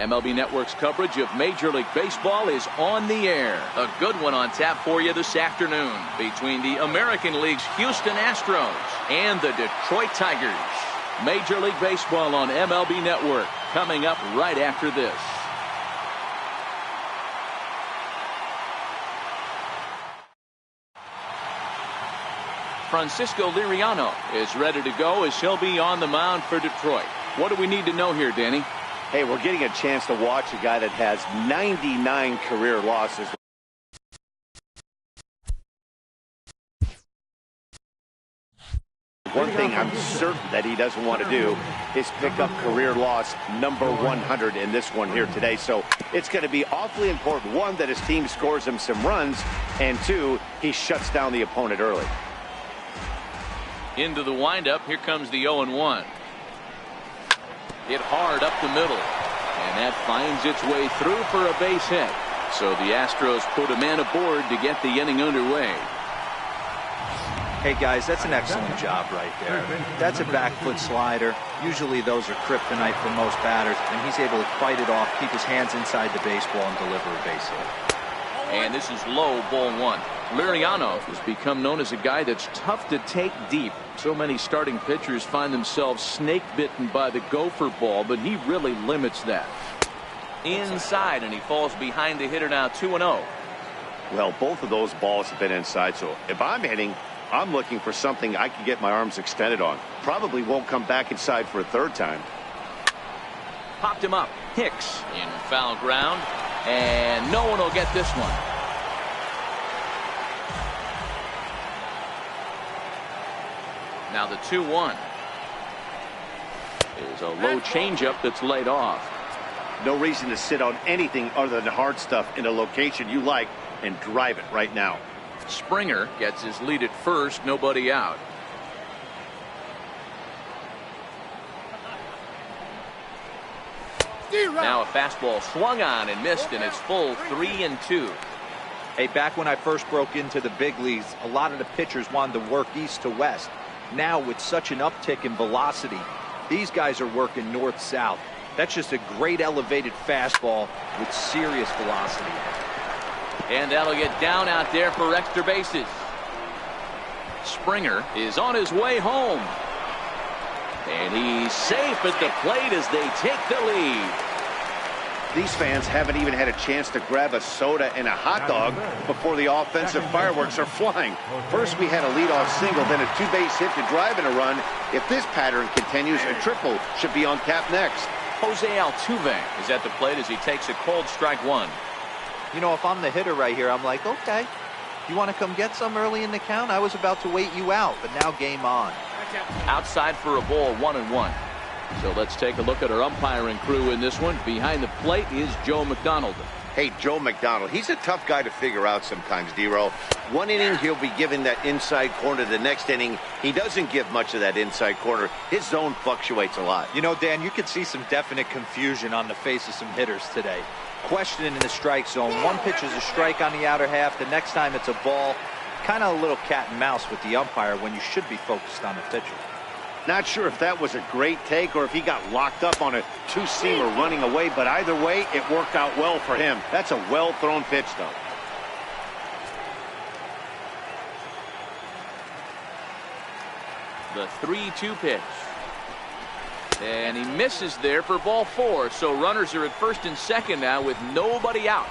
MLB Network's coverage of Major League Baseball is on the air. A good one on tap for you this afternoon between the American League's Houston Astros and the Detroit Tigers. Major League Baseball on MLB Network coming up right after this. Francisco Liriano is ready to go as he'll be on the mound for Detroit. What do we need to know here, Danny? Hey, we're getting a chance to watch a guy that has 99 career losses. One thing I'm certain that he doesn't want to do is pick up career loss number 100 in this one here today. So it's going to be awfully important, one, that his team scores him some runs, and two, he shuts down the opponent early. Into the windup, here comes the 0-1. Hit hard up the middle, and that finds its way through for a base hit. So the Astros put a man aboard to get the inning underway. Hey guys, that's an excellent job right there. That's a back foot slider. Usually those are kryptonite for most batters, and he's able to fight it off, keep his hands inside the baseball, and deliver a base hit. And this is low, ball one. Liriano has become known as a guy that's tough to take deep. So many starting pitchers find themselves snake bitten by the gopher ball, but he really limits that. Inside, and he falls behind the hitter now, 2-0. Well, both of those balls have been inside, so if I'm hitting, I'm looking for something I can get my arms extended on. Probably won't come back inside for a third time. Popped him up. Hicks in foul ground, and no one will get this one. Now the 2-1 is a low changeup that's laid off. No reason to sit on anything other than hard stuff in a location you like and drive it right now. Springer gets his lead at first, nobody out. Now a fastball swung on and missed, and it's full 3-2. Hey, back when I first broke into the big leagues, a lot of the pitchers wanted to work east to west. Now with such an uptick in velocity, these guys are working north-south. That's just a great elevated fastball with serious velocity. And that'll get down out there for extra bases. Springer is on his way home. And he's safe at the plate as they take the lead. These fans haven't even had a chance to grab a soda and a hot dog before the offensive fireworks are flying. First we had a leadoff single, then a two-base hit to drive in a run. If this pattern continues, a triple should be on tap next. Jose Altuve is at the plate as he takes a cold strike one. You know, if I'm the hitter right here, I'm like, okay, you want to come get some early in the count? I was about to wait you out, but now game on. Outside for a ball, 1-1. So let's take a look at our umpiring crew in this one. Behind the plate is Joe McDonald. Hey, Joe McDonald, he's a tough guy to figure out sometimes, D-Row. One inning, he'll be giving that inside corner. The next inning, he doesn't give much of that inside corner. His zone fluctuates a lot. You know, Dan, you could see some definite confusion on the face of some hitters today. Questioning in the strike zone. One pitch is a strike on the outer half. The next time it's a ball. Kind of a little cat and mouse with the umpire when you should be focused on the pitcher. Not sure if that was a great take or if he got locked up on a two-seamer running away, but either way, it worked out well for him. That's a well-thrown pitch, though. The 3-2 pitch. And he misses there for ball 4. So runners are at first and second now with nobody out.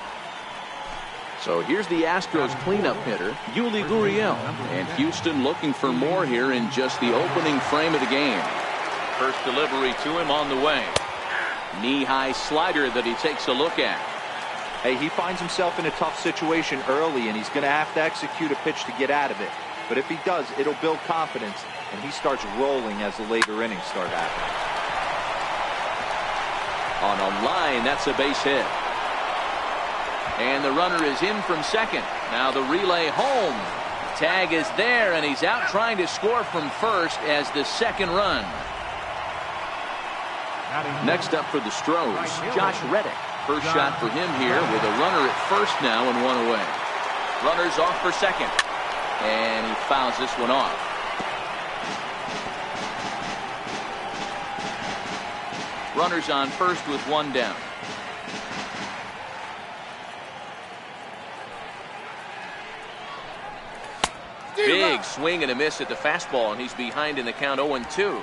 So here's the Astros cleanup hitter, Yuli Gurriel. And Houston looking for more here in just the opening frame of the game. First delivery to him on the way. Knee-high slider that he takes a look at. Hey, he finds himself in a tough situation early, and he's going to have to execute a pitch to get out of it. But if he does, it'll build confidence, and he starts rolling as the later innings start happening. On a line, that's a base hit. And the runner is in from second. Now the relay home. Tag is there, and he's out trying to score from first as the second run. Next up for the Stros, Josh Reddick. First shot for him here with a runner at first now and one away. Runners off for second. And he fouls this one off. Runners on first with one down. Big swing and a miss at the fastball, and he's behind in the count 0-2.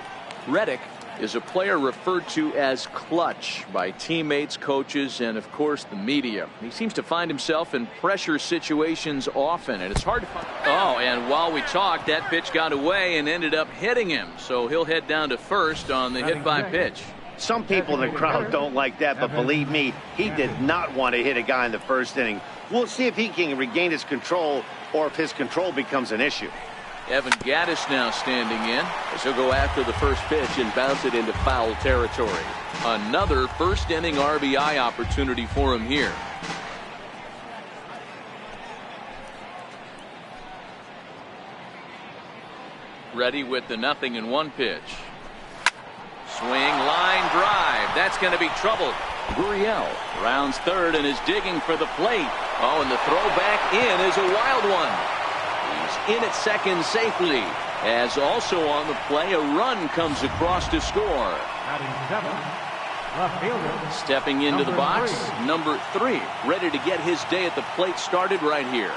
Reddick is a player referred to as clutch by teammates, coaches, and of course the media. He seems to find himself in pressure situations often, and it's hard to find. Oh, and while we talked, that pitch got away and ended up hitting him, so he'll head down to first on the hit by pitch. Some people in the crowd don't like that, but believe me, he did not want to hit a guy in the first inning. We'll see if he can regain his control or if his control becomes an issue. Evan Gattis now standing in as he'll go after the first pitch and bounce it into foul territory. Another first inning RBI opportunity for him here. Ready with the 0-1 pitch. Swing, line drive. That's going to be trouble. Gurriel rounds third and is digging for the plate. Oh, and the throw back in is a wild one. He's in at second safely, as also on the play a run comes across to score. Stepping into the box, number 3, ready to get his day at the plate started right here.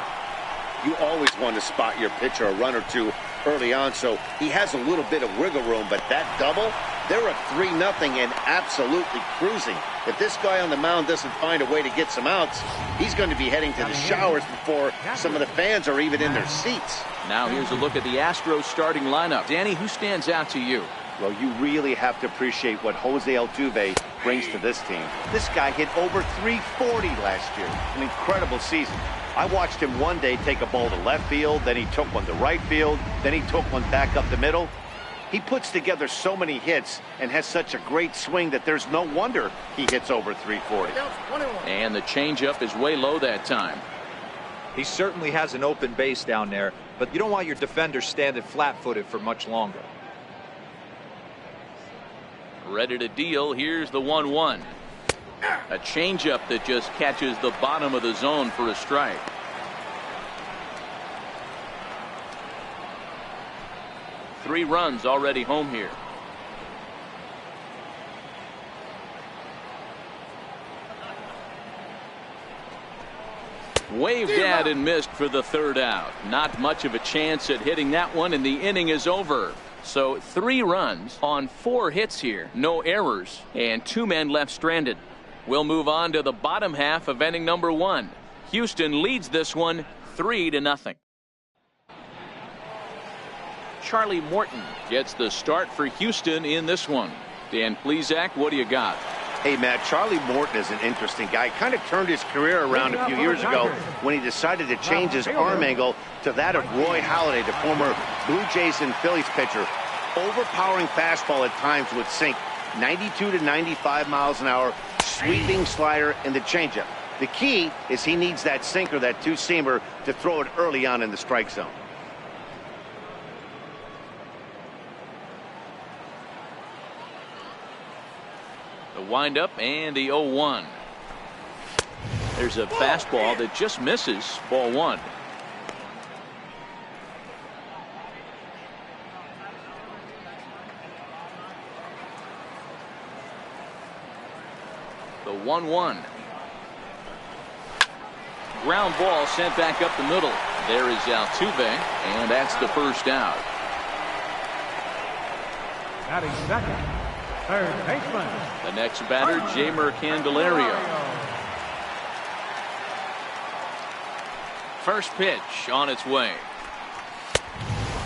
You always want to spot your pitcher a run or two early on, so he has a little bit of wiggle room, but that double, they're at 3-0 and absolutely cruising. If this guy on the mound doesn't find a way to get some outs, he's going to be heading to the showers before some of the fans are even in their seats. Now here's a look at the Astros starting lineup. Danny, who stands out to you? Well, you really have to appreciate what Jose Altuve brings to this team. This guy hit over 340 last year. An incredible season. I watched him one day take a ball to left field, then he took one to right field, then he took one back up the middle. He puts together so many hits and has such a great swing that there's no wonder he hits over 340. And the changeup is way low that time. He certainly has an open base down there, but you don't want your defender standing flat-footed for much longer. Ready to deal. Here's the 1-1. A changeup that just catches the bottom of the zone for a strike. Three runs already home here. Waved at and missed for the third out. Not much of a chance at hitting that one, and the inning is over. So 3 runs on 4 hits here. No errors, and 2 men left stranded. We'll move on to the bottom half of inning number 1. Houston leads this one 3-0. Charlie Morton gets the start for Houston in this one. Dan Plesac, what do you got? Hey, Matt, Charlie Morton is an interesting guy. Kind of turned his career around a few years ago when he decided to change his arm angle to that of Roy Halladay, the former Blue Jays and Phillies pitcher. Overpowering fastball at times would sink 92 to 95 miles an hour, sweeping slider, and the changeup. The key is he needs that sinker, that two-seamer, to throw it early on in the strike zone. The windup and the 0-1. There's a fastball that just misses. Ball 1. The 1-1. Ground ball sent back up the middle. There is Altuve, and that's the first out. Batting second, third baseman. The next batter, Jeimer Candelario. First pitch on its way.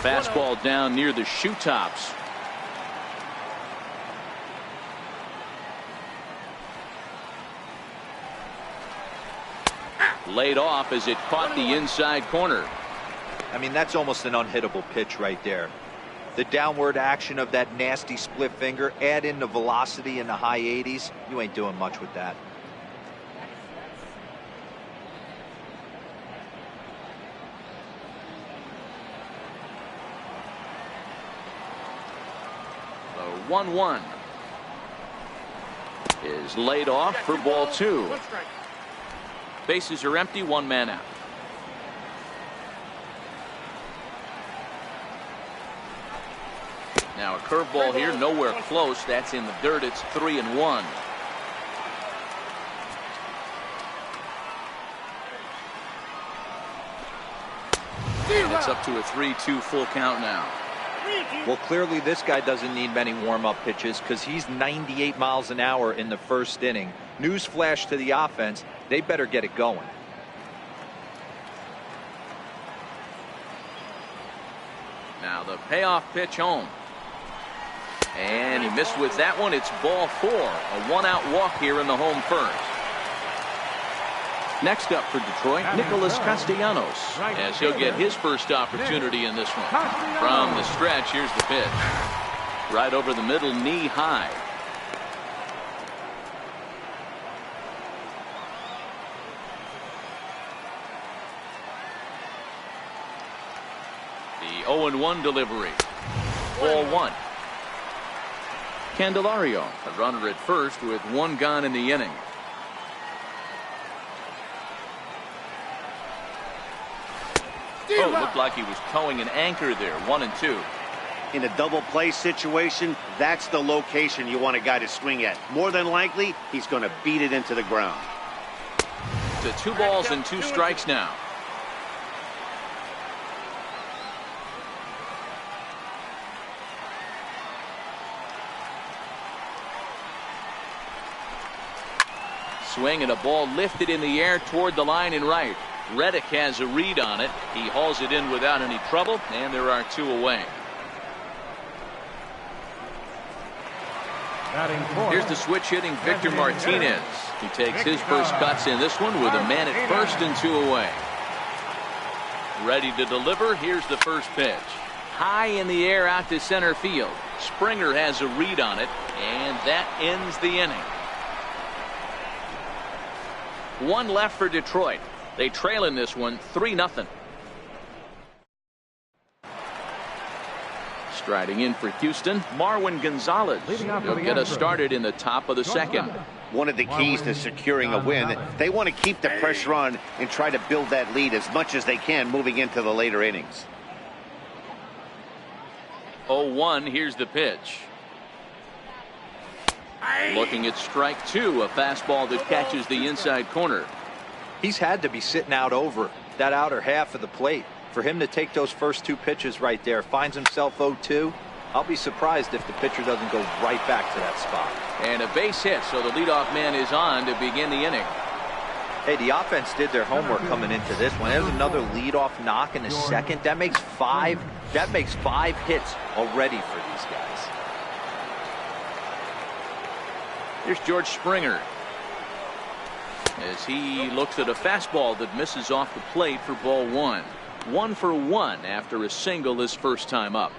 Fastball down near the shoe tops. Laid off as it caught the inside corner. I mean, that's almost an unhittable pitch right there. The downward action of that nasty split finger, add in the velocity in the high 80s, you ain't doing much with that. The 1-1 is laid off for ball 2. Bases are empty, 1 man out. Now a curveball here, nowhere close. That's in the dirt. It's 3-1. And it's up to a 3-2 full count now. Well, clearly this guy doesn't need many warm-up pitches because he's 98 miles an hour in the first inning. Newsflash to the offense, they better get it going. Now the payoff pitch home. And he missed with that one. It's ball 4. A one-out walk here in the home first. Next up for Detroit, Nicholas Castellanos, as he'll get his first opportunity in this one. From the stretch, here's the pitch. Right over the middle, knee high. The 0-1 delivery. Ball 1. Candelario, a runner at first with one gone in the inning. Oh, looked like he was towing an anchor there. 1-2. In a double play situation, that's the location you want a guy to swing at. More than likely, he's going to beat it into the ground. To 2 balls and 2 strikes now. Swing and a ball lifted in the air toward the line and right. Reddick has a read on it. He hauls it in without any trouble, and there are 2 away. Here's the switch hitting Victor Martinez. He takes his first cuts in this one with a man at first and 2 away. Ready to deliver. Here's the first pitch. High in the air out to center field. Springer has a read on it, and that ends the inning. 1 left for Detroit. They trail in this one 3-0. Striding in for Houston, Marwin Gonzalez. He'll get us started in the top of the second. One of the keys to securing a win, they want to keep the pressure on and try to build that lead as much as they can moving into the later innings. 0-1, here's the pitch. Looking at strike 2, a fastball that catches the inside corner. He's had to be sitting out over that outer half of the plate. For him to take those first 2 pitches right there, finds himself 0-2. I'll be surprised if the pitcher doesn't go right back to that spot. And a base hit, so the leadoff man is on to begin the inning. Hey, the offense did their homework coming into this one. There's another leadoff knock in the second. That makes 5 hits already for these guys. Here's George Springer as he looks at a fastball that misses off the plate for ball 1. 1 for 1 after a single his first time up.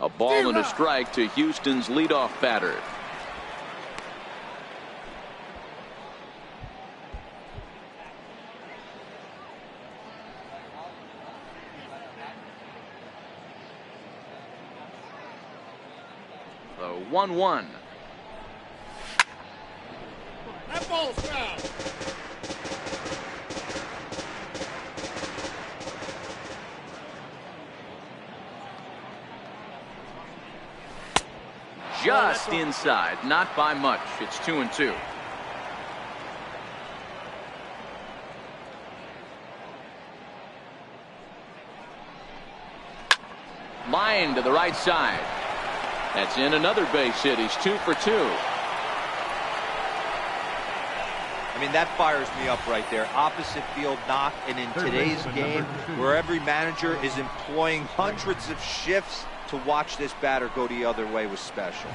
A ball and a strike to Houston's leadoff batter. The 1-1. That ball's foul. Just inside, not by much. It's 2-2. Line to the right side. That's in another base hit. He's 2 for 2. I mean, that fires me up right there. Opposite field knock, and in today's game where every manager is employing hundreds of shifts to watch this batter go the other way was special.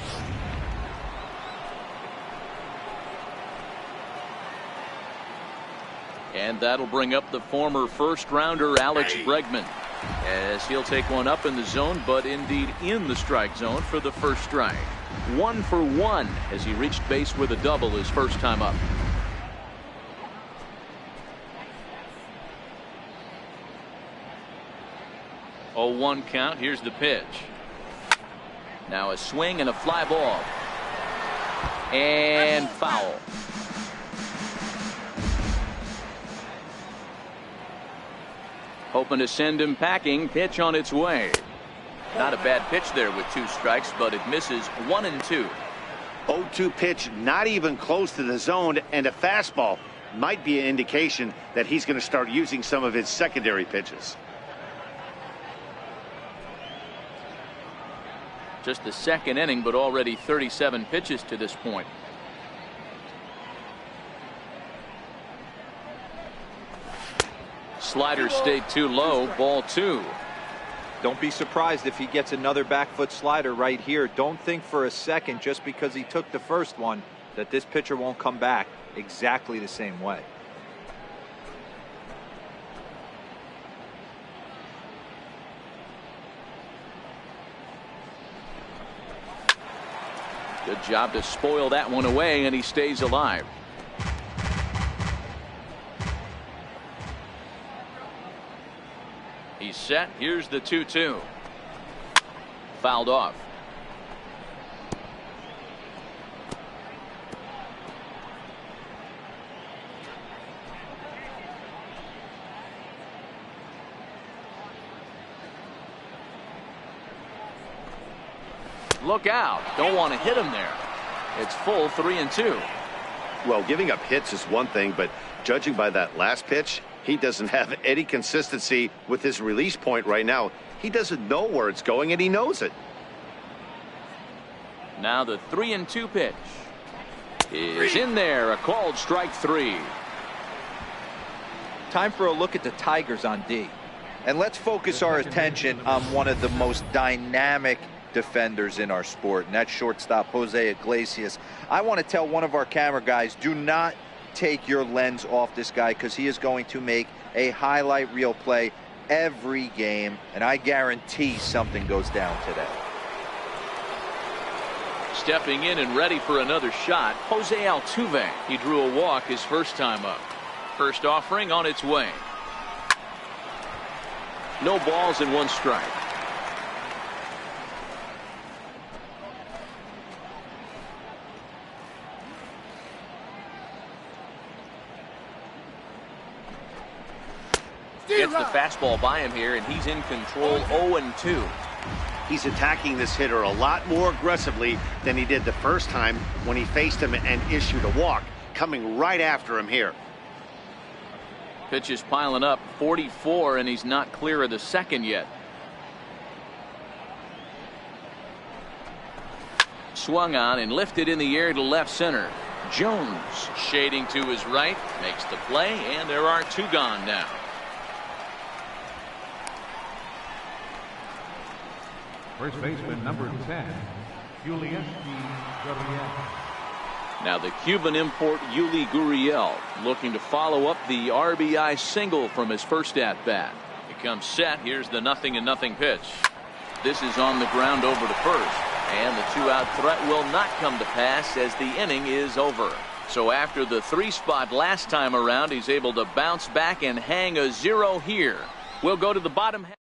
And that'll bring up the former first rounder Alex Bregman as he'll take one up in the zone, but indeed in the strike zone for the first strike. 1 for 1 as he reached base with a double his first time up. Oh, 1 count. Here's the pitch. Now a swing and a fly ball. And foul. Hoping to send him packing. Pitch on its way. Not a bad pitch there with 2 strikes, but it misses 1 and 2. 0-2 pitch, not even close to the zone, and a fastball might be an indication that he's going to start using some of his secondary pitches. Just the 2nd inning, but already 37 pitches to this point. Slider stayed too low, ball 2. Don't be surprised if he gets another back foot slider right here. Don't think for a second, just because he took the first one, that this pitcher won't come back exactly the same way. Good job to spoil that one away, and he stays alive. He's set. Here's the 2-2. Fouled off. Look out. Don't want to hit him there. It's full 3-2. Well, giving up hits is one thing, but judging by that last pitch, he doesn't have any consistency with his release point right now. He doesn't know where it's going, and he knows it. Now the 3-2 pitch is in there. A called strike 3. Time for a look at the Tigers on D. And let's focus our attention on one of the most dynamic defenders in our sport, and that's shortstop Jose Iglesias. I want to tell one of our camera guys, do not take your lens off this guy, because he is going to make a highlight reel play every game, and I guarantee something goes down today. Stepping in and ready for another shot, Jose Altuve. He drew a walk his first time up. First offering on its way. No balls and 1 strike. Gets the fastball by him here, and he's in control. 0-2. He's attacking this hitter a lot more aggressively than he did the first time when he faced him and issued a walk. Coming right after him here. Pitch is piling up. 44, and he's not clear of the 2nd yet. Swung on and lifted in the air to left center. Jones shading to his right, makes the play, and there are 2 gone now. First baseman number 10, Julius Gurriel. Now the Cuban import Yuli Gurriel looking to follow up the RBI single from his first at bat. He comes set. Here's the 0-0 pitch. This is on the ground over to first, and the 2-out threat will not come to pass as the inning is over. So after the 3 spot last time around, he's able to bounce back and hang a 0 here. We'll go to the bottom half.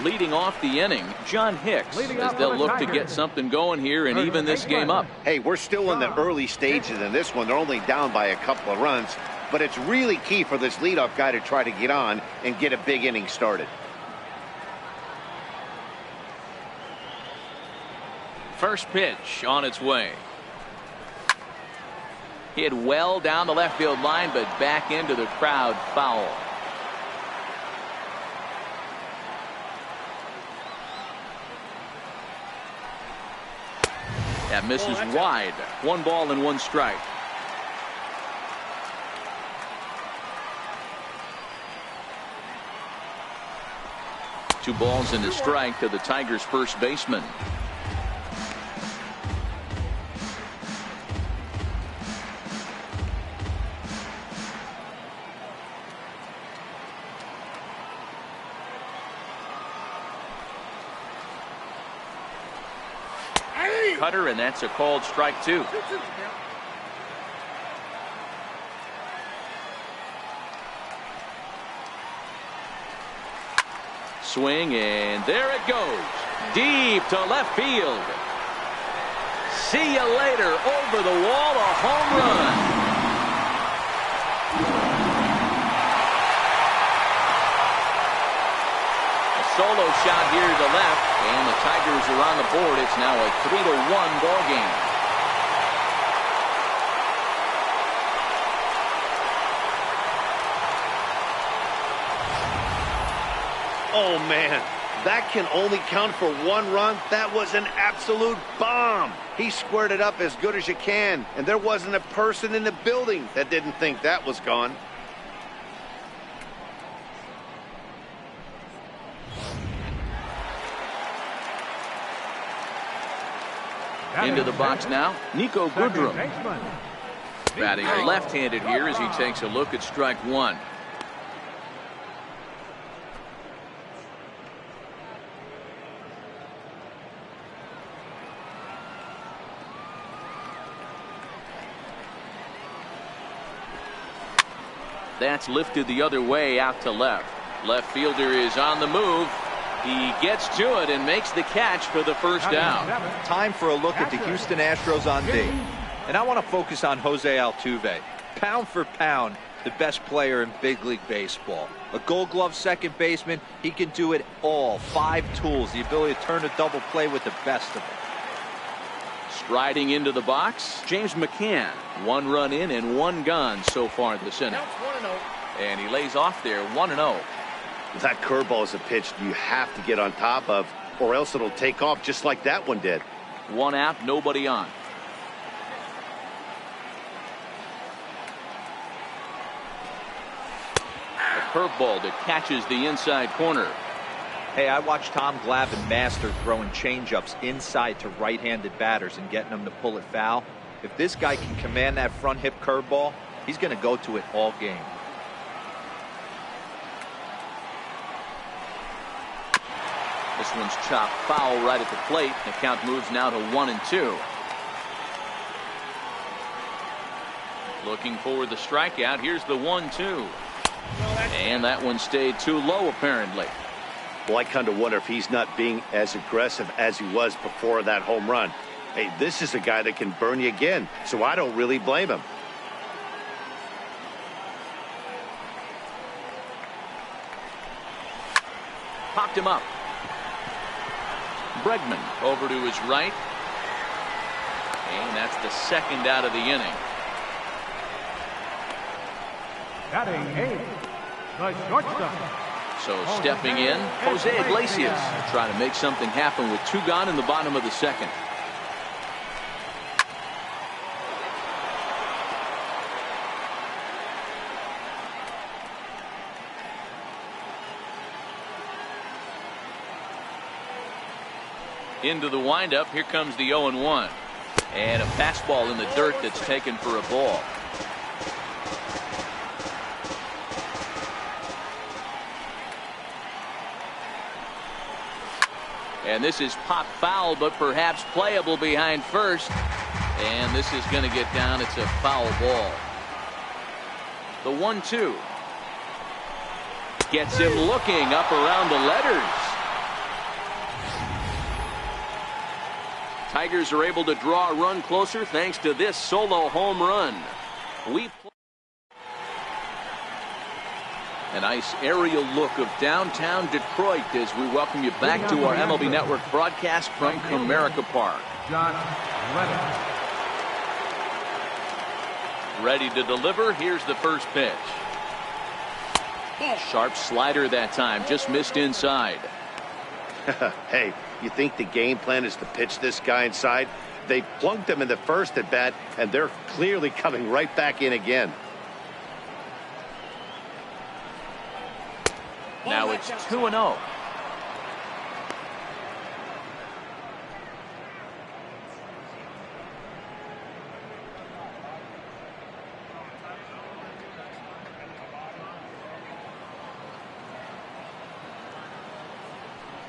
Leading off the inning, John Hicks, as they'll look to get something going here and even this game up. Hey, we're still in the early stages in this one. They're only down by a couple of runs, but it's really key for this leadoff guy to try to get on and get a big inning started. First pitch on its way. Hit well down the left field line, but back into the crowd, foul. That misses wide. 1 ball and 1 strike. Two balls and a strike to the Tigers' first baseman. Cutter, and that's a called strike 2. Swing, and there it goes. Deep to left field. See you later. Over the wall, a home run. A solo shot here to left, and the Tigers are on the board. It's now a 3-1 ball game. Oh, man. That can only count for one run. That was an absolute bomb. He squared it up as good as you can, and there wasn't a person in the building that didn't think that was gone. Into the box now, Nico Goodrum. Batting left-handed here as he takes a look at strike one. That's lifted the other way out to left. Left fielder is on the move. He gets to it and makes the catch for the first down. Time for a look at the Houston Astros on D. And I want to focus on Jose Altuve. Pound for pound, the best player in big league baseball. A Gold Glove second baseman. He can do it all. 5 tools. The ability to turn a double play with the best of them. Striding into the box, James McCann. 1 run in and 1 gone so far this inning. And he lays off there 1-0. That curveball is a pitch you have to get on top of, or else it'll take off just like that one did. 1 out, nobody on. A curveball that catches the inside corner. Hey, I watched Tom Glavine master throwing changeups inside to right-handed batters and getting them to pull it foul. If this guy can command that front hip curveball, he's going to go to it all game. This one's chopped foul right at the plate. The count moves now to 1-2. Looking for the strikeout. Here's the 1-2. And that one stayed too low apparently. Well, I kind of wonder if he's not being as aggressive as he was before that home run. Hey, this is a guy that can burn you again, so I don't really blame him. Popped him up. Bregman over to his right. And that's the second out of the inning. Batting 8, the shortstop. So stepping in, Jose Iglesias trying to make something happen with 2 gone in the bottom of the second. Into the windup, here comes the 0-1. And a fastball in the dirt that's taken for a ball. And this is pop foul, but perhaps playable behind first. And this is going to get down. It's a foul ball. The 1-2. Gets him looking up around the letters. Tigers are able to draw a run closer thanks to this solo home run. A nice aerial look of downtown Detroit as we welcome you back to our MLB Network broadcast from Comerica Park. Ready to deliver. Here's the first pitch. Sharp slider that time. Just missed inside. Hey, you think the game plan is to pitch this guy inside? They plunked him in the first at bat, and they're clearly coming right back in again. Now it's 2-0.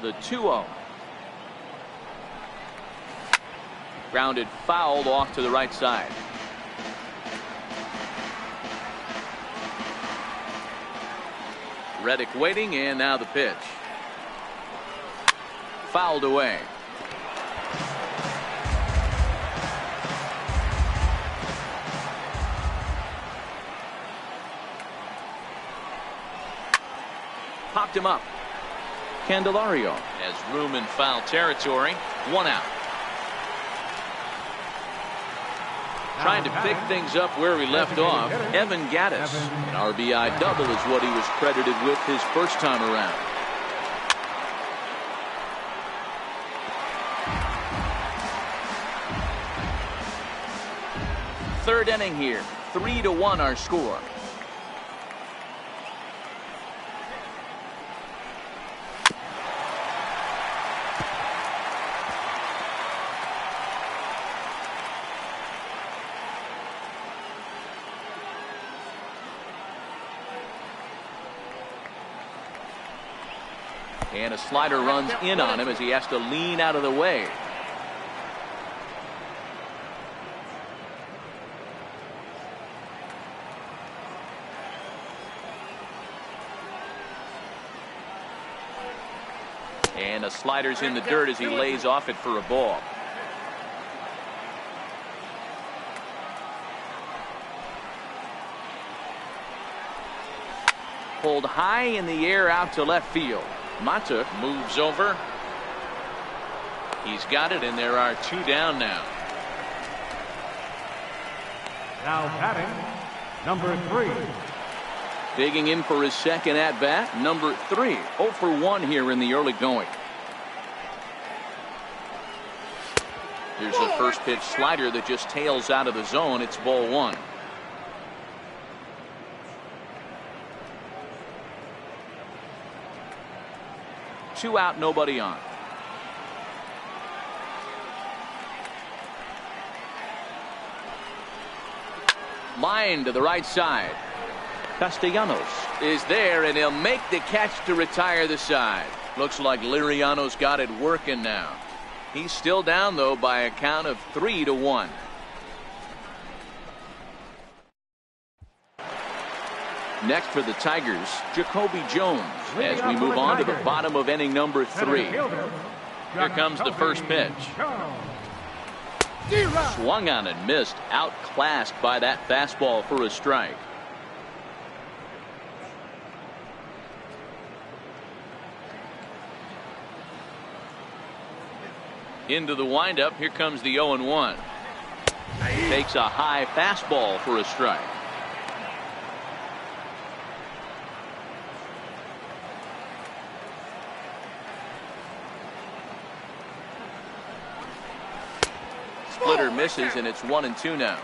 The 2-0. Grounded fouled off to the right side. Reddick waiting, and now the pitch. Fouled away. Popped him up. Candelario has room in foul territory. 1 out. Trying to pick things up where we left off, Evan Gattis. An RBI double is what he was credited with his first time around. Third inning here. 3-1 our score. And a slider runs in on him as he has to lean out of the way. And a slider's in the dirt as he lays off it for a ball. Pulled high in the air out to left field. Mata moves over. He's got it, and there are 2 down now. Now batting, number 3. Digging in for his second at bat, number 3. 0 for 1 here in the early going. Here's a first pitch slider that just tails out of the zone. It's ball 1. Two out, nobody on. Line to the right side. Castellanos is there, and he'll make the catch to retire the side. Looks like Liriano's got it working now. He's still down, though, by a count of 3-1. Next for the Tigers, Jacoby Jones, as we move on to the bottom of inning number 3. Here comes the first pitch. Swung on and missed, outclassed by that fastball for a strike. Into the windup, here comes the 0-1. Takes a high fastball for a strike. Splitter misses, and it's 1-2 now.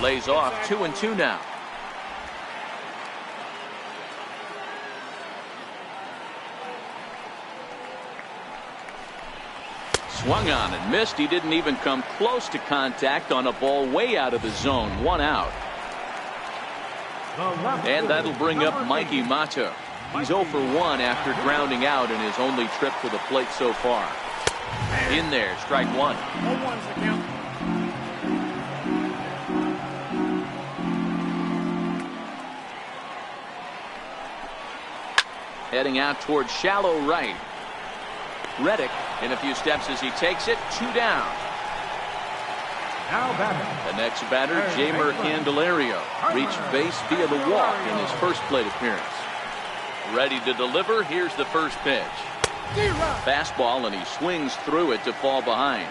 Lays off. 2-2 now. Swung on and missed. He didn't even come close to contact on a ball way out of the zone. 1 out. And that'll bring up Mikey Mata. He's 0 for 1 after grounding out in his only trip to the plate so far. In there, strike 1. Heading out towards shallow right. Reddick in a few steps as he takes it. 2 down. Now batting. The next batter, Jamer Candelario, reached base via the walk in his first plate appearance. Ready to deliver. Here's the first pitch. Fastball, and he swings through it to fall behind.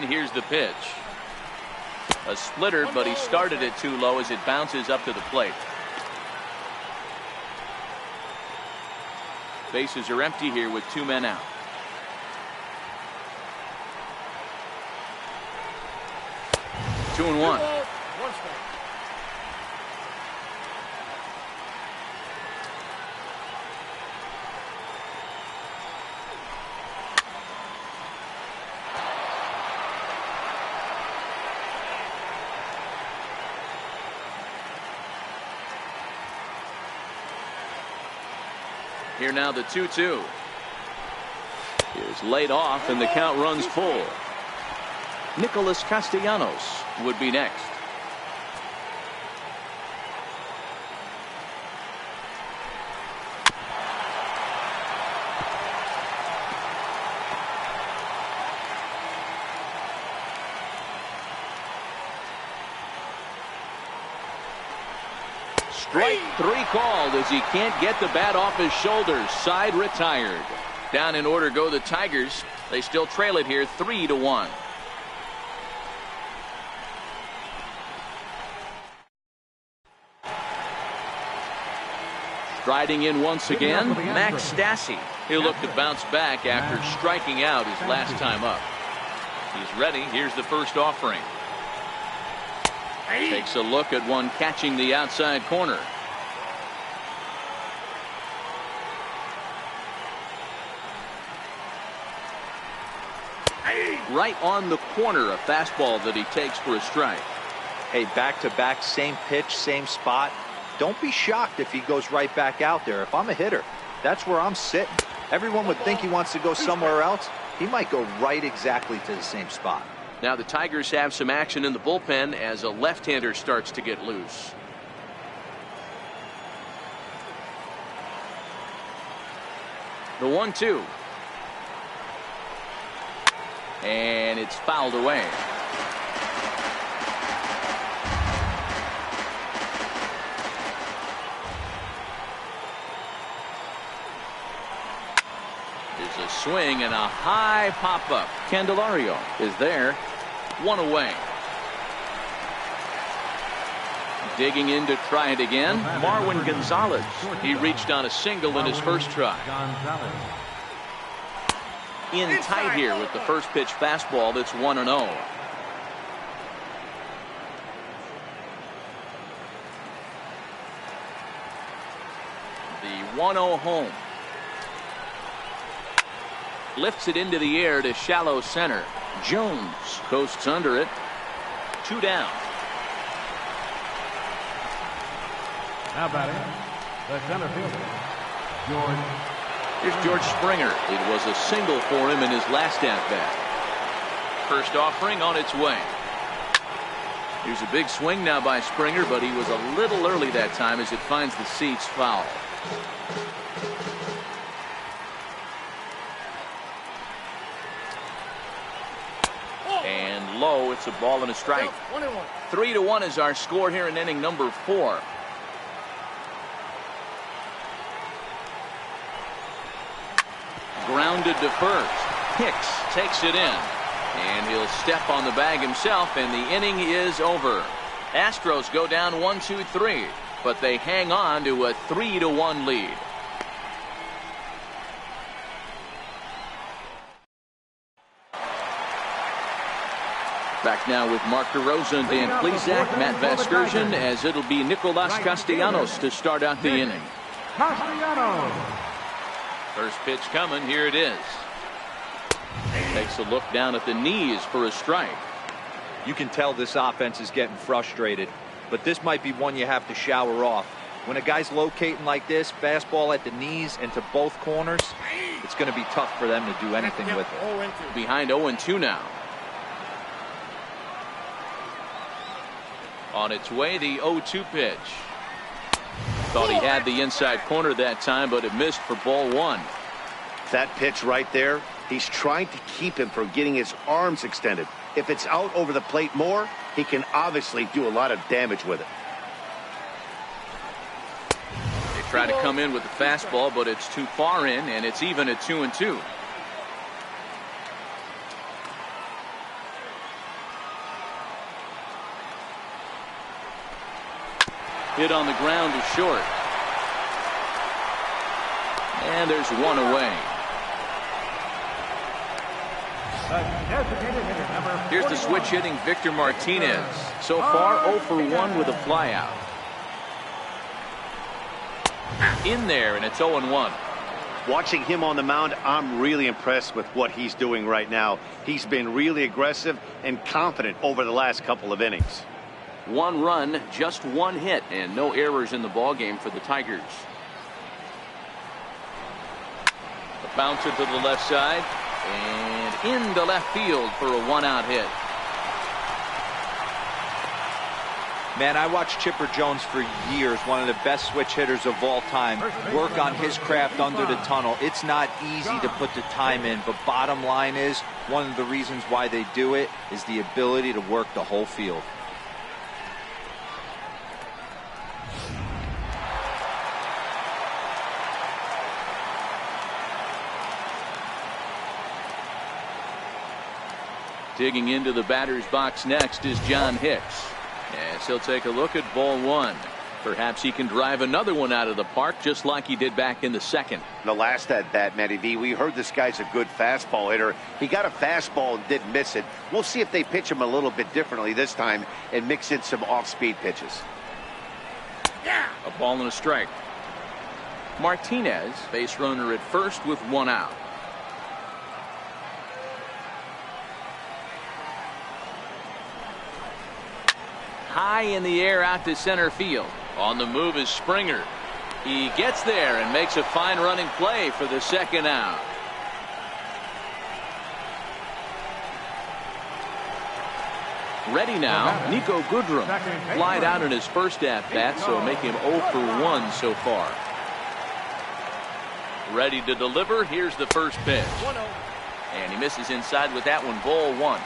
Here's the pitch. A splitter, but he started it too low as it bounces up to the plate. Bases are empty here with 2 men out. Two and one. Here now the 2-2. Here's laid off, and the count runs full. Nicholas Castellanos would be next. Strike 3 called as he can't get the bat off his shoulders. Side retired. Down in order go the Tigers. They still trail it here 3-1. Striding in once again, Max Stassi. He'll look to bounce back after striking out his last time up. He's ready. Here's the first offering. Takes a look at one catching the outside corner. Right on the corner, a fastball that he takes for a strike. Hey, back-to-back, same pitch, same spot. Don't be shocked if he goes right back out there. If I'm a hitter, that's where I'm sitting. Everyone would think he wants to go somewhere else. He might go right exactly to the same spot. Now the Tigers have some action in the bullpen as a left-hander starts to get loose. The 1-2. And it's fouled away. There's a swing and a high pop-up. Candelario is there. One away. Digging in to try it again. Marwin Gonzalez. He reached on a single in his first try. In tight here with the first pitch fastball. That's 1-0. The 1-0 home. Lifts it into the air to shallow center. Jones coasts under it. 2 down. Now batting, the center fielder, George. Here's George Springer. It was a single for him in his last at-bat. First offering on its way. Here's a big swing now by Springer, but he was a little early that time as it finds the seats foul. And low, it's a ball and a strike. 3-1 is our score here in inning number 4. Grounded to first. Hicks takes it in. And he'll step on the bag himself, and the inning is over. Astros go down 1-2-3, but they hang on to a 3-1 lead. Back now with Mark DeRosa and Dan Plesac, Matt Vasgersian, as it'll be Nicolas Castellanos to start out the inning. Castellanos. First pitch coming. Here it is. Takes a look down at the knees for a strike. You can tell this offense is getting frustrated, but this might be one you have to shower off. When a guy's locating like this, fastball at the knees and to both corners, it's going to be tough for them to do anything with it. Behind 0-2 now. On its way, the 0-2 pitch. Thought he had the inside corner that time, but it missed for ball 1. That pitch right there, he's trying to keep him from getting his arms extended. If it's out over the plate more, he can obviously do a lot of damage with it. They try to come in with the fastball, but it's too far in, and it's even at 2-2. Hit on the ground is short. And there's one away. Here's the switch hitting Victor Martinez. So far 0 for 1 with a flyout. In there, and it's 0-1. Watching him on the mound, I'm really impressed with what he's doing right now. He's been really aggressive and confident over the last couple of innings. 1 run, just 1 hit, and no errors in the ballgame for the Tigers. A bouncer to the left side, and into left field for a 1-out hit. Man, I watched Chipper Jones for years, one of the best switch hitters of all time, work on his craft under the tunnel. It's not easy to put the time in, but bottom line is, one of the reasons why they do it is the ability to work the whole field. Digging into the batter's box next is John Hicks. As he'll take a look at ball one. Perhaps he can drive another one out of the park just like he did back in the second. The last at bat, Matty V, we heard this guy's a good fastball hitter. He got a fastball and didn't miss it. We'll see if they pitch him a little bit differently this time and mix in some off-speed pitches. A ball and a strike. Martinez, base runner at first with one out. High in the air out to center field. On the move is Springer. He gets there and makes a fine running play for the second out. Ready now, Nico Goodrum. Flied out in his first at-bat, so make him 0 for 1 so far. Ready to deliver. Here's the first pitch. And he misses inside with that one. Ball one.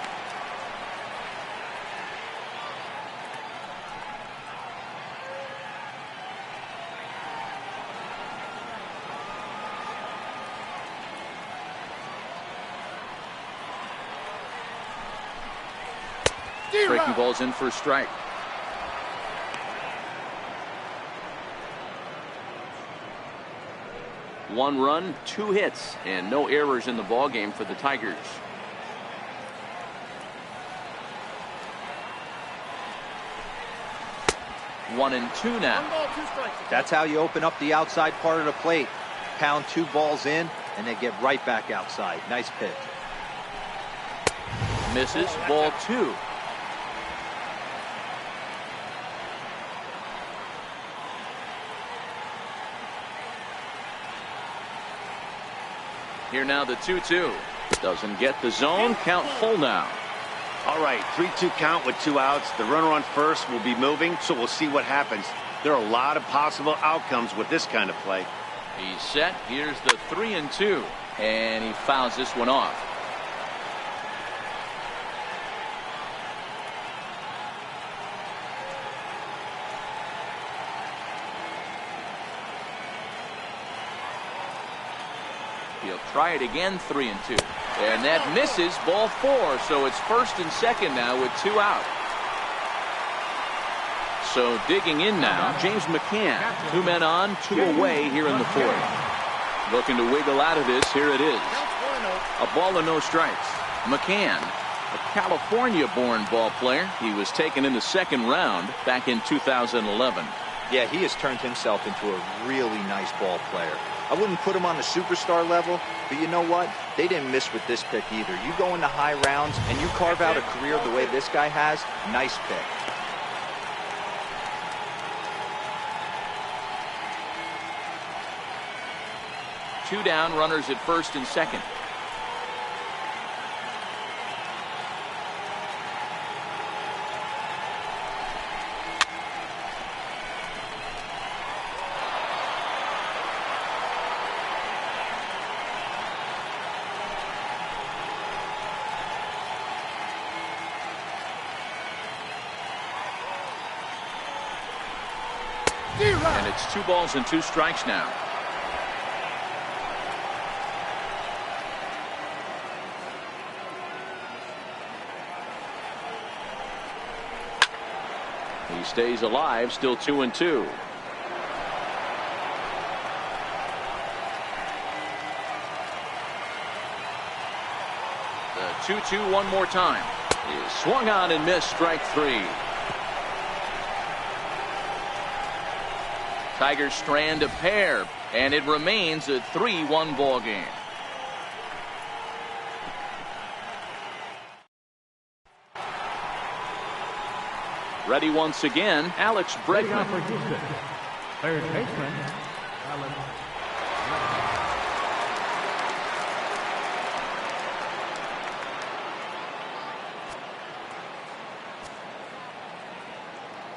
Breaking balls in for a strike. One run, 2 hits, and no errors in the ball game for the Tigers. One and two now. That's how you open up the outside part of the plate. Pound 2 balls in, and they get right back outside. Nice pitch. Misses. Ball 2. Here now the 2-2. Doesn't get the zone. Count full now. All right, 3-2 count with 2 outs. The runner on first will be moving, so we'll see what happens. There are a lot of possible outcomes with this kind of play. He's set. Here's the 3-2. And he fouls this one off. He'll try it again. 3-2. And that misses. Ball 4. So it's first and second now with 2 out. So digging in now, James McCann. 2 men on, 2 away here in the 4th. Looking to wiggle out of this. Here it is. A ball and no strikes. McCann, a California-born ball player. He was taken in the 2nd round back in 2011. Yeah, he has turned himself into a really nice ball player. I wouldn't put him on the superstar level, but you know what? They didn't miss with this pick either. You go into high rounds and you carve out a career the way this guy has. Nice pick. Two down, runners at first and second. And it's 2 balls and 2 strikes now. He stays alive, still 2-2. The 2-2 one more time. He swung on and missed. Strike 3. Tigers strand a pair, and it remains a 3-1 ball game. Ready once again, Alex Bregman. Third baseman, Alex.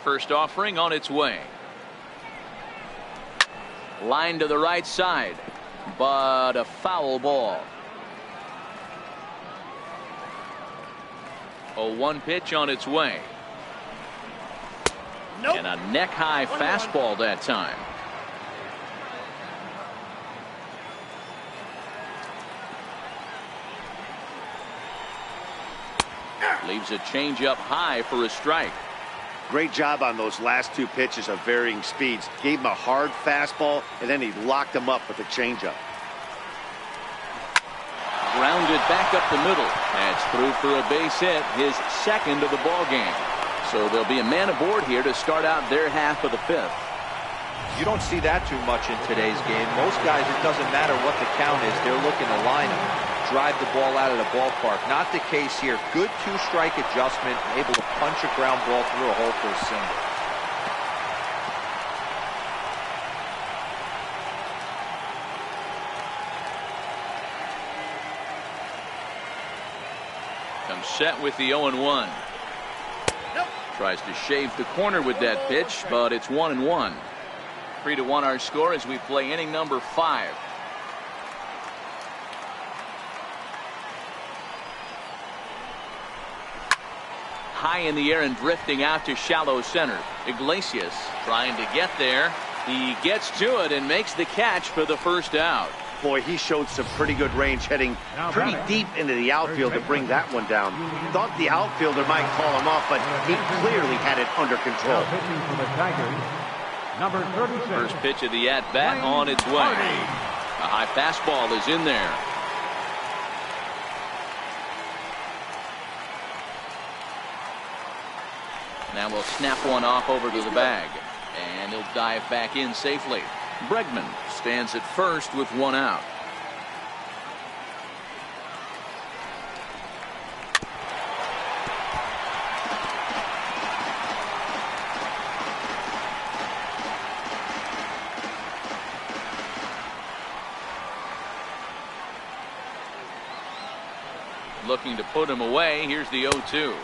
First offering on its way. Line to the right side, but a foul ball. A 1 pitch on its way. Nope. And a neck-high fastball that time. Leaves a changeup high for a strike. Great job on those last two pitches of varying speeds. Gave him a hard fastball, and then he locked him up with a changeup. Grounded back up the middle. That's through for a base hit, his second of the ball game. So there'll be a man aboard here to start out their half of the fifth. You don't see that too much in today's game. Most guys, it doesn't matter what the count is. They're looking to line up, drive the ball out of the ballpark. Not the case here. Good two-strike adjustment, able to punch a ground ball through a hole for a single. Comes set with the 0-1. Tries to shave the corner with that pitch, but it's 1-1. 3-1 our score as we play inning number 5. High in the air and drifting out to shallow center. Iglesias trying to get there. He gets to it and makes the catch for the first out. Boy, he showed some pretty good range, heading pretty deep into the outfield to bring that one down. Thought the outfielder might call him off, but he clearly had it under control. Pitching for the Tigers, number 36. First pitch of the at-bat on its way. A high fastball is in there. Now we'll snap one off over to the bag. And he'll dive back in safely. Bregman stands at first with one out. Looking to put him away. Here's the 0-2.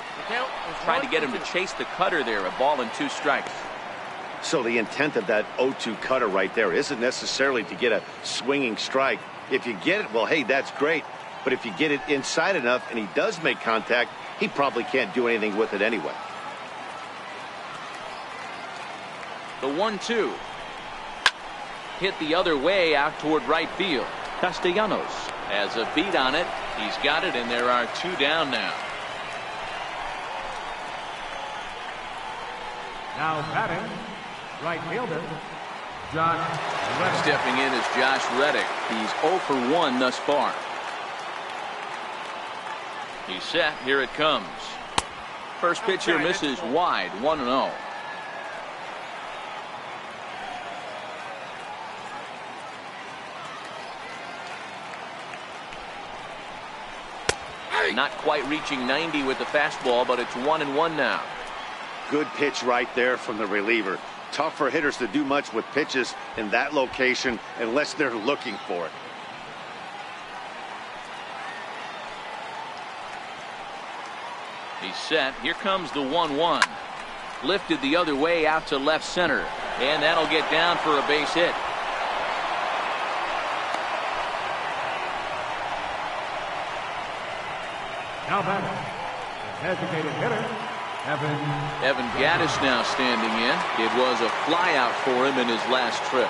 Trying to get him to chase the cutter there. A ball and 2 strikes. So the intent of that 0-2 cutter right there isn't necessarily to get a swinging strike. If you get it, well, hey, that's great. But if you get it inside enough and he does make contact, he probably can't do anything with it anyway. The 1-2. Hit the other way out toward right field. Castellanos has a beat on it. He's got it, and there are 2 down now. Now batting, right fielder, Josh Reddick. Stepping in is Josh Reddick. He's 0 for 1 thus far. He's set. Here it comes. First pitch here misses wide. 1-0. Not quite reaching 90 with the fastball, but it's 1-1 now. Good pitch right there from the reliever. Tough for hitters to do much with pitches in that location unless they're looking for it. He's set. Here comes the 1-1. Lifted the other way out to left center. And that'll get down for a base hit. Now batting, the designated hitter, Evan Gaddis now standing in. It was a flyout for him in his last trip.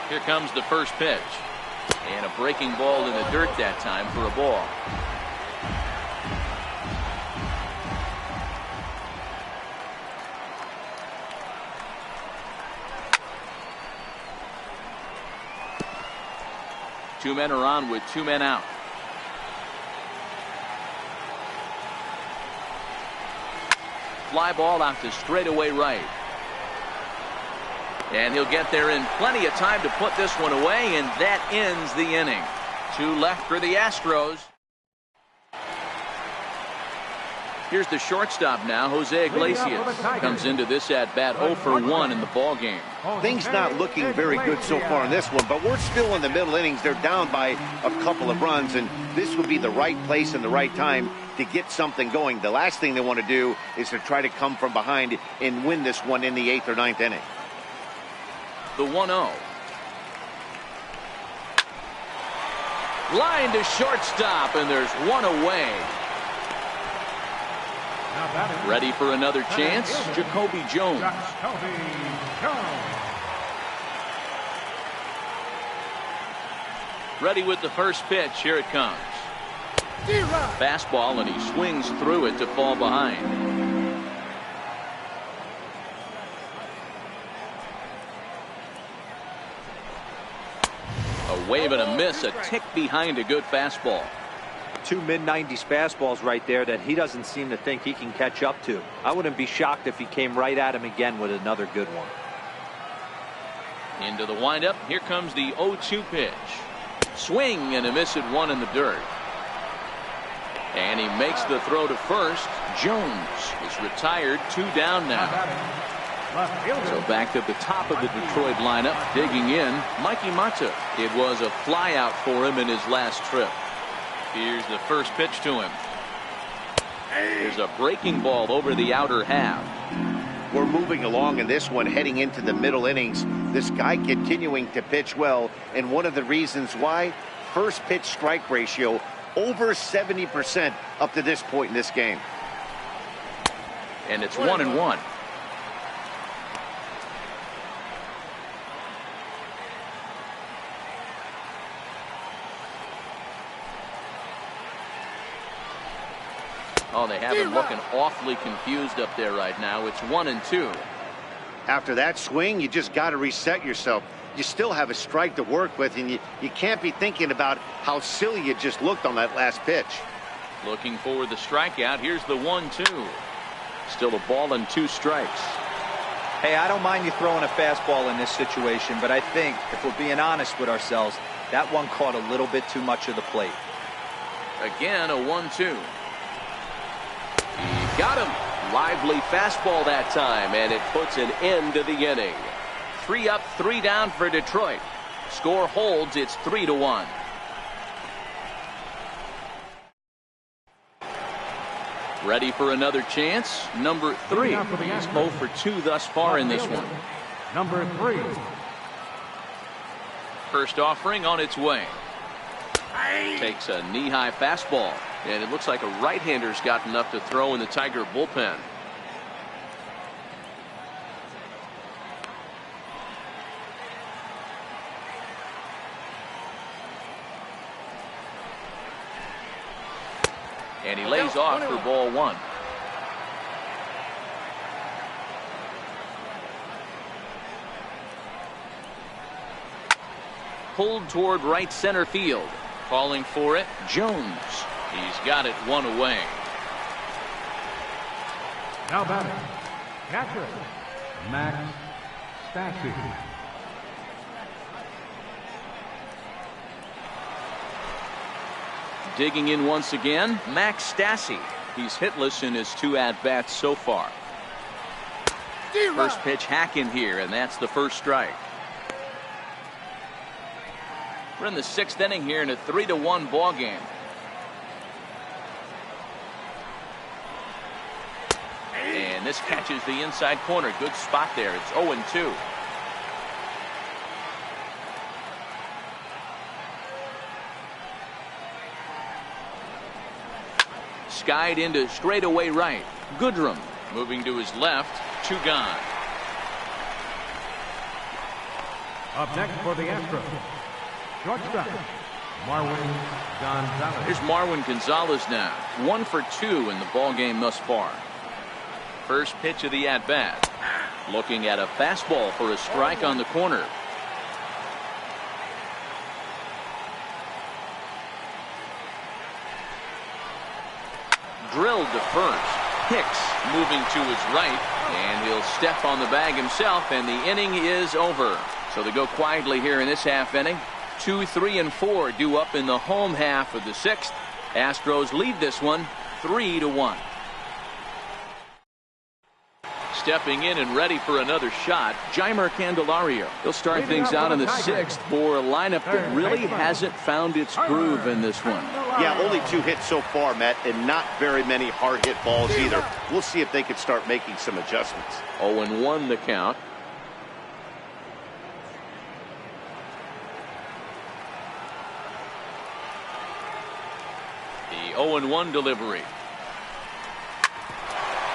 Here comes the first pitch. And a breaking ball in the dirt that time for a ball. Two men are on with 2 men out. Fly ball out to straightaway right. And he'll get there in plenty of time to put this one away, and that ends the inning. 2 left for the Astros. Here's the shortstop now, Jose Iglesias. Comes into this at-bat 0 for 1 in the ball game. Things not looking very good so far in this one, but we're still in the middle innings. They're down by a couple of runs, and this would be the right place and the right time to get something going. The last thing they want to do is to try to come from behind and win this one in the 8th or 9th inning. The 1-0. Line to shortstop, and there's one away. Ready for another chance? Jacoby Jones. Ready with the first pitch. Here it comes. Fastball, and he swings through it to fall behind. A wave and a miss, a tick behind a good fastball. Two mid-90s fastballs right there that he doesn't seem to think he can catch up to. I wouldn't be shocked if he came right at him again with another good one. Into the windup. Here comes the 0-2 pitch. Swing and a miss at one in the dirt. And he makes the throw to first. Jones is retired, 2 down now. So back to the top of the Detroit lineup, digging in, Mikey Mata. It was a fly out for him in his last trip. Here's the first pitch to him. There's a breaking ball over the outer half. We're moving along in this one, heading into the middle innings. This guy continuing to pitch well, and one of the reasons why, first pitch strike ratio over 70% up to this point in this game. And it's 1-1. Oh, they have him looking awfully confused up there right now. It's 1-2. After that swing, you just got to reset yourself. You still have a strike to work with, and you can't be thinking about how silly you just looked on that last pitch. Looking for the strikeout. Here's the 1-2. Still a ball and 2 strikes. Hey, I don't mind you throwing a fastball in this situation, but I think if we're being honest with ourselves, that one caught a little bit too much of the plate. Again, a 1-2. He got him. Lively fastball that time, and it puts an end to the inning. 3 up, 3 down for Detroit. Score holds. It's 3-1. Ready for another chance. Number 3. He's 0 for 2 thus far in this one. Number 3. First offering on its way. Takes a knee-high fastball, and it looks like a right-hander's got enough to throw in the Tiger bullpen. And he lays off for ball 1. Pulled toward right center field. Calling for it, Jones. He's got it 1 away. Now batting, catcher, Max Stassi. Digging in once again, Max Stassi. He's hitless in his 2 at-bats so far. First pitch hack in here, and that's the first strike. We're in the 6th inning here in a 3-1 ball game. And this catches the inside corner. Good spot there. It's 0-2. Skied into straightaway right. Goodrum moving to his left. 2 gone. Up next for the Astros, shortstop, Marwin Gonzalez. Here's Marwin Gonzalez now. 1 for 2 in the ball game thus far. First pitch of the at-bat. Looking at a fastball for a strike on the corner. Drilled to first. Hicks moving to his right, and he'll step on the bag himself, and the inning is over. So they go quietly here in this half inning. 2, 3, and 4 due up in the home half of the 6th. Astros lead this one 3-1. Stepping in and ready for another shot, Jeimer Candelario. He'll start things out in the 6th for a lineup that really hasn't found its groove in this one. Yeah, only 2 hits so far, Matt, and not very many hard hit balls either. We'll see if they can start making some adjustments. 0-1 the count. The 0-1 delivery.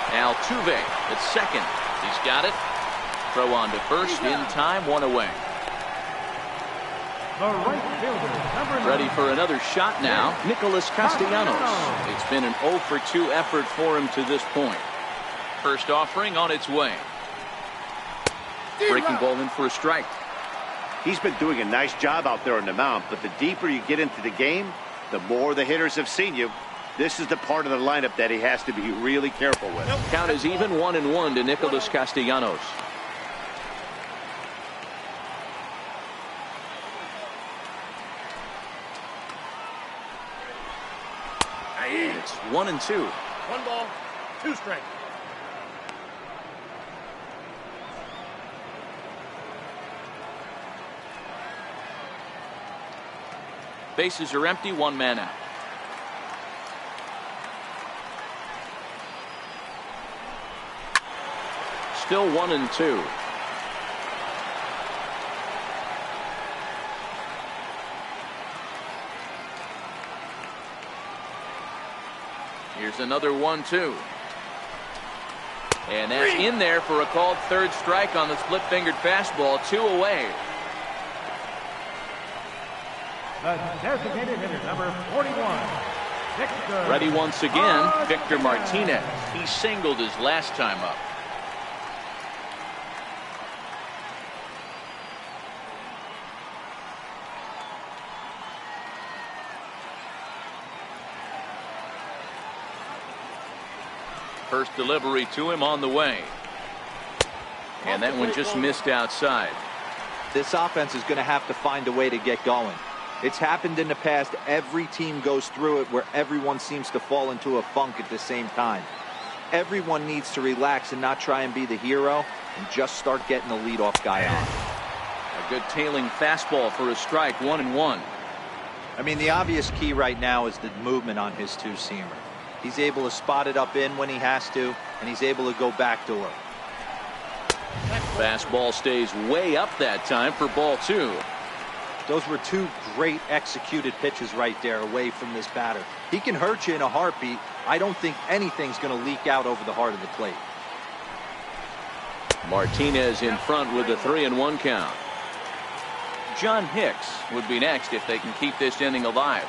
Altuve at second. He's got it. Throw on to first in time, 1 away. The right fielder, number 9. Ready for another shot now, Nicholas Castellanos. It's been an 0 for 2 effort for him to this point. First offering on its way. Breaking ball in for a strike. He's been doing a nice job out there on the mound, but the deeper you get into the game, the more the hitters have seen you. This is the part of the lineup that he has to be really careful with. Count is even 1-1 to Nicholas Castellanos. It's 1-2. 1 ball, 2 strikes. Bases are empty, 1 man out. Still 1-2. Here's another 1-2. And that's in there for a called third strike on the split-fingered fastball. 2 away. The designated hitter, number 41. Victor. Ready once again, Victor Martinez. He singled his last time up. First delivery to him on the way. And that one just missed outside. This offense is going to have to find a way to get going. It's happened in the past. Every team goes through it where everyone seems to fall into a funk at the same time. Everyone needs to relax and not try and be the hero and just start getting the leadoff guy on. A good tailing fastball for a strike, 1-1. I mean, the obvious key right now is the movement on his two-seamer. He's able to spot it up in when he has to, and he's able to go backdoor. Fastball stays way up that time for ball 2. Those were 2 great executed pitches right there away from this batter. He can hurt you in a heartbeat. I don't think anything's going to leak out over the heart of the plate. Martinez in front with a 3-1 count. John Hicks would be next if they can keep this inning alive.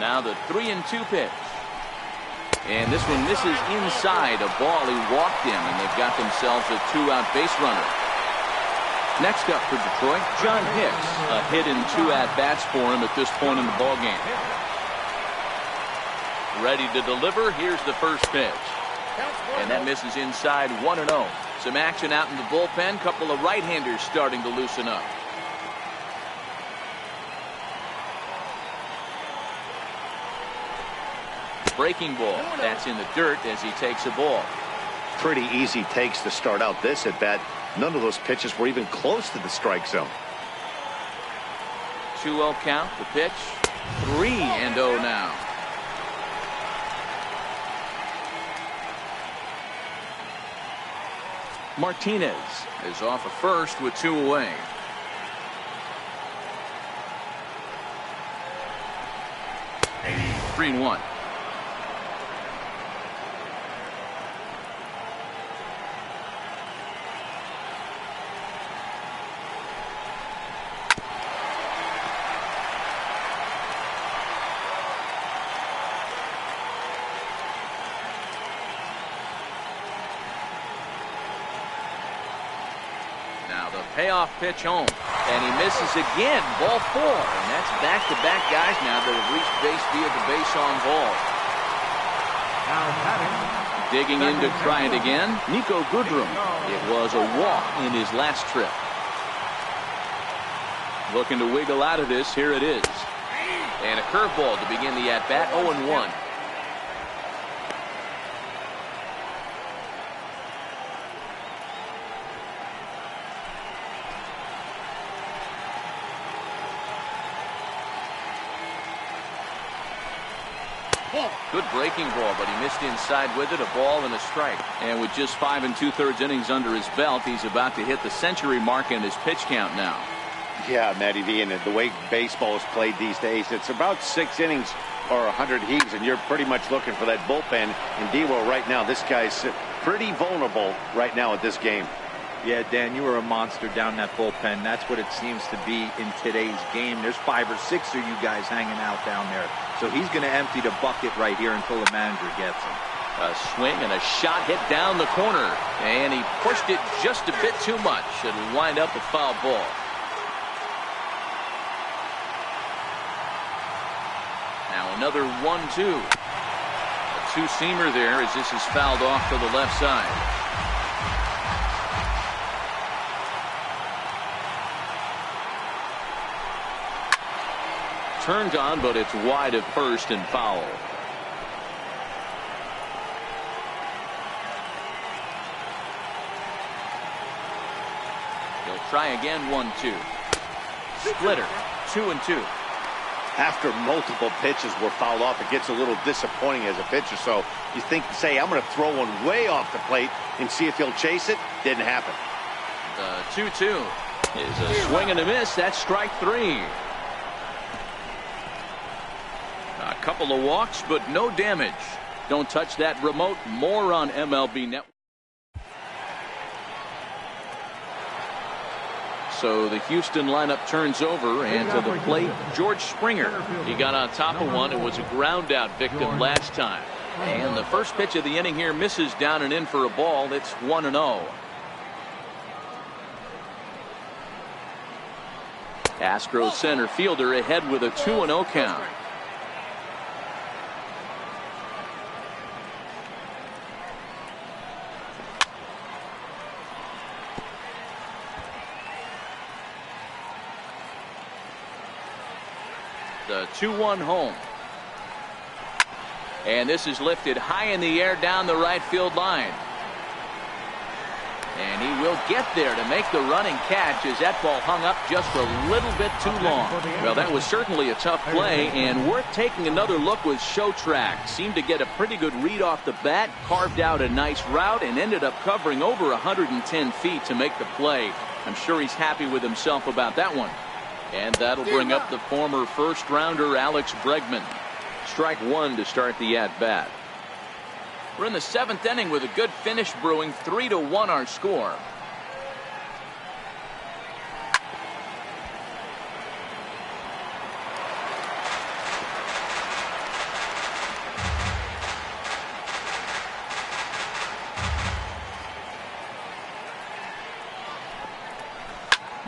Now the 3-2 pitch. And this one misses inside a ball he walked in, and they've got themselves a 2-out base runner. Next up for Detroit, John Hicks. A hit in 2 at-bats for him at this point in the ballgame. Ready to deliver. Here's the first pitch. And that misses inside, 1-0. Some action out in the bullpen. Couple of right-handers starting to loosen up. Breaking ball. That's in the dirt as he takes a ball. Pretty easy takes to start out this at bat. None of those pitches were even close to the strike zone. 2-0 count. The pitch. 3-0 now. Martinez is off of first with 2 away. Three and 1. Payoff pitch home, and he misses again. Ball 4, and that's back-to-back guys now that have reached base via the base on ball. Now batting. Digging in to try it again, Nico Goodrum. It was a walk in his last trip. Looking to wiggle out of this. Here it is, and a curveball to begin the at-bat. 0-1. Good breaking ball, but he missed inside with it. A ball and a strike. And with just 5 2/3 innings under his belt, he's about to hit the century mark in his pitch count now. Yeah, Matty V, and the way baseball is played these days, it's about 6 innings or 100 heaves, and you're pretty much looking for that bullpen. And D-Well right now, this guy's pretty vulnerable right now at this game. Yeah, Dan, you were a monster down that bullpen. That's what it seems to be in today's game. There's 5 or 6 of you guys hanging out down there. So he's going to empty the bucket right here until the manager gets him. A swing and a shot hit down the corner. And he pushed it just a bit too much. It'll wind up a foul ball. Now another 1-2. A two-seamer there as this is fouled off to the left side. Turned on, but it's wide of first and foul. He'll try again. 1-2. Splitter. 2-2. After multiple pitches were fouled off, it gets a little disappointing as a pitcher. So you think, say, I'm going to throw one way off the plate and see if he'll chase it. Didn't happen. The 2-2 is a swing and a miss. That's strike 3. A couple of walks, but no damage. Don't touch that remote. More on MLB Network. So the Houston lineup turns over, and to the plate, George Springer. He got on top of one and was a ground out victim last time. And the first pitch of the inning here misses down and in for a ball. It's 1-0. Astros center fielder ahead with a 2-0 count. The 2-1 home. And this is lifted high in the air down the right field line. And he will get there to make the running catch as that ball hung up just a little bit too long. Well, that was certainly a tough play, and worth taking another look with Showtrack. Seemed to get a pretty good read off the bat, carved out a nice route, and ended up covering over 110 feet to make the play. I'm sure he's happy with himself about that one. And that'll bring up the former first-rounder Alex Bregman. Strike 1 to start the at-bat. We're in the 7th inning with a good finish brewing. 3-1 our score.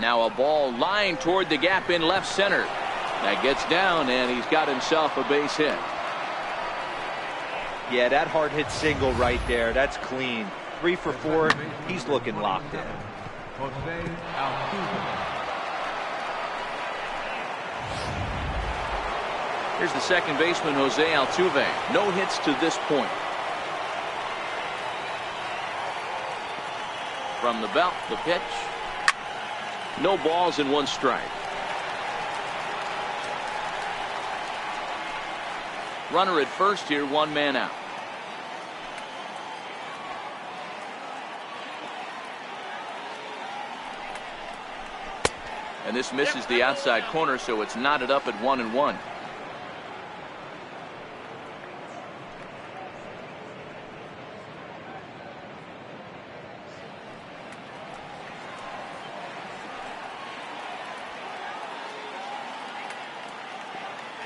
Now a ball lined toward the gap in left center. That gets down, and he's got himself a base hit. Yeah, that hard hit single right there. That's clean. 3 for 4. He's looking locked in. Here's the second baseman, Jose Altuve. No hits to this point. From the belt, the pitch. No balls and 1 strike. Runner at first here, 1 man out. And this misses the outside corner, so it's knotted up at 1-1.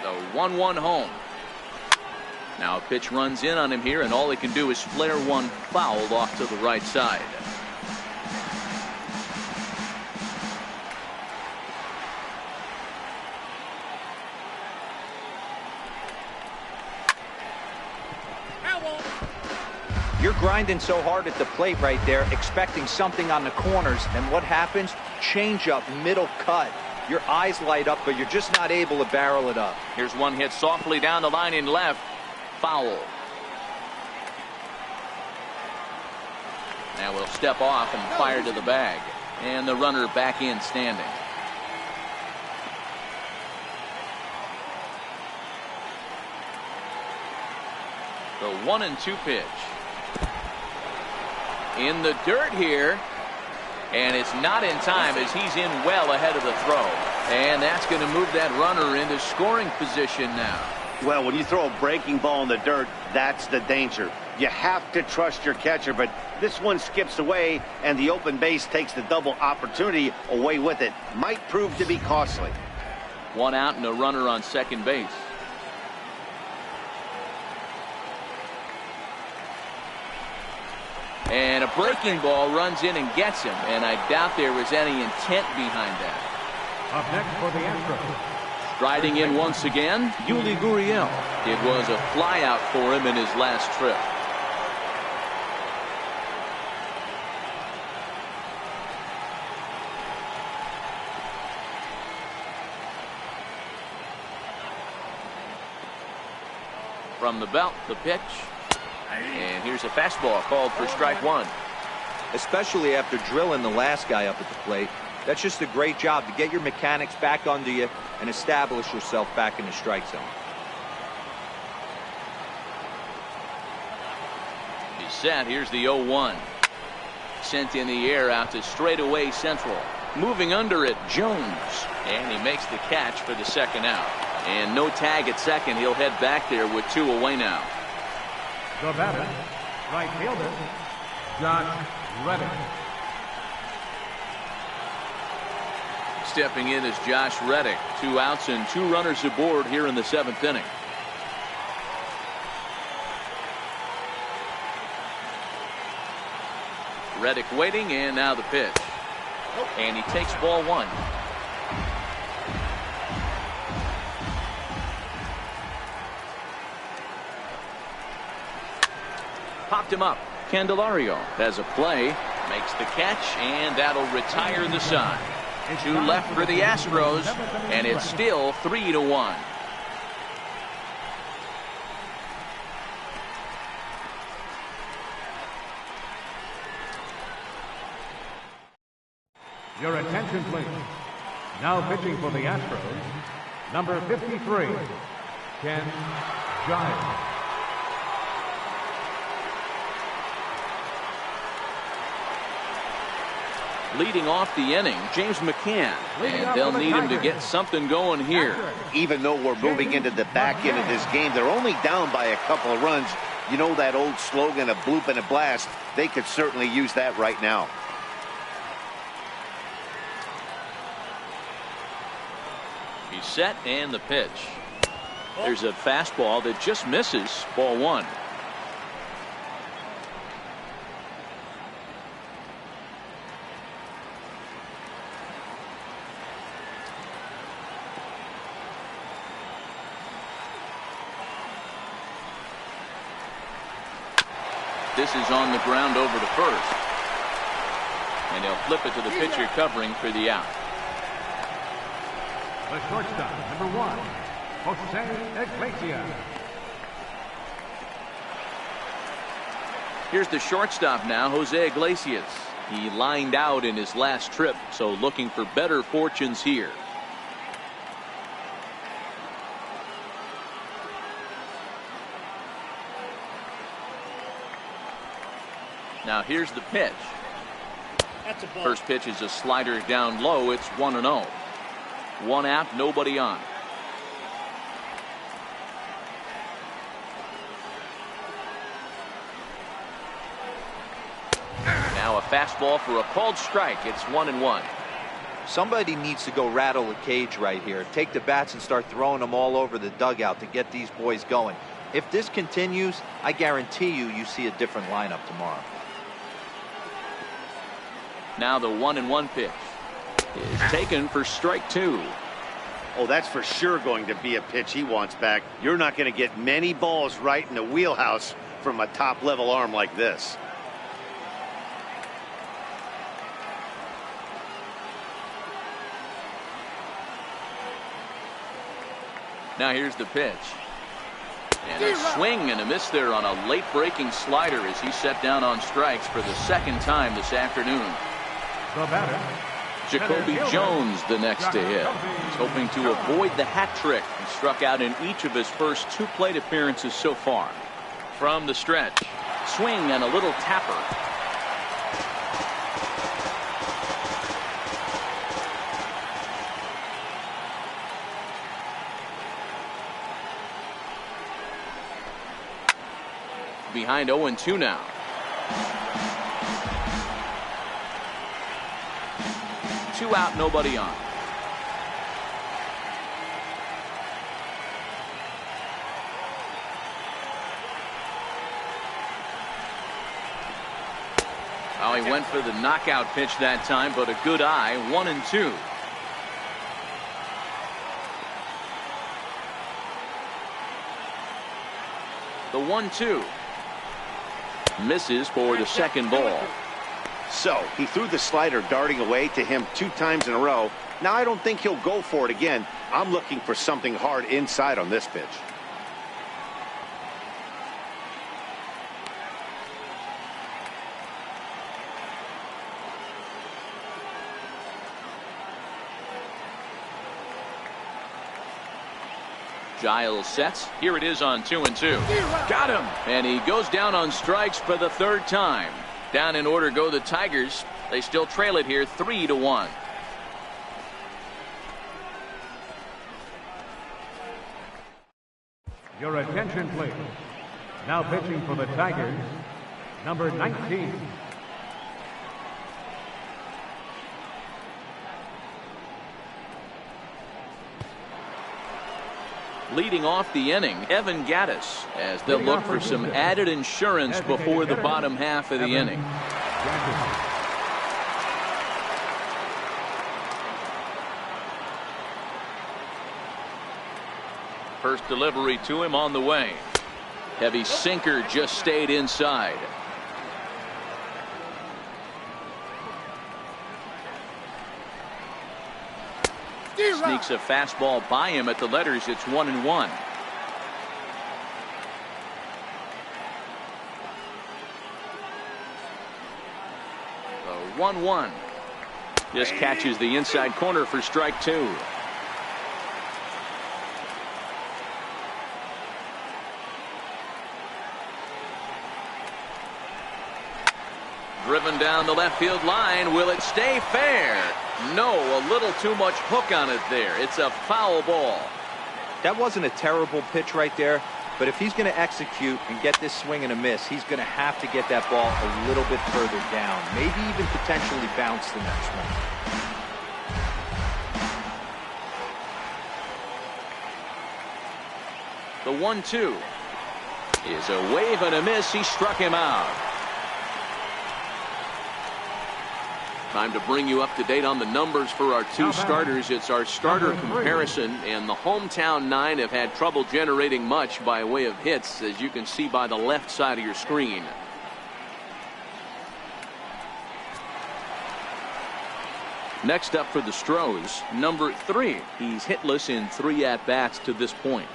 The 1-1 home. Now a pitch runs in on him here, and all he can do is flare one foul off to the right side. You're grinding so hard at the plate right there, expecting something on the corners, and what happens? Change up, middle cut. Your eyes light up, but you're just not able to barrel it up. Here's one hit softly down the line in left. Foul. Now we'll step off and fire to the bag. And the runner back in standing. The 1-2 pitch. In the dirt here. And it's not in time as he's in well ahead of the throw. And that's going to move that runner into scoring position now. Well, when you throw a breaking ball in the dirt, that's the danger. You have to trust your catcher, but this one skips away, and the open base takes the double opportunity away with it. Might prove to be costly. One out and a runner on second base. And a breaking ball runs in and gets him, and I doubt there was any intent behind that. Up next for the Astros. Striding in once again, Yuli Gurriel. It was a flyout for him in his last trip. From the belt, the pitch. And here's a fastball called for strike one. Especially after drilling the last guy up at the plate. That's just a great job to get your mechanics back under you and establish yourself back in the strike zone. He's set. Here's the 0-1. Sent in the air out to straightaway central. Moving under it, Jones. And he makes the catch for the second out. And no tag at second. He'll head back there with two away now. The batter, right fielder, Josh Reddick. Stepping in is Josh Reddick. 2 outs and 2 runners aboard here in the 7th inning. Reddick waiting, and now the pitch. And he takes ball one. Popped him up. Candelario has a play, makes the catch, and that'll retire the side. 2 left for the Astros, and it's still 3-1. Your attention, please. Now pitching for the Astros, number 53, Ken Giles. Leading off the inning, James McCann, and they'll need him to get something going here. Even though we're moving into the back end of this game, they're only down by a couple of runs. You know that old slogan, a bloop and a blast. They could certainly use that right now. He's set, and the pitch. There's a fastball that just misses. Ball one. This is on the ground over to first. And he'll flip it to the pitcher covering for the out. The shortstop, number 1, Jose Iglesias. Here's the shortstop now, Jose Iglesias. He lined out in his last trip, so looking for better fortunes here. Now here's the pitch. First pitch is a slider down low. It's 1-0. 1 out, nobody on. Now a fastball for a called strike. It's 1-1. Somebody needs to go rattle the cage right here. Take the bats and start throwing them all over the dugout to get these boys going. If this continues, I guarantee you see a different lineup tomorrow. Now the 1-1 pitch is taken for strike 2. Oh, that's for sure going to be a pitch he wants back. You're not going to get many balls right in the wheelhouse from a top-level arm like this. Now here's the pitch. And a swing and a miss there on a late breaking slider as he set down on strikes for the second time this afternoon. The batter, Jacoby Jones the next to hit. He's hoping to avoid the hat trick. He struck out in each of his first 2 plate appearances so far. From the stretch, swing and a little tapper. behind 0-2 now. Two out, nobody on. Oh, he went for the knockout pitch that time, but a good eye. 1-2. The 1-2 misses for the second ball. So he threw the slider darting away to him 2 times in a row. Now I don't think he'll go for it again. I'm looking for something hard inside on this pitch. Giles sets. Here it is on 2-2. Got him. And he goes down on strikes for the 3rd time. Down in order go the Tigers. They still trail it here 3-1. Your attention, please. Now pitching for the Tigers, number 19. Leading off the inning, Evan Gaddis, as they'll look for some added insurance before the bottom half of the inning. First delivery to him on the way. Heavy sinker just stayed inside. Sneaks a fastball by him at the letters. It's 1-1. The 1-1 just catches the inside corner for strike 2. Driven down the left field line. Will it stay fair? No, a little too much hook on it there. It's a foul ball. That wasn't a terrible pitch right there, but if he's going to execute and get this swing and a miss, he's going to have to get that ball a little bit further down, maybe even potentially bounce the next one. The 1-2 is a wave and a miss. He struck him out. Time to bring you up to date on the numbers for our 2 starters. It's our starter comparison, and the hometown 9 have had trouble generating much by way of hits, as you can see by the left side of your screen. Next up for the Stros, number 3. He's hitless in 3 at-bats to this point.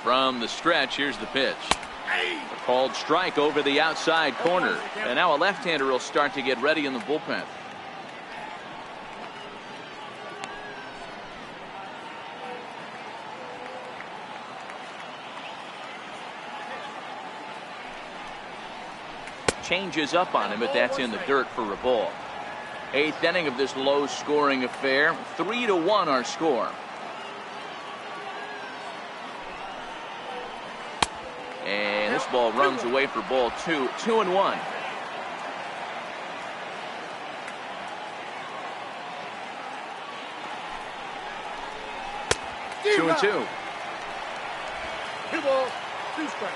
From the stretch, here's the pitch. A called strike over the outside corner. And now a left-hander will start to get ready in the bullpen. Changes up on him, but that's in the dirt for a ball. 8th inning of this low-scoring affair. 3-1 our score. And this ball runs away for ball 2. 2-1. Two and 2. 2 balls, 2 strikes.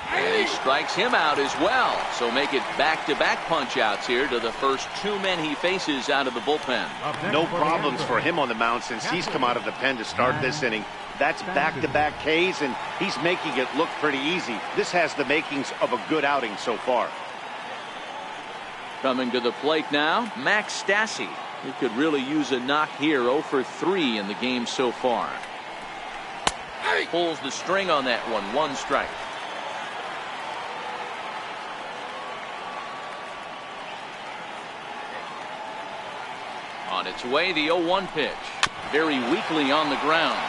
And he strikes him out as well. So make it back-to-back punch-outs here to the first 2 men he faces out of the bullpen. No problems for him on the mound since he's come out of the pen to start this inning. That's back-to-back Ks, and he's making it look pretty easy. This has the makings of a good outing so far. Coming to the plate now, Max Stassi. He could really use a knock here. 0 for 3 in the game so far. Pulls the string on that one. 1 strike. On its way, the 0-1 pitch. Very weakly on the ground.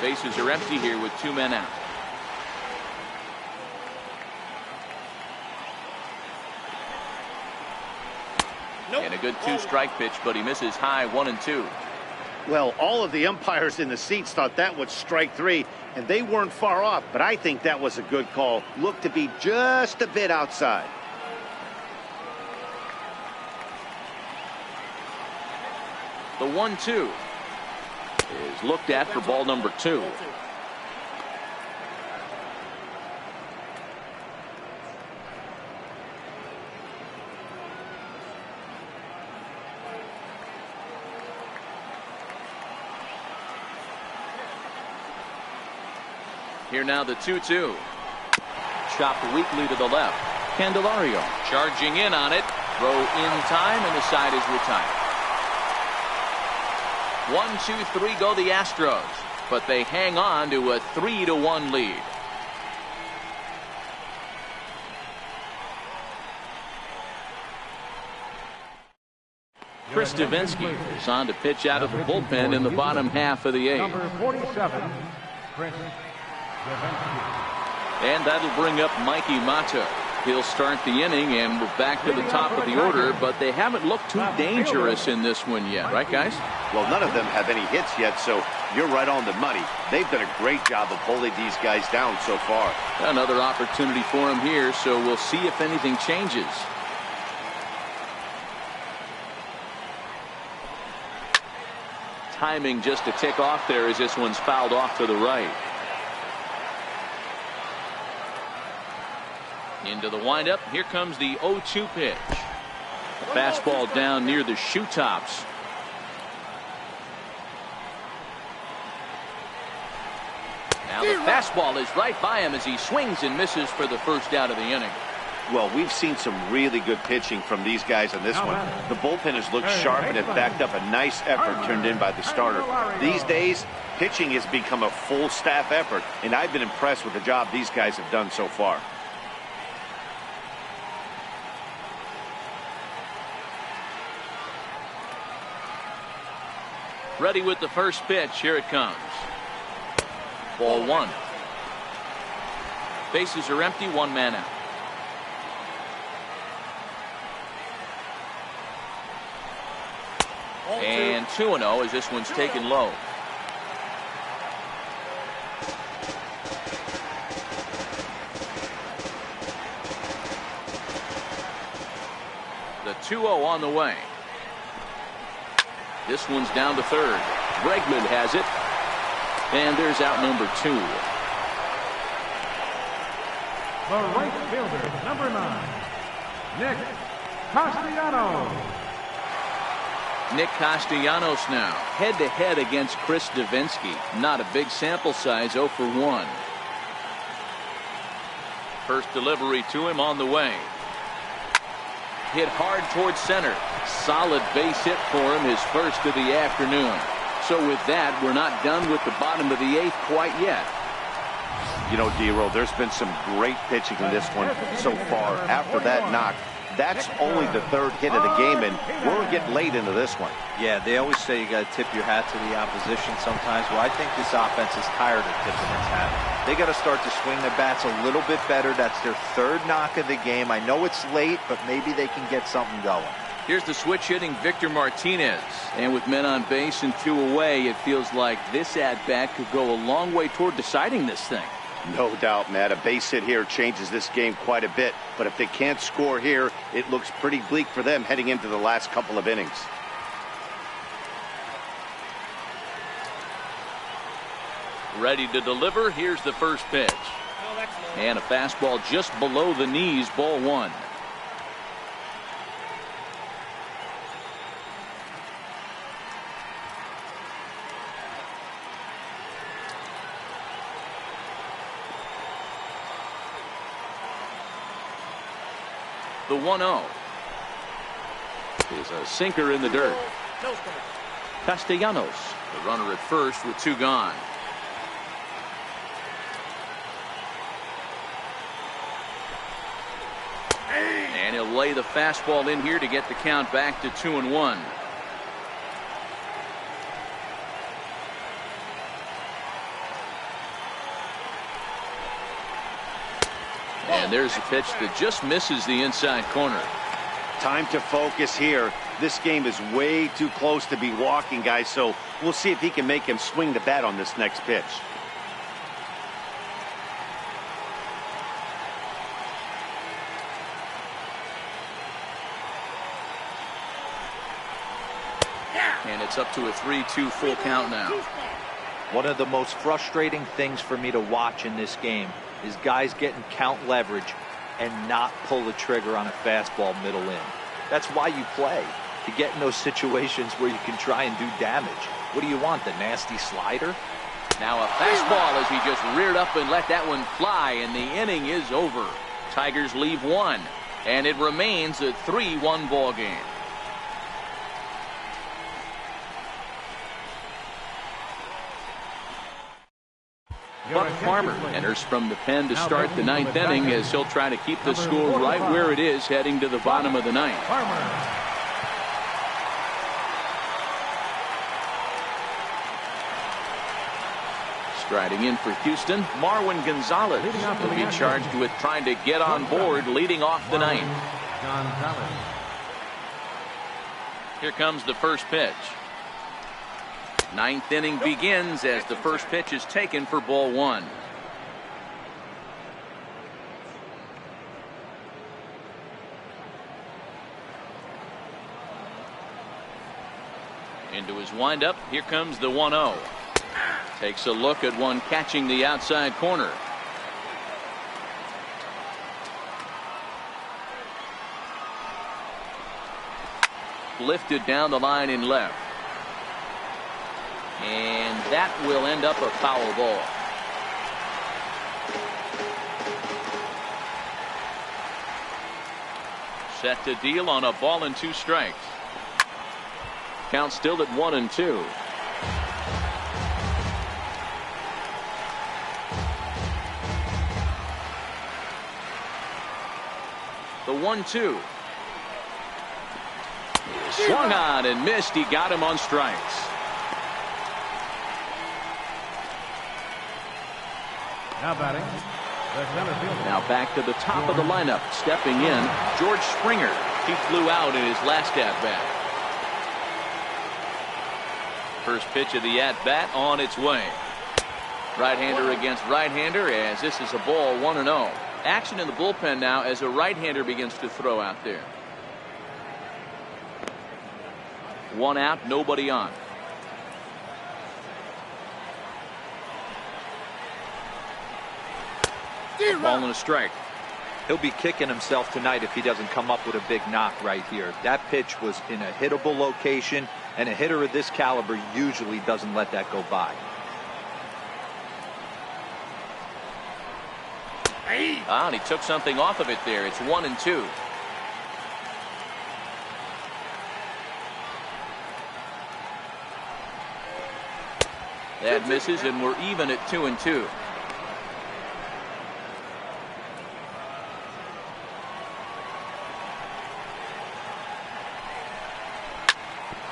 Bases are empty here with 2 men out. And a good two-strike pitch, but he misses high 1-2. Well, all of the umpires in the seats thought that was strike three, and they weren't far off, but I think that was a good call. Looked to be just a bit outside. The 1-2 is looked at for ball number 2. Here now the 2-2. Chopped weakly to the left. Candelario charging in on it. Throw in time, and the side is retired. 1-2-3 go the Astros, but they hang on to a 3-1 lead. Chris Davinsky is on to pitch out of the bullpen in the bottom half of the 8th. Number 47, Chris Davinsky. And that'll bring up Mikey Mata. He'll start the inning, and we're back to the top of the order, but they haven't looked too dangerous in this one yet, right, guys? Well, none of them have any hits yet, so you're right on the money. They've done a great job of holding these guys down so far. Another opportunity for him here, so we'll see if anything changes. Timing just a tick off there as this one's fouled off to the right. Into the windup. Here comes the 0-2 pitch. A fastball down near the shoe tops. Now the fastball is right by him as he swings and misses for the first out of the inning. Well, we've seen some really good pitching from these guys on this one. The bullpen has looked sharp and has backed up a nice effort turned in by the starter. These days, pitching has become a full staff effort, and I've been impressed with the job these guys have done so far. Ready with the first pitch. Here it comes. Ball 1. Bases are empty. 1 man out. And 2-0 as this one's taken low. The 2-0 on the way. This one's down to third. Bregman has it. And there's out number 2. The right fielder, number 9, Nick Castellanos. Nick Castellanos now head-to-head against Chris Davinsky. Not a big sample size, 0 for 1. First delivery to him on the way. Hit hard towards center. Solid base hit for him, his first of the afternoon. So with that, we're not done with the bottom of the 8th quite yet. You know, D-Roll, there's been some great pitching in this one so far. After that knock, that's only the 3rd hit of the game, and we're getting late into this one. Yeah, they always say you got to tip your hat to the opposition sometimes. Well, I think this offense is tired of tipping its hat. They got to start to swing their bats a little bit better. That's their 3rd knock of the game. I know it's late, but maybe they can get something going. Here's the switch hitting Victor Martinez. And with men on base and 2 away, it feels like this at-bat could go a long way toward deciding this thing. No doubt, Matt. A base hit here changes this game quite a bit. But if they can't score here, it looks pretty bleak for them heading into the last couple of innings. Ready to deliver. Here's the first pitch. And a fastball just below the knees, ball 1. The 1-0 is a sinker in the dirt. Castellanos, the runner at first with 2 gone. And he'll lay the fastball in here to get the count back to 2-1. And there's a pitch that just misses the inside corner. Time to focus here. This game is way too close to be walking, guys, so we'll see if he can make him swing the bat on this next pitch. And it's up to a 3-2 full count now. One of the most frustrating things for me to watch in this game is guys getting count leverage and not pull the trigger on a fastball middle in. That's why you play, to get in those situations where you can try and do damage. What do you want, the nasty slider? Now a fastball as he just reared up and let that one fly, and the inning is over. Tigers leave one, and it remains a 3-1 ball game. Buck Farmer enters from the pen to start the ninth inning as he'll try to keep the score right where it is heading to the bottom of the ninth. Striding in for Houston, Marwin Gonzalez will be charged with trying to get on board leading off the ninth. Here comes the first pitch. Ninth inning begins as the first pitch is taken for ball one. Into his windup, here comes the 1-0. Takes a look at one catching the outside corner. Lifted down the line in left. And that will end up a foul ball. Set to deal on a ball and 2 strikes. Count still at 1-2. The 1-2. Swung on and missed. He got him on strikes. Now batting, the center fielder. Now back to the top of the lineup. Stepping in, George Springer. He flew out in his last at-bat. First pitch of the at-bat on its way. Right-hander against right-hander as this is a ball 1-0. Action in the bullpen now as a right-hander begins to throw out there. 1 out, nobody on. Ball and a strike. He'll be kicking himself tonight if he doesn't come up with a big knock right here. That pitch was in a hittable location, and a hitter of this caliber usually doesn't let that go by. And he took something off of it there. It's 1-2. That misses, and we're even at 2-2.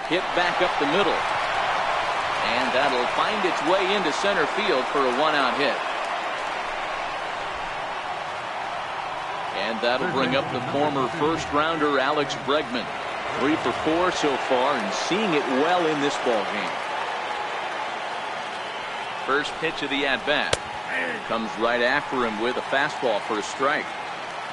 Hit back up the middle. And that'll find its way into center field for a 1-out hit. And that'll bring up the former first-rounder Alex Bregman. 3 for 4 so far and seeing it well in this ball game. First pitch of the at-bat. Comes right after him with a fastball for a strike.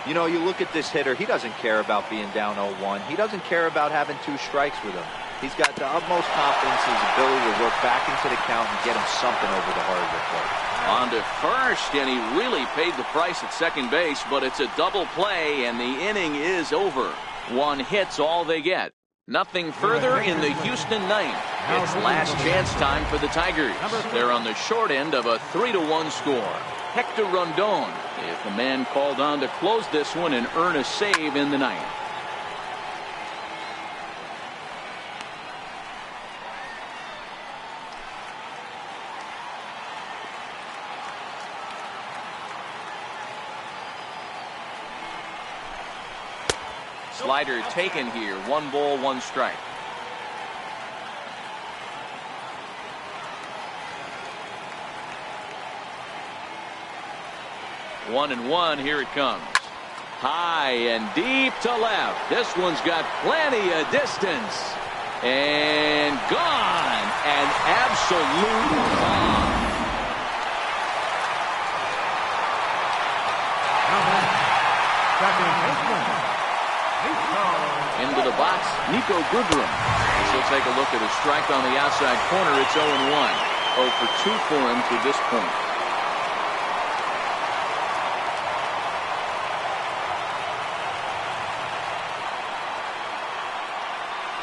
You know, you look at this hitter, he doesn't care about being down 0-1. He doesn't care about having 2 strikes with him. He's got the utmost confidence in his ability to work back into the count and get him something over the heart of the plate. On to first, and he really paid the price at second base, but it's a double play, and the inning is over. 1 hit's all they get. Nothing further in the Houston ninth. It's last chance time for the Tigers. They're on the short end of a 3-1 score. Hector Rondon is the man called on to close this one and earn a save in the ninth. Slider taken here. 1 ball, 1 strike. One and one. Here it comes. High and deep to left. This one's got plenty of distance. And gone. An absolute bomb. Into the box, Nico Goodrum. She'll take a look at a strike on the outside corner. It's 0-1. 0 for 2 for him to this point.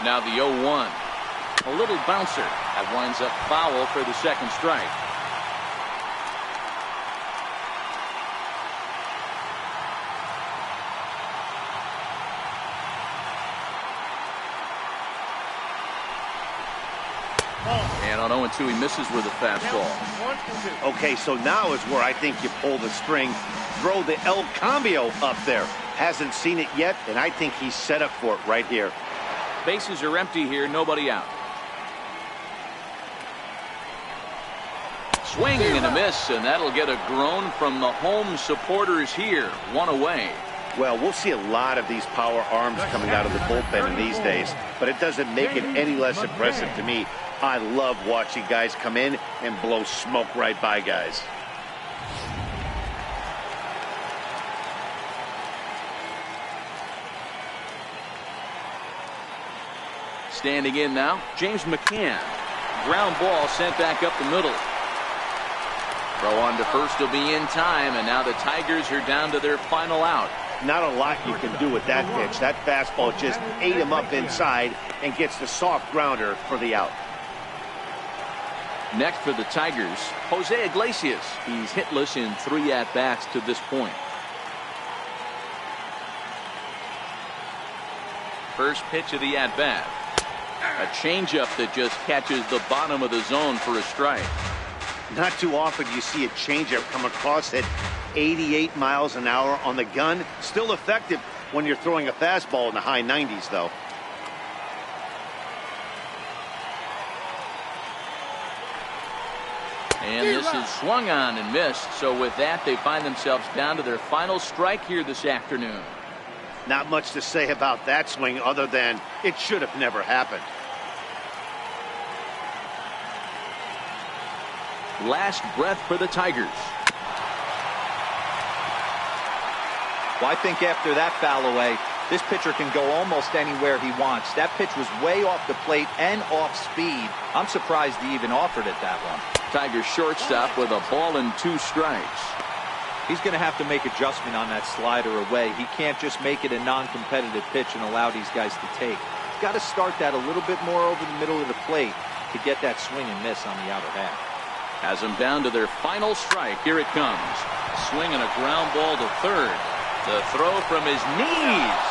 Now the 0-1. A little bouncer. That winds up foul for the second strike. And on 0-2, he misses with a fastball. Okay, so now is where I think you pull the string. Throw the El Cambio up there. Hasn't seen it yet, and I think he's set up for it right here. Bases are empty here, nobody out. Swing and a miss, and that'll get a groan from the home supporters here. 1 away. Well, we'll see a lot of these power arms coming out of the bullpen in these days, but it doesn't make it any less impressive to me. I love watching guys come in and blow smoke right by guys. Standing in now, James McCann. Ground ball sent back up the middle. Throw on to first will be in time, and now the Tigers are down to their final out. Not a lot you can do with that pitch. That fastball just ate him up inside and gets the soft grounder for the out. Next for the Tigers, Jose Iglesias. He's hitless in 3 at-bats to this point. First pitch of the at-bat. A changeup that just catches the bottom of the zone for a strike. Not too often you see a changeup come across at 88 miles an hour on the gun. Still effective when you're throwing a fastball in the high 90s, though. And this is swung on and missed. So with that, they find themselves down to their final strike here this afternoon. Not much to say about that swing other than it should have never happened. Last breath for the Tigers. Well, I think after that foul away, this pitcher can go almost anywhere he wants. That pitch was way off the plate and off speed. I'm surprised he even offered it that one. Tigers shortstop with a ball and 2 strikes. He's going to have to make adjustment on that slider away. He can't just make it a non-competitive pitch and allow these guys to take. He's got to start that a little bit more over the middle of the plate to get that swing and miss on the outer half. Has them down to their final strike. Here it comes. A swing and a ground ball to third. The throw from his knees.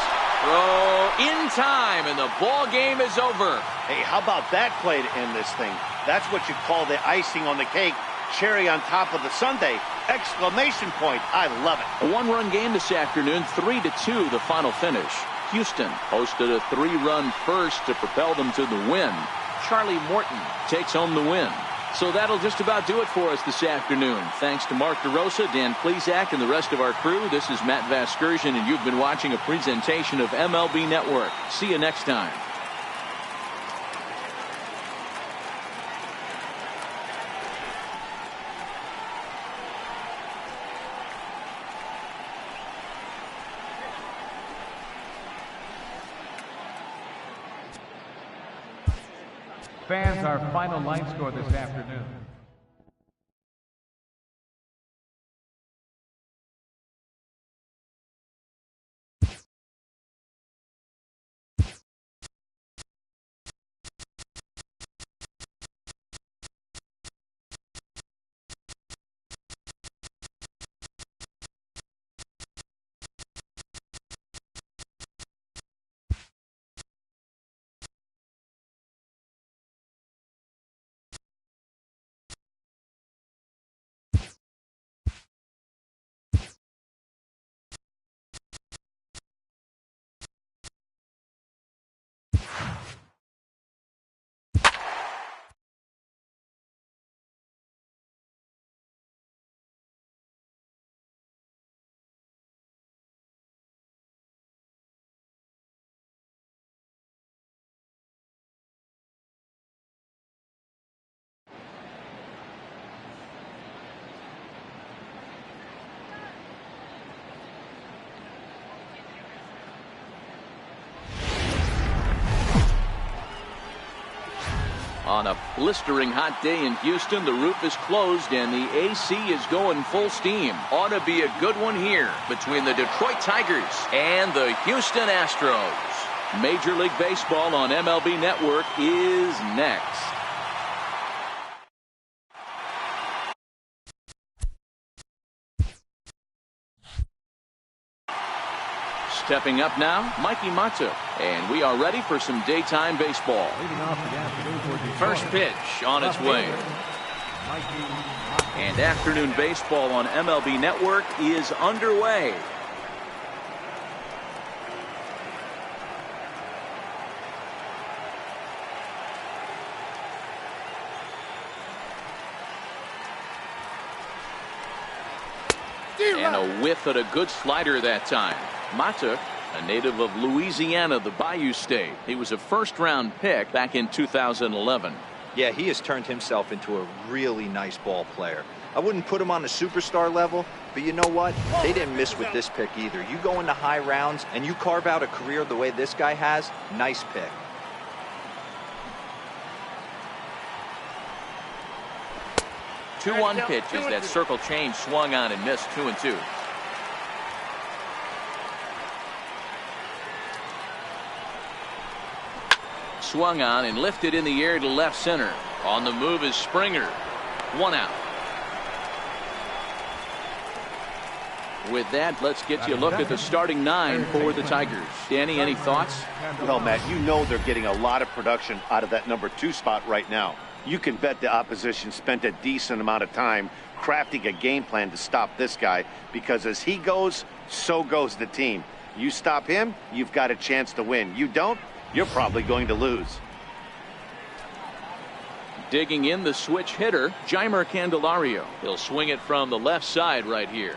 Throw in time, and the ball game is over. Hey, how about that play to end this thing? That's what you call the icing on the cake. Cherry on top of the sundae. Exclamation point. I love it. A 1-run game this afternoon. 3-2 the final finish. Houston hosted a 3-run first to propel them to the win. Charlie Morton takes home the win. So that'll just about do it for us this afternoon. Thanks to Mark DeRosa, Dan Plesac, and the rest of our crew. This is Matt Vasgersian, and you've been watching a presentation of MLB Network. See you next time. Fans, our final line score this afternoon. On a blistering hot day in Houston, the roof is closed and the AC is going full steam. Ought to be a good one here between the Detroit Tigers and the Houston Astros. Major League Baseball on MLB Network is next. Stepping up now, Mikey Mata. And we are ready for some daytime baseball. First pitch on its way. And afternoon baseball on MLB Network is underway. And a whiff at a good slider that time. Mata, a native of Louisiana, the Bayou State. He was a first-round pick back in 2011. Yeah, he has turned himself into a really nice ball player. I wouldn't put him on the superstar level, but you know what? They didn't miss with this pick either. You go into high rounds and you carve out a career the way this guy has, nice pick. Two-one pitch as that circle change swung on and missed. 2-2. Swung on and lifted in the air to left center. On the move is Springer. 1 out. With that, let's get you a look at the starting 9 for the Tigers. Danny, any thoughts? Well, Matt, you know they're getting a lot of production out of that number 2 spot right now. You can bet the opposition spent a decent amount of time crafting a game plan to stop this guy, because as he goes, so goes the team. You stop him, you've got a chance to win. You don't, you're probably going to lose. Digging in, the switch hitter, Jeimer Candelario. He'll swing it from the left side right here.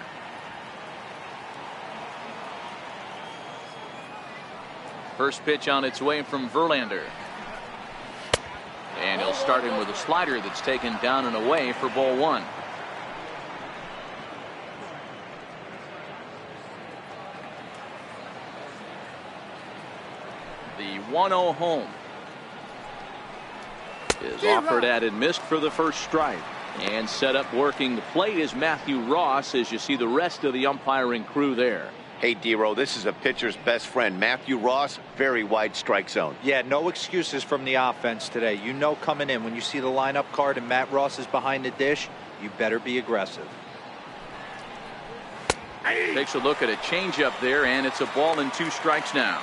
First pitch on its way from Verlander. And he'll start him with a slider that's taken down and away for ball 1. The 1-0 home is offered at and missed for the first strike. And set up working the plate is Matthew Ross, as you see the rest of the umpiring crew there. Hey, D-Row, this is a pitcher's best friend, Matthew Ross. Very wide strike zone. Yeah, no excuses from the offense today. You know coming in when you see the lineup card and Matt Ross is behind the dish, you better be aggressive. Takes a look at a changeup there, and it's a ball and 2 strikes now.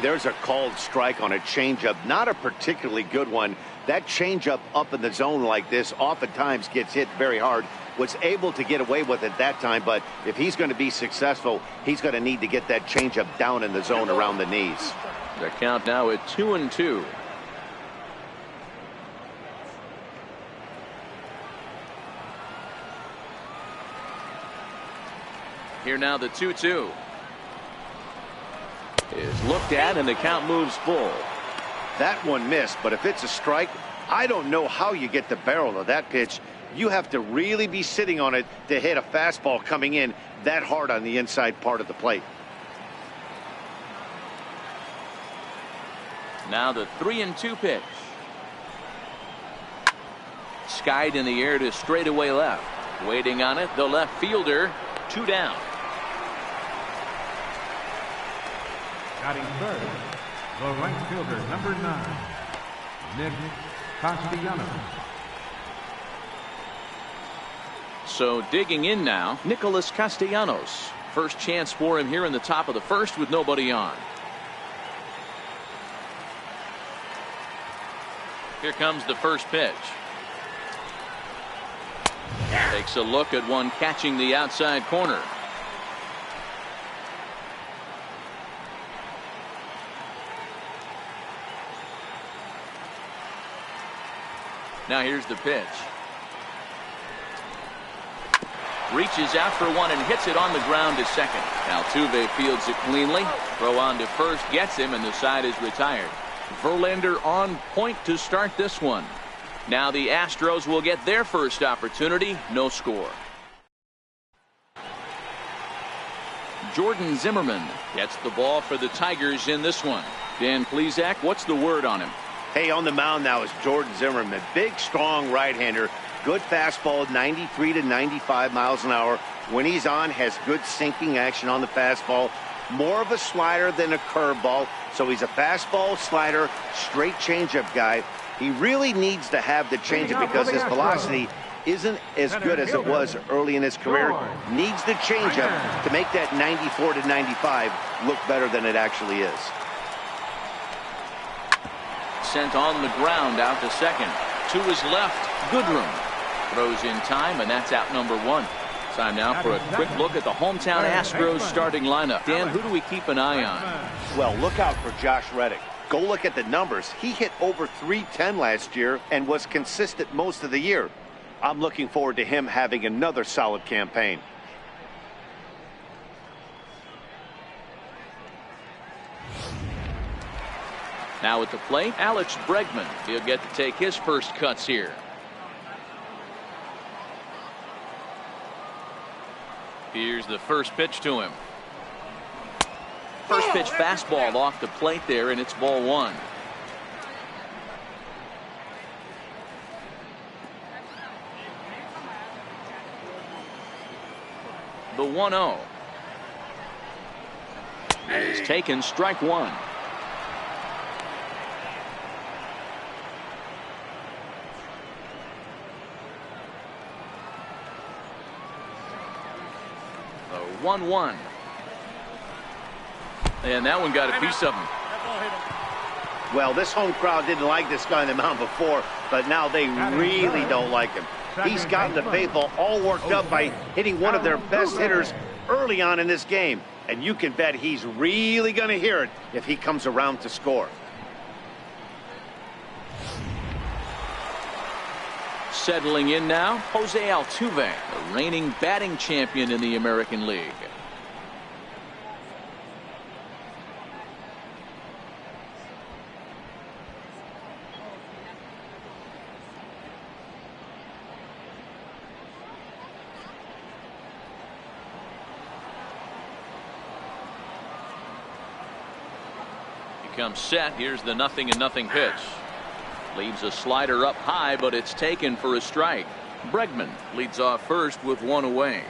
There's a called strike on a changeup, not a particularly good one. That changeup up in the zone like this oftentimes gets hit very hard. Was able to get away with it that time, but if he's going to be successful, he's going to need to get that changeup down in the zone around the knees. The count now at 2-2. Here now the 2-2 is looked at, and the count moves full. That one missed, but if it's a strike, I don't know how you get the barrel of that pitch. You have to really be sitting on it to hit a fastball coming in that hard on the inside part of the plate. Now the 3-2 pitch. Skied in the air to straightaway left. Waiting on it, the left fielder. 2 down. Batting third, the right fielder, number 9, Nick Castellanos. So digging in now, Nicholas Castellanos. First chance for him here in the top of the first with nobody on. Here comes the first pitch. Takes a look at one catching the outside corner. Now here's the pitch. Reaches out for one and hits it on the ground to second. Altuve fields it cleanly. Throw on to first, gets him, and the side is retired. Verlander on point to start this one. Now the Astros will get their first opportunity. No score. Jordan Zimmerman gets the ball for the Tigers in this one. Dan Plesac, what's the word on him? Hey, on the mound now is Jordan Zimmerman. Big, strong right-hander. Good fastball, 93 to 95 miles an hour. When he's on, has good sinking action on the fastball. More of a slider than a curveball. So he's a fastball, slider, straight changeup guy. He really needs to have the changeup because his velocity isn't as good as it was early in his career. Needs the changeup to make that 94 to 95 look better than it actually is. Sent on the ground out to second. To his left, Goodrum throws in time, and that's out number one. Time now for a quick look at the hometown Astros starting lineup. Dan, who do we keep an eye on? Well, look out for Josh Reddick. Go look at the numbers. He hit over .310 last year and was consistent most of the year. I'm looking forward to him having another solid campaign. Now at the plate, Alex Bregman. He'll get to take his first cuts here. Here's the first pitch to him. First pitch fastball off the plate there, and it's ball one. The 1-0 is taken, strike one. The 1-1. And that one got a piece of him. Well, this home crowd didn't like this guy on the mound before, but now they really don't like him. He's gotten the faithful all worked up by hitting one of their best hitters early on in this game. And you can bet he's really going to hear it if he comes around to score. Settling in now, Jose Altuve, the reigning batting champion in the American League. He comes set. Here's the 0-0 pitch. Leaves a slider up high, but it's taken for a strike. Bregman leads off first with one away.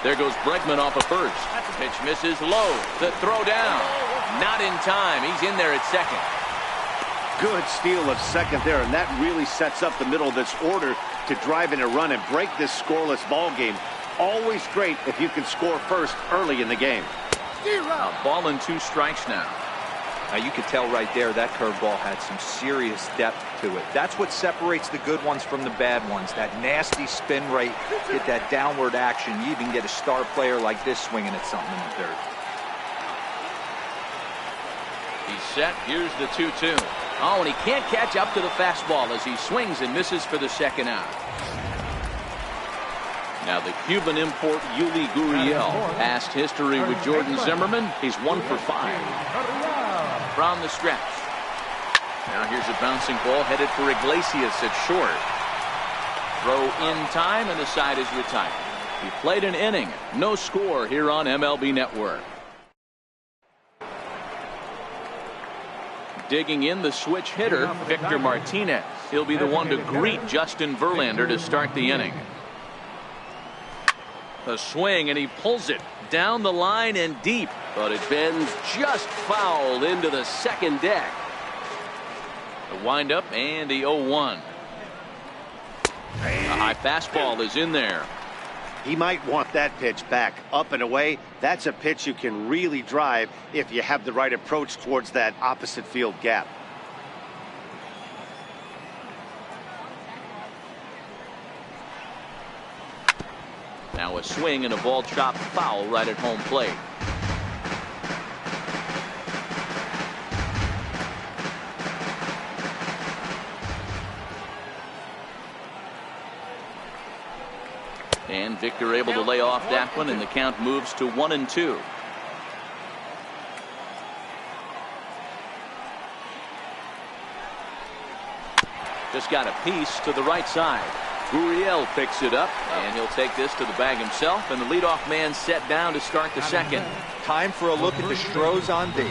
There goes Bregman off of first. Pitch misses low. The throw down. Not in time. He's in there at second. Good steal of second there, and that really sets up the middle of this order to drive in a run and break this scoreless ball game. Always great if you can score first early in the game. A ball and 2 strikes now. Now you could tell right there that curveball had some serious depth to it. That's what separates the good ones from the bad ones. That nasty spin rate, get that downward action. You even get a star player like this swinging at something in the dirt. He's set. Here's the 2-2. Oh, and he can't catch up to the fastball as he swings and misses for the second out. Now the Cuban import Yuli Gurriel. Past history with Jordan Zimmerman. He's 1 for 5. From the stretch. Now here's a bouncing ball headed for Iglesias at short. Throw in time, and the side is retired. He played an inning. No score here on MLB Network. Digging in, the switch hitter, Victor Martinez. He'll be the one to greet Justin Verlander to start the inning. A swing, and he pulls it down the line and deep, but it bends just foul into the second deck. The windup and the 0-1. A high fastball is in there. He might want that pitch back, up and away. That's a pitch you can really drive if you have the right approach towards that opposite field gap. Now a swing and a ball chopped foul right at home plate. And Victor able to lay off that one, and the count moves to 1-2. Just got a piece to the right side. Gurriel picks it up, and he'll take this to the bag himself, and the leadoff man set down to start the second. Time for a look at the Stros on base.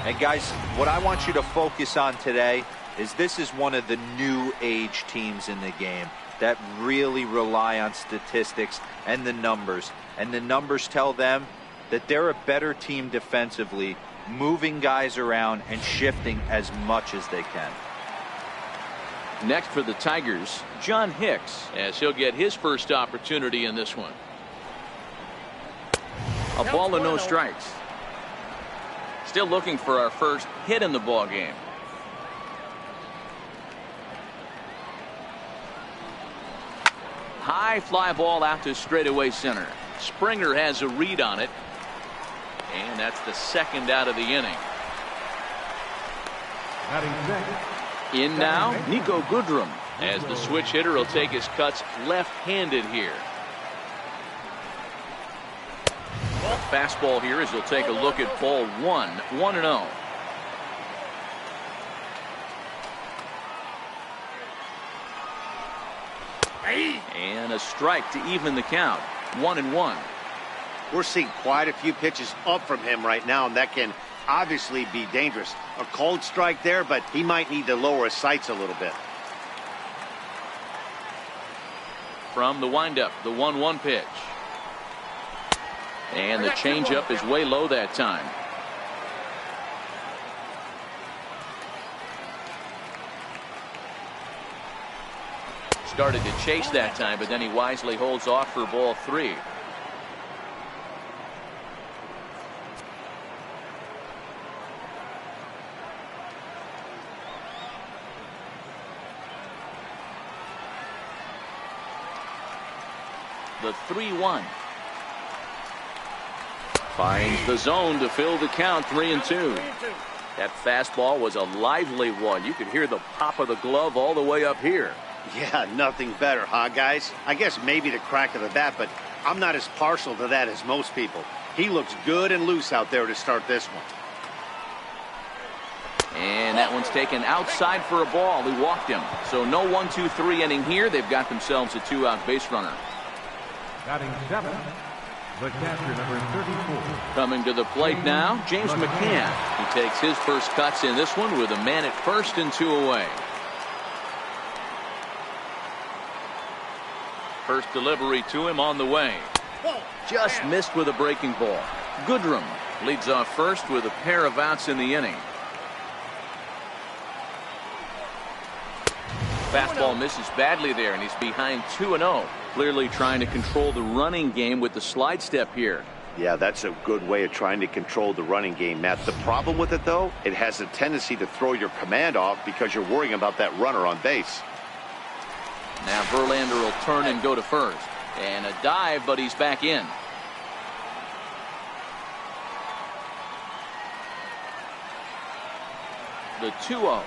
And guys, what I want you to focus on today is this is one of the new age teams in the game that really rely on statistics and the numbers. And the numbers tell them that they're a better team defensively, moving guys around and shifting as much as they can. Next for the Tigers, John Hicks, as he'll get his first opportunity in this one. A ball and no strikes. Still looking for our first hit in the ball game. High fly ball out to straightaway center. Springer has a read on it, and that's the second out of the inning. In now, Nico Goodrum, as the switch hitter will take his cuts left-handed here. Fastball here as he'll take a look at ball 1, 1-0. And a strike to even the count, 1-1. We're seeing quite a few pitches up from him right now, and that can obviously be dangerous. A cold strike there, but he might need to lower his sights a little bit. From the windup, the 1-1 pitch. And the changeup is way low that time. Started to chase that time, but then he wisely holds off for ball 3. The 3-1. Finds the zone to fill the count, 3-2. That fastball was a lively one. You could hear the pop of the glove all the way up here. Yeah, nothing better, huh, guys? I guess maybe the crack of the bat, but I'm not as partial to that as most people. He looks good and loose out there to start this one. And that one's taken outside for a ball. He walked him. So no 1-2-3 inning here. They've got themselves a 2-out base runner. Batting 7, the catcher, number 34. Coming to the plate now, James McCann. He takes his first cuts in this one with a man at first and 2 away. First delivery to him on the way. Just missed with a breaking ball. Goodrum leads off first with a pair of outs in the inning. Fastball misses badly there, and he's behind 2-0. Clearly trying to control the running game with the slide step here. Yeah, that's a good way of trying to control the running game, Matt. The problem with it, though, it has a tendency to throw your command off because you're worrying about that runner on base. Now Verlander will turn and go to first. And a dive, but he's back in. The 2-0.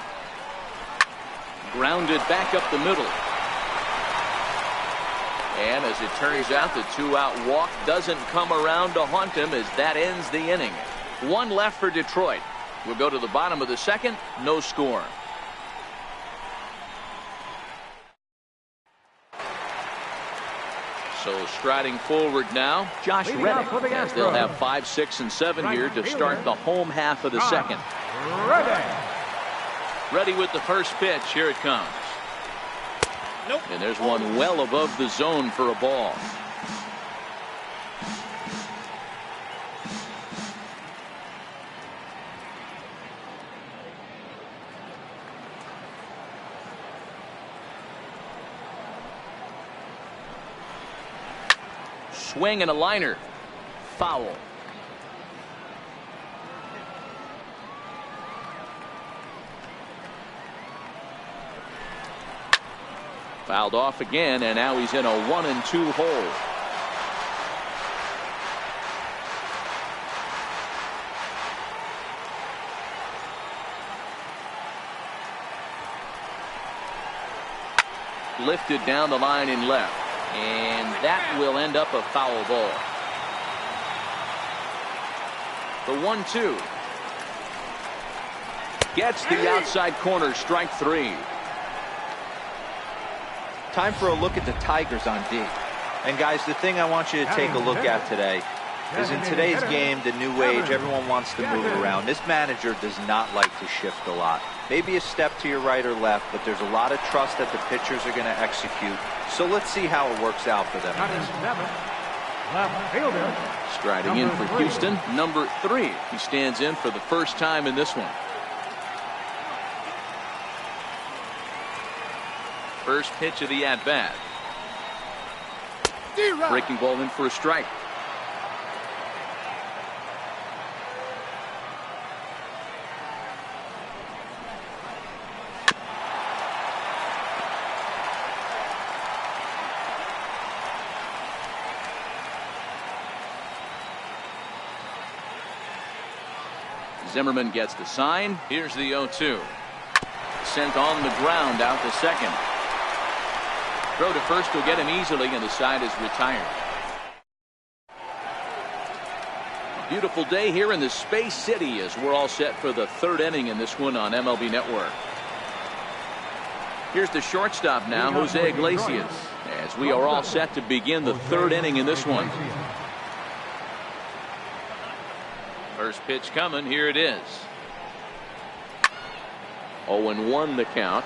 Grounded back up the middle. And as it turns out, the 2-out walk doesn't come around to haunt him as that ends the inning. 1 left for Detroit. We'll go to the bottom of the second. No score. So striding forward now, Josh Reddick, as they'll have 5, 6, and 7 here to start the home half of the second. Ready with the first pitch. Here it comes. Nope. And there's one well above the zone for a ball. Swing and a liner. Foul. Fouled off again, and now he's in a 1-2 hole. Lifted down the line in left, and that will end up a foul ball. The 1-2 gets the outside corner, strike 3. Time for a look at the Tigers on D. And guys, the thing I want you to take a look at today is in today's game, the new age, everyone wants to move around. This manager does not like to shift a lot. Maybe a step to your right or left, but there's a lot of trust that the pitchers are going to execute. So let's see how it works out for them. Striding in for Houston, number 3. He stands in for the first time in this one. First pitch of the at-bat. Breaking ball in for a strike. Zimmerman gets the sign. Here's the 0-2. Sent on the ground out to second. Throw to first will get him easily, and the side is retired. Beautiful day here in the Space City as we're all set for the 3rd inning in this one on MLB Network. Here's the shortstop now, Jose Iglesias, as we are all set to begin the 3rd inning in this one. First pitch coming. Here it is. 0-1 the count.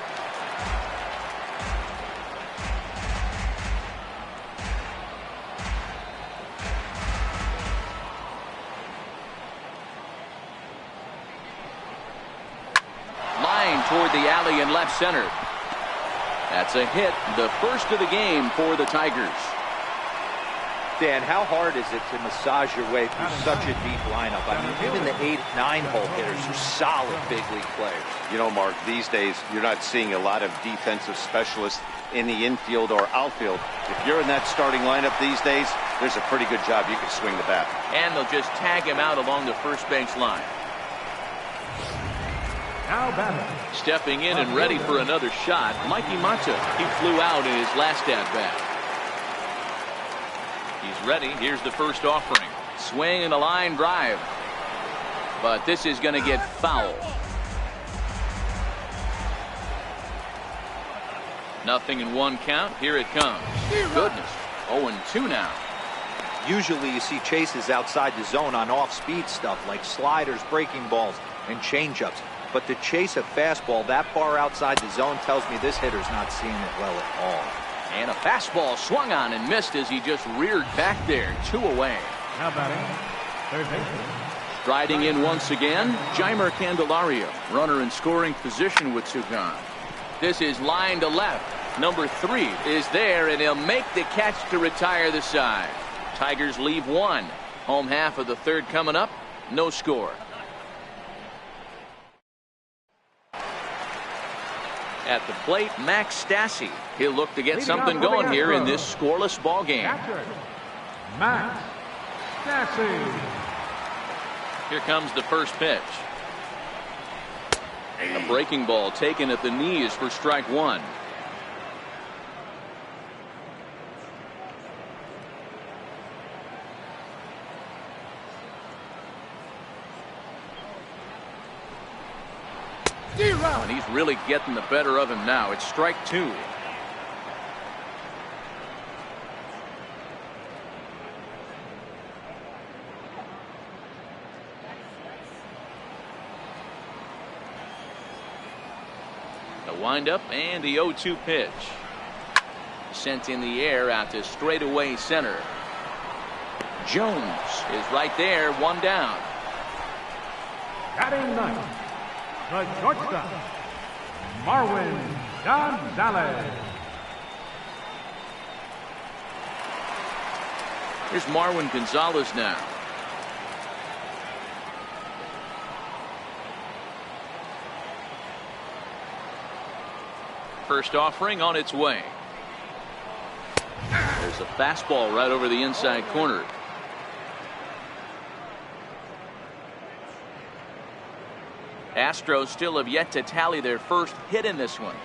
Line toward the alley in left center. That's a hit, the first of the game for the Tigers. Dan, how hard is it to massage your way through such a deep lineup? I mean, even the 8, 9-hole hitters are solid big league players. You know, Mark, these days you're not seeing a lot of defensive specialists in the infield or outfield. If you're in that starting lineup these days, there's a pretty good job you can swing the bat. And they'll just tag him out along the first base line. Now batting. Stepping in and ready for another shot, Mikey Mata. He flew out in his last at-bat. He's ready. Here's the first offering. Swing and a line drive. But this is going to get foul. Nothing in 1 count. Here it comes. Goodness. 0-2 now. Usually you see chases outside the zone on off-speed stuff like sliders, breaking balls, and changeups. But to chase a fastball that far outside the zone tells me this hitter's not seeing it well at all. And a fastball swung on and missed as he just reared back there. 2 away. Now batting. Third baseman. Striding in once again, Jeimer Candelario. Runner in scoring position with 2 gone. This is line to left. Number 3 is there, and he'll make the catch to retire the side. Tigers leave 1. Home half of the 3rd coming up. No score. At the plate, Max Stassi. He'll look to get something going here in this scoreless ball game. Max Stassi. Here comes the first pitch. A breaking ball taken at the knees for strike 1. And he's really getting the better of him now. It's strike 2. The windup and the 0-2 pitch. Sent in the air out to straightaway center. Jones is right there, 1 down. Batting ninth, the shortstop, Marwin Gonzalez. Here's Marwin Gonzalez now. First offering on its way. There's a fastball right over the inside corner. Astros still have yet to tally their first hit in this one.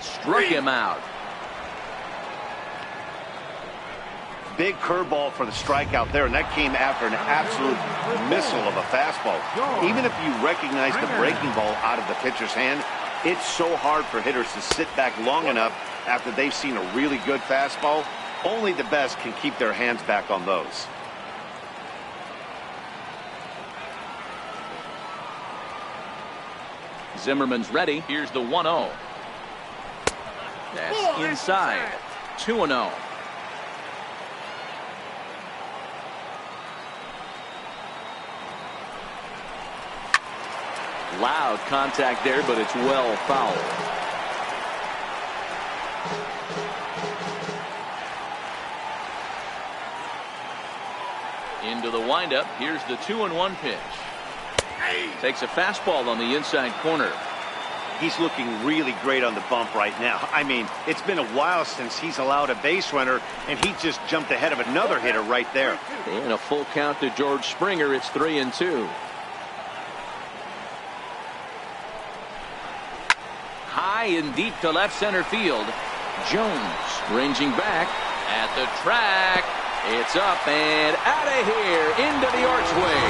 Struck him out. Big curveball for the strikeout there, and that came after an absolute missile of a fastball. Even if you recognize the breaking ball out of the pitcher's hand, it's so hard for hitters to sit back long enough after they've seen a really good fastball. Only the best can keep their hands back on those. Zimmerman's ready. Here's the 1-0. That's inside. 2-0. Loud contact there, but it's well fouled. Into the windup. Here's the 2-1 pitch. Takes a fastball on the inside corner. He's looking really great on the bump right now. I mean, it's been a while since he's allowed a base runner, and he just jumped ahead of another hitter right there. And a full count to George Springer. It's 3-2. High and deep to left center field. Jones ranging back at the track. It's up and out of here into the archway.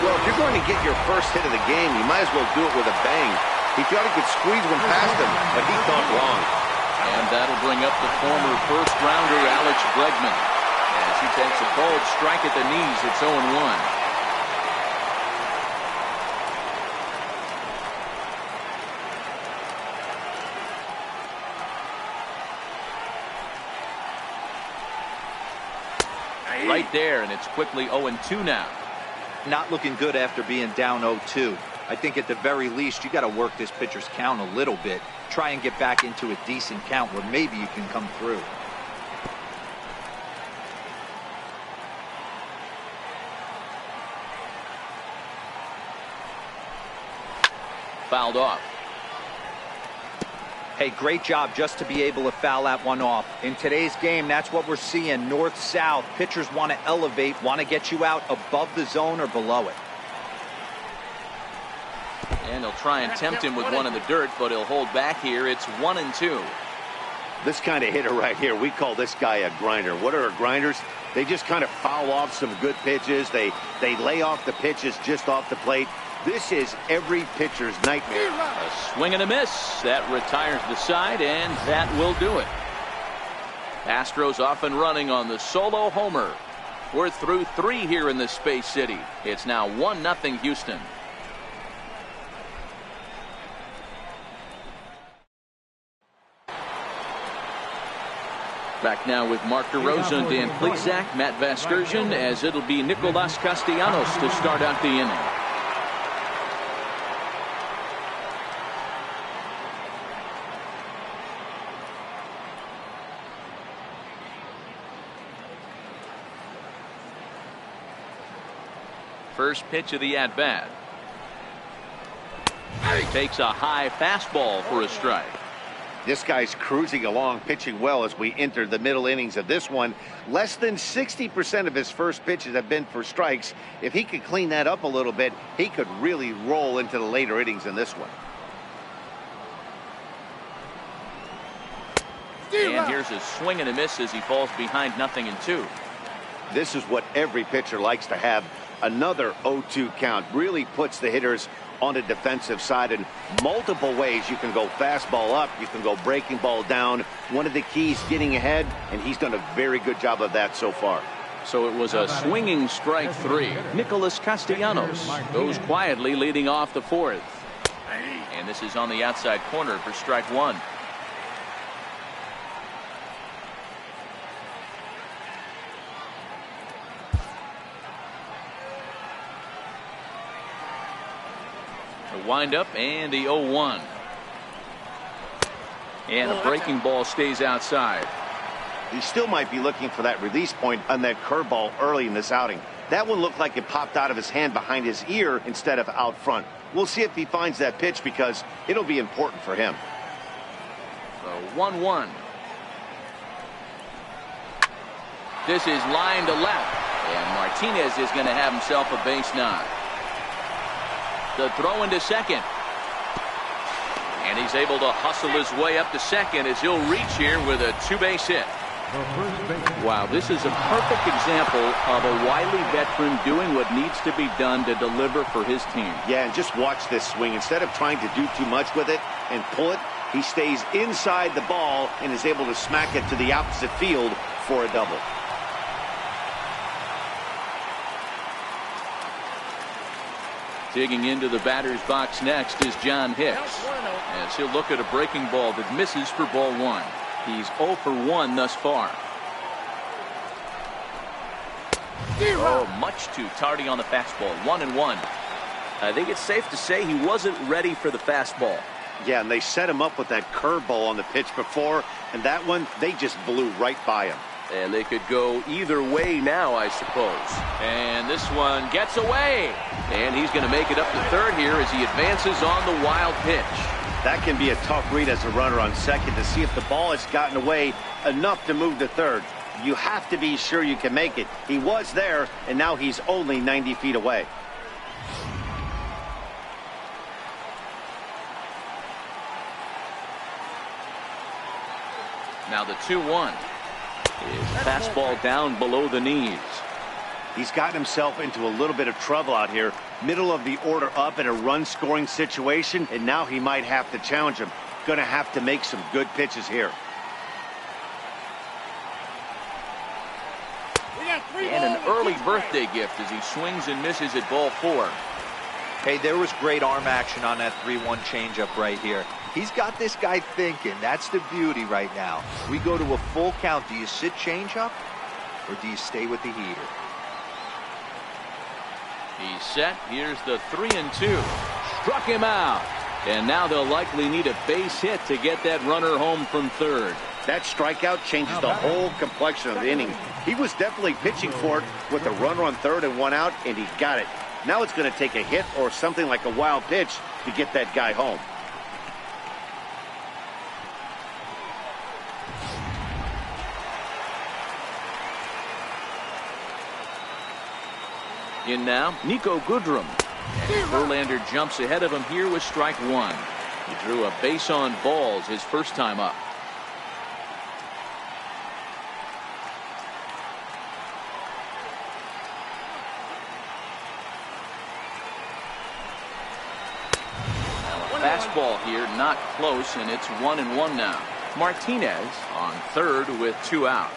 Well, if you're going to get your first hit of the game, you might as well do it with a bang. He thought he could squeeze one past him, but he thought wrong. And that'll bring up the former first-rounder Alex Bregman. As he takes a bold strike at the knees, it's 0-1. Right there, and it's quickly 0-2 now. Not looking good after being down 0-2. I think at the very least you got to work this pitcher's count a little bit. Try and get back into a decent count where maybe you can come through. Fouled off. Hey, great job just to be able to foul that one off. In today's game, that's what we're seeing. North-south. Pitchers want to elevate, want to get you out above the zone or below it. And he'll try and tempt him with one in the dirt, but he'll hold back here. It's 1-2. This kind of hitter right here, we call this guy a grinder. What are grinders? They just kind of foul off some good pitches. They lay off the pitches just off the plate. This is every pitcher's nightmare. A swing and a miss. That retires the side, and that will do it. Astros off and running on the solo homer. We're through 3 here in the Space City. It's now 1-0 Houston. Back now with Mark DeRosa and Dan Plesac, Matt Vasgersian, as it'll be Nicolas Castellanos to start out the inning. First pitch of the at-bat. Takes a high fastball for a strike. This guy's cruising along, pitching well as we enter the middle innings of this one. Less than 60% of his first pitches have been for strikes. If he could clean that up a little bit, he could really roll into the later innings in this one. And here's a swing and a miss as he falls behind 0-2. This is what every pitcher likes to have. Another 0-2 count really puts the hitters on the defensive side in multiple ways. You can go fastball up, you can go breaking ball down. One of the keys, getting ahead, and he's done a very good job of that so far. So it was a swinging strike 3. Nicolas Castellanos goes quietly leading off the 4th. And this is on the outside corner for strike 1. The windup and the 0-1. And a breaking ball stays outside. He still might be looking for that release point on that curveball early in this outing. That one looked like it popped out of his hand behind his ear instead of out front. We'll see if he finds that pitch because it'll be important for him. The 1-1. This is line to left. And Martinez is going to have himself a base knock. The throw into second. And he's able to hustle his way up to second as he'll reach here with a 2-base hit. the first baseman. Wow, this is a perfect example of a wily veteran doing what needs to be done to deliver for his team. Yeah, and just watch this swing. Instead of trying to do too much with it and pull it, he stays inside the ball and is able to smack it to the opposite field for a double. Digging into the batter's box next is John Hicks, as he'll look at a breaking ball that misses for ball one. He's 0 for 1 thus far. Oh, much too tardy on the fastball. 1-1. I think it's safe to say he wasn't ready for the fastball. Yeah, and they set him up with that curveball on the pitch before, and that one, they just blew right by him. And they could go either way now, I suppose. And this one gets away. And he's going to make it up to third here as he advances on the wild pitch. That can be a tough read as a runner on second to see if the ball has gotten away enough to move to third. You have to be sure you can make it. He was there, and now he's only 90 feet away. Now the 2-1. His fastball down below the knees. He's gotten himself into a little bit of trouble out here. Middle of the order up in a run-scoring situation, and now he might have to challenge him. Going to have to make some good pitches here. And an early birthday gift as he swings and misses at ball 4. Hey, there was great arm action on that 3-1 changeup right here. He's got this guy thinking. That's the beauty right now. We go to a full count. Do you sit changeup or do you stay with the heater? He's set. Here's the 3-2. Struck him out. And now they'll likely need a base hit to get that runner home from third. That strikeout changes the whole complexion of the inning. He was definitely pitching for it with a runner on third and 1 out, and he got it. Now it's going to take a hit or something like a wild pitch to get that guy home. In now, Nico Goodrum. And Verlander jumps ahead of him here with strike 1. He drew a base on balls his first time up. Fastball here, not close, and it's 1-1 now. Martinez on third with 2 out.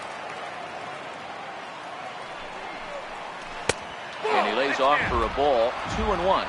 And he lays off for a ball, 2-1.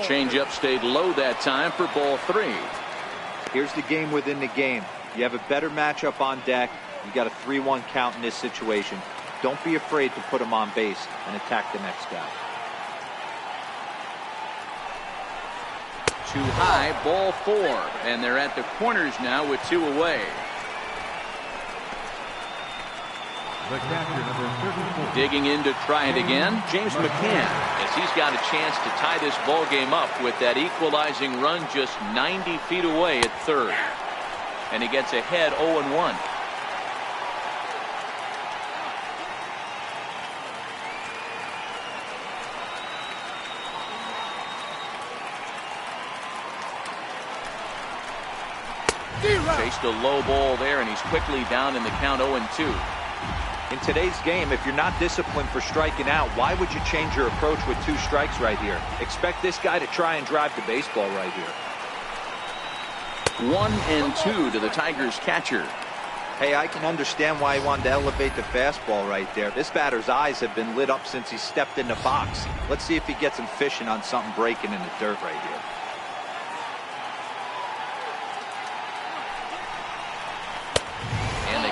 Changeup stayed low that time for ball 3. Here's the game within the game. You have a better matchup on deck. You got a 3-1 count in this situation. Don't be afraid to put him on base and attack the next guy. Too high, ball 4. And they're at the corners now with 2 away. The catcher, number 34. Digging in to try it again, James McCann, as he's got a chance to tie this ball game up with that equalizing run just 90 feet away at third. And he gets ahead 0-1. Chased a low ball there, and he's quickly down in the count 0-2. In today's game, if you're not disciplined for striking out, why would you change your approach with 2 strikes right here? Expect this guy to try and drive the baseball right here. 1-2 to the Tigers catcher. Hey, I can understand why he wanted to elevate the fastball right there. This batter's eyes have been lit up since he stepped in the box. Let's see if he gets him fishing on something breaking in the dirt right here.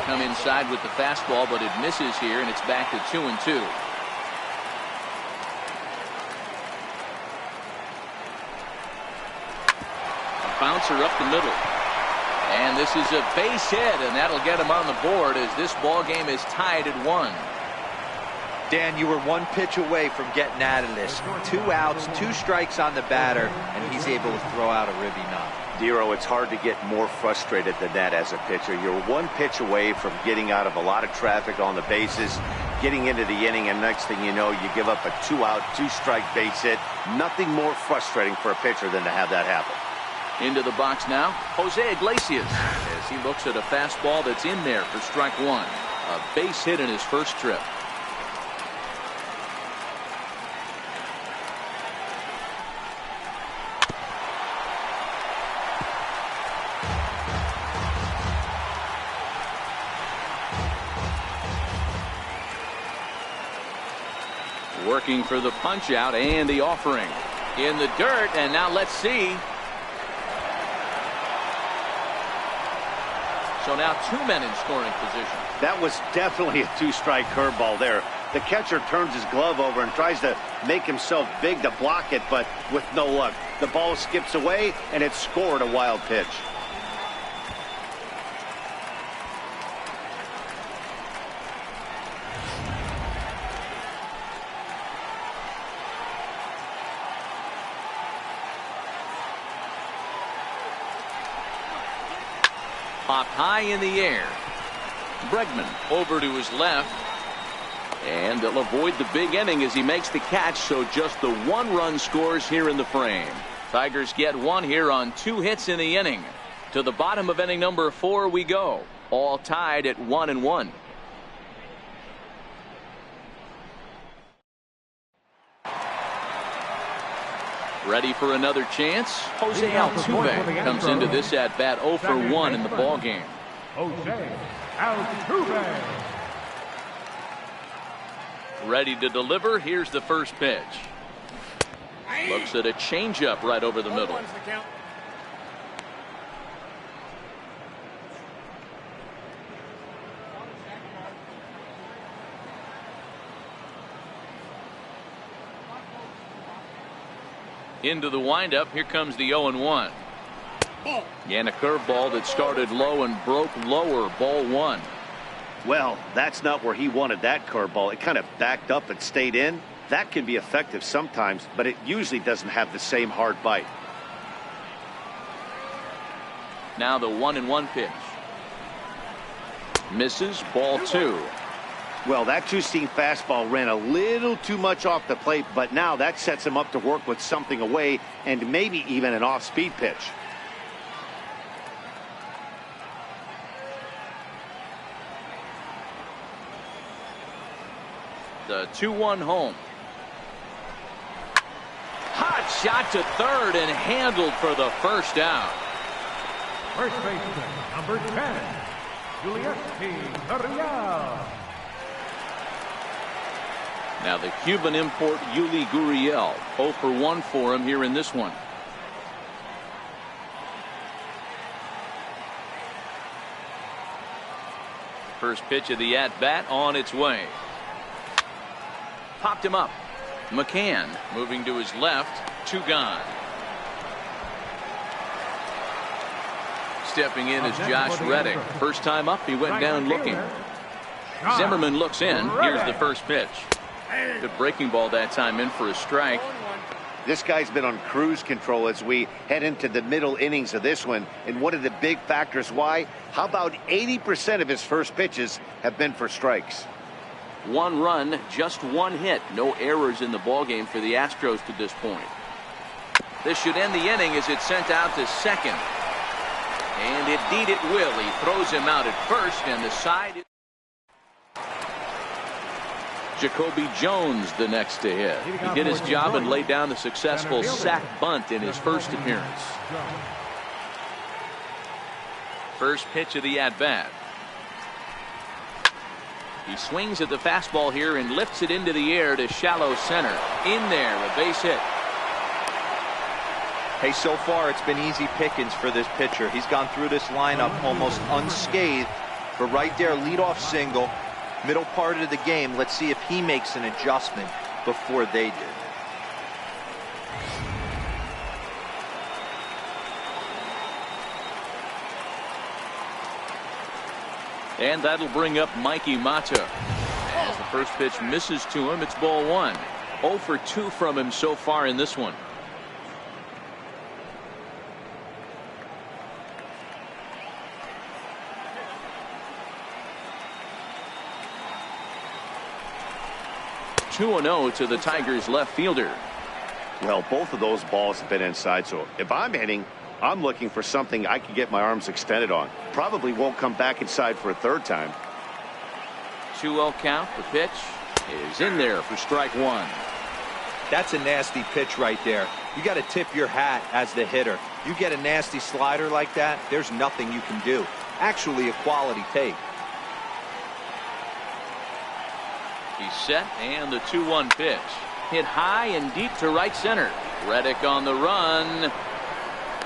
Come inside with the fastball, but it misses here, and it's back to 2-2. A bouncer up the middle. And this is a base hit, and that'll get him on the board as this ball game is tied at 1. Dan, you were one pitch away from getting out of this. 2 outs, 2 strikes on the batter, and he's able to throw out a ribby knock. Dero, it's hard to get more frustrated than that as a pitcher. You're one pitch away from getting out of a lot of traffic on the bases, getting into the inning, and next thing you know, you give up a 2-out, 2-strike base hit. Nothing more frustrating for a pitcher than to have that happen. Into the box now, Jose Iglesias, as he looks at a fastball that's in there for strike 1. A base hit in his first trip. Working for the punch out and the offering in the dirt, and now let's see. So now 2 men in scoring position. That was definitely a 2-strike curveball there. The catcher turns his glove over and tries to make himself big to block it, but with no luck. The ball skips away, and it scored a wild pitch. Popped high in the air. Bregman over to his left. And they'll avoid the big inning as he makes the catch, so just the 1 run scores here in the frame. Tigers get 1 here on 2 hits in the inning. To the bottom of inning number 4 we go. All tied at 1-1. Ready for another chance? Jose Altuve comes into this at bat 0 for 1 in the ball game. Jose Altuve. Ready to deliver. Here's the first pitch. Looks at a changeup right over the middle. Into the windup. Here comes the 0-1. And a curveball that started low and broke lower. Ball 1. Well, that's not where he wanted that curveball. It kind of backed up and stayed in. That can be effective sometimes, but it usually doesn't have the same hard bite. Now the 1-1 pitch. Misses. Ball 2. Well, that 2-seam fastball ran a little too much off the plate, but now that sets him up to work with something away and maybe even an off-speed pitch. The 2-1 home. Hot shot to third and handled for the first out. First baseman, number 10, Yuli Gurriel. Now the Cuban import Yuli Gurriel, 0 for 1 for him here in this one. First pitch of the at-bat on its way. Popped him up. McCann moving to his left. 2 gone. Stepping in is Josh Reddick. First time up, he went down looking. Zimmerman looks in. Here's the first pitch. Good breaking ball that time, in for a strike. This guy's been on cruise control as we head into the middle innings of this one. And one of the big factors why, how about 80% of his first pitches have been for strikes? 1 run, just 1 hit. No errors in the ballgame for the Astros to this point. This should end the inning as it's sent out to second. And indeed it will. He throws him out at first, and the side is Jacoby Jones the next to hit. He did his job and laid down the successful sac bunt in his first appearance. First pitch of the at-bat. He swings at the fastball here and lifts it into the air to shallow center. In there, a base hit. Hey, so far it's been easy pickings for this pitcher. He's gone through this lineup almost unscathed. But right there, leadoff single, middle part of the game. Let's see if he makes an adjustment before they do. And that'll bring up Mikey Mata. As the first pitch misses to him, it's ball one. 0 for 2 from him so far in this one. Two and 0 to the Tigers left fielder. Well, both of those balls have been inside, so if I'm hitting, I'm looking for something I can get my arms extended on. Probably won't come back inside for a third time. 2-0 count. The pitch is in there for strike one. That's a nasty pitch right there. You got to tip your hat as the hitter. You get a nasty slider like that, there's nothing you can do. Actually a quality take. He's set, and the 2-1 pitch. Hit high and deep to right center. Reddick on the run.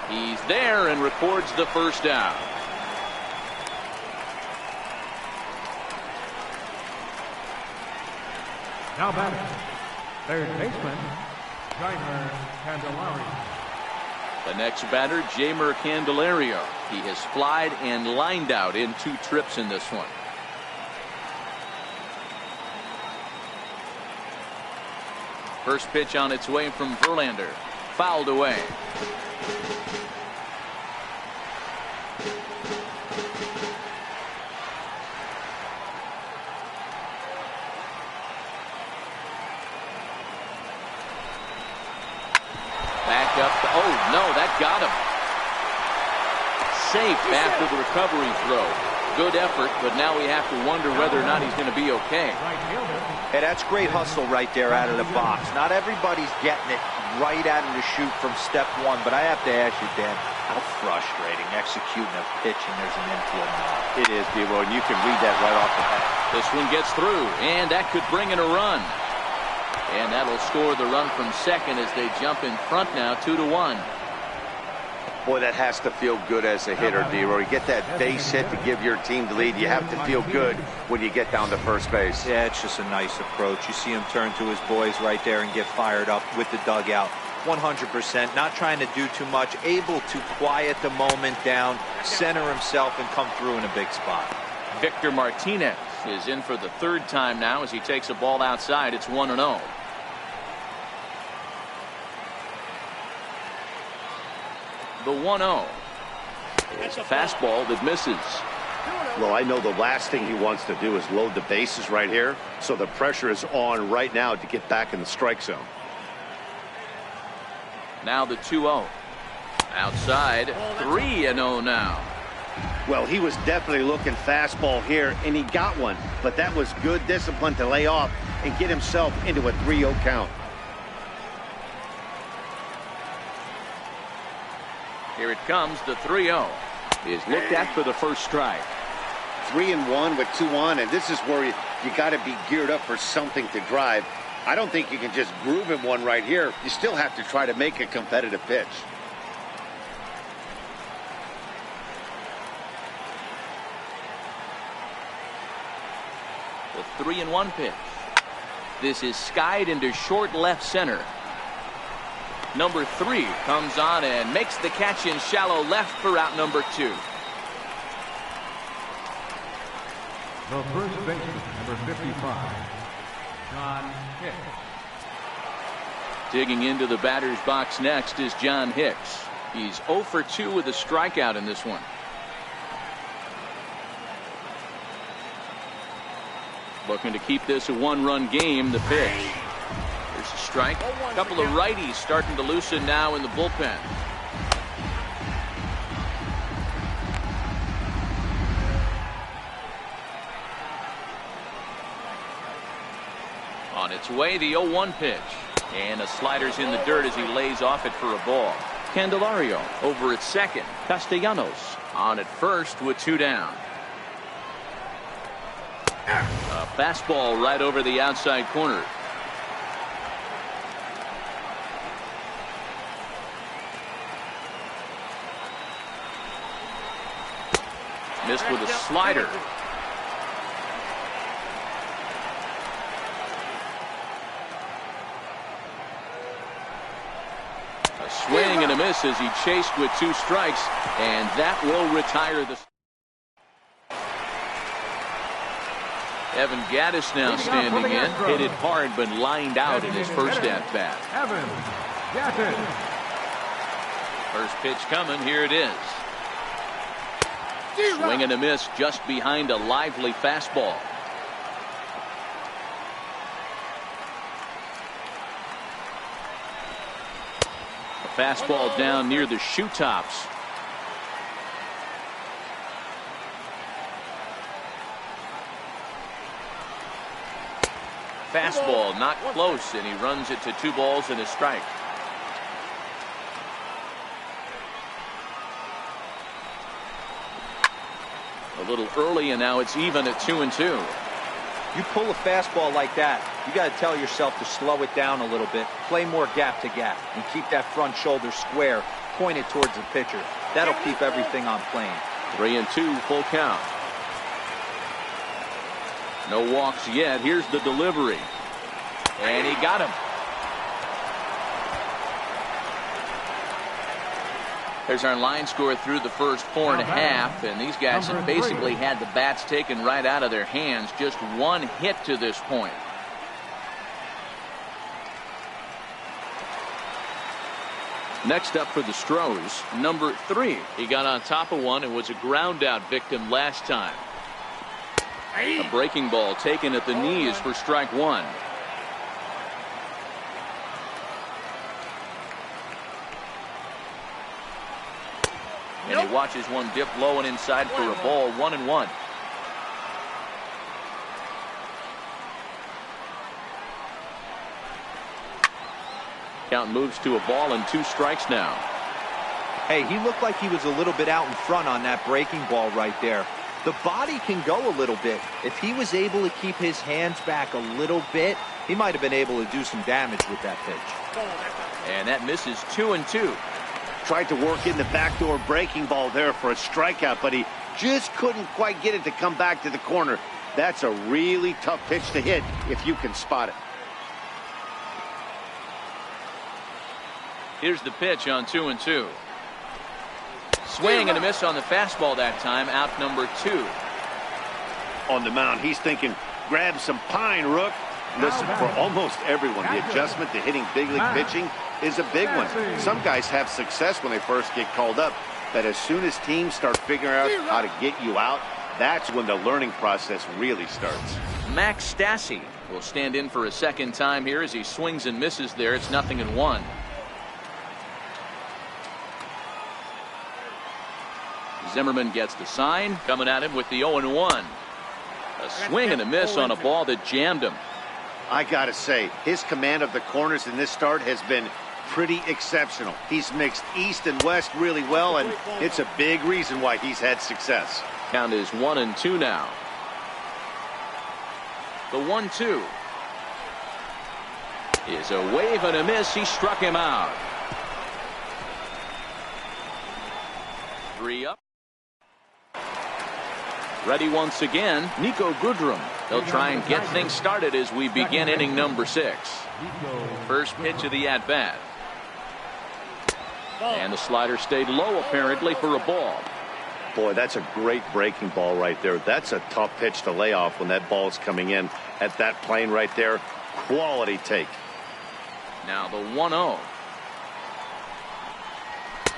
He's there and records the first down. Now batting, third baseman, Jeimer Candelario. The next batter, Jeimer Candelario. He has flied and lined out in 2 trips in this one. First pitch on its way from Verlander. Fouled away. Back up. Oh, no, that got him. Safe after the recovery throw. Good effort, but now we have to wonder whether or not he's going to be okay. Hey, that's great hustle right there out of the box. Not everybody's getting it right out of the chute from step one, but I have to ask you, Dan, how frustrating executing a pitch and there's an infield now. It is, D-Roy, and you can read that right off the bat. This one gets through, and that could bring in a run. And that'll score the run from second as they jump in front now, 2-1. Boy, that has to feel good as a hitter, D-Roy. You get that base hit to give your team the lead. You have to feel good when you get down to first base. Yeah, it's just a nice approach. You see him turn to his boys right there and get fired up with the dugout. 100%, not trying to do too much, able to quiet the moment down, center himself, and come through in a big spot. Victor Martinez is in for the third time now as he takes a ball outside. It's 1-0. The 1-0 is a fastball that misses. Well, I know the last thing he wants to do is load the bases right here, so the pressure is on right now to get back in the strike zone. Now the 2-0. Outside, 3-0 now. Well, he was definitely looking fastball here, and he got one, but that was good discipline to lay off and get himself into a 3-0 count. Here it comes. The 3-0 is looked at for the first strike. 3-1 with 2 on, and this is where you got to be geared up for something to drive. I don't think you can just groove him one right here. You still have to try to make a competitive pitch. The 3-1 pitch. This is skied into short left center. Number 3 comes on and makes the catch in shallow left for out number 2. The first baseman, number 55, John Hicks. Digging into the batter's box next is John Hicks. He's 0 for 2 with a strikeout in this one. Looking to keep this a 1-run game. The pitch. There's a strike. A couple of righties starting to loosen now in the bullpen. On its way, the 0-1 pitch. And a slider's in the dirt as he lays off it for a ball. Candelario over at second. Castellanos on at first with 2 down. A fastball right over the outside corner. Missed with a slider. A swing and a miss as he chased with 2 strikes, and that will retire the. Evan Gaddis now standing in. Hit it hard, but lined out in his first at-bat. Evan Gaddis. First pitch coming. Here it is. Swing and a miss just behind a lively fastball. A fastball down near the shoe tops. Fastball not close, and he runs it to 2 balls and a strike. A little early, and now it's even at 2-2. You pull a fastball like that, you got to tell yourself to slow it down a little bit, play more gap to gap, and keep that front shoulder square, pointed towards the pitcher. That'll keep everything on plane. 3-2, full count. No walks yet. Here's the delivery. And he got him. There's our line score through the first 4.5. And these guys have basically had the bats taken right out of their hands. Just one hit to this point. Next up for the Stros, number 3. He got on top of one and was a ground out victim last time. A breaking ball taken at the knees for strike 1. And he watches one dip low and inside for a ball. 1-1. Count moves to a ball and 2 strikes now. Hey, he looked like he was a little bit out in front on that breaking ball right there. The body can go a little bit. If he was able to keep his hands back a little bit, he might have been able to do some damage with that pitch. And that misses. 2-2. Tried to work in the backdoor breaking ball there for a strikeout, but he just couldn't quite get it to come back to the corner. That's a really tough pitch to hit if you can spot it. Here's the pitch on 2-2. Swing and a miss on the fastball that time. Out number 2. On the mound, he's thinking, grab some pine, Rook. Listen, for almost everyone, the adjustment to hitting big league pitching is a big one. Some guys have success when they first get called up, but as soon as teams start figuring out how to get you out, that's when the learning process really starts. Max Stassi will stand in for a second time here as he swings and misses there. It's 0-1. Zimmerman gets the sign. Coming at him with the 0-1. A swing and a miss on a ball that jammed him. I gotta say, his command of the corners in this start has been pretty exceptional. He's mixed east and west really well, and it's a big reason why he's had success. Count is 1-2 now. The 1-2 is a wave and a miss. He struck him out. 3 up. Ready once again, Nico Goodrum. They'll try and get things started as we begin inning number 6. First pitch of the at-bat. And the slider stayed low apparently for a ball. Boy, that's a great breaking ball right there. That's a tough pitch to lay off when that ball's coming in at that plane right there. Quality take. Now the 1-0.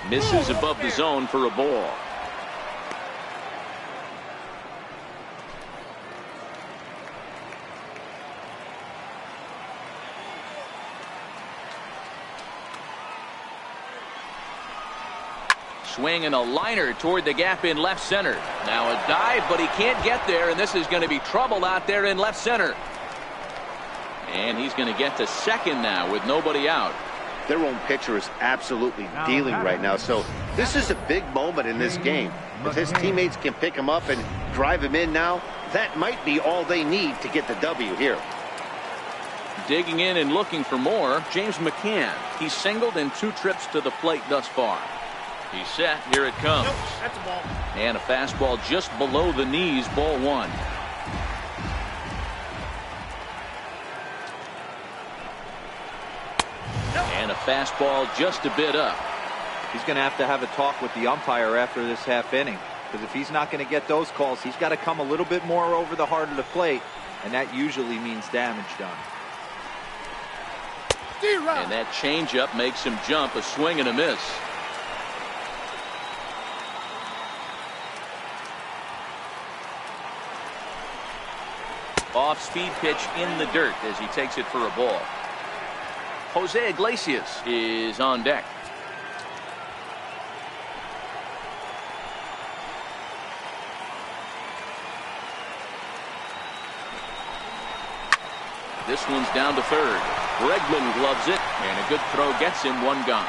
Misses above the zone for a ball. Swing and a liner toward the gap in left center. Now a dive, but he can't get there, and this is going to be trouble out there in left center. And he's going to get to second now with nobody out. Their own pitcher is absolutely dealing right now, so this is a big moment in this game. If his teammates can pick him up and drive him in now, that might be all they need to get the W here. Digging in and looking for more, James McCann. He's singled in 2 trips to the plate thus far. He's set. Here it comes. Nope, that's a ball. And a fastball just below the knees. Ball 1. And a fastball just a bit up. He's going to have a talk with the umpire after this half inning, because if he's not going to get those calls, he's got to come a little bit more over the heart of the plate and that usually means damage done. And that changeup makes him jump. A swing and a miss. Off-speed pitch in the dirt as he takes it for a ball. Jose Iglesias is on deck. This one's down to third. Bregman gloves it, and a good throw gets him one gone.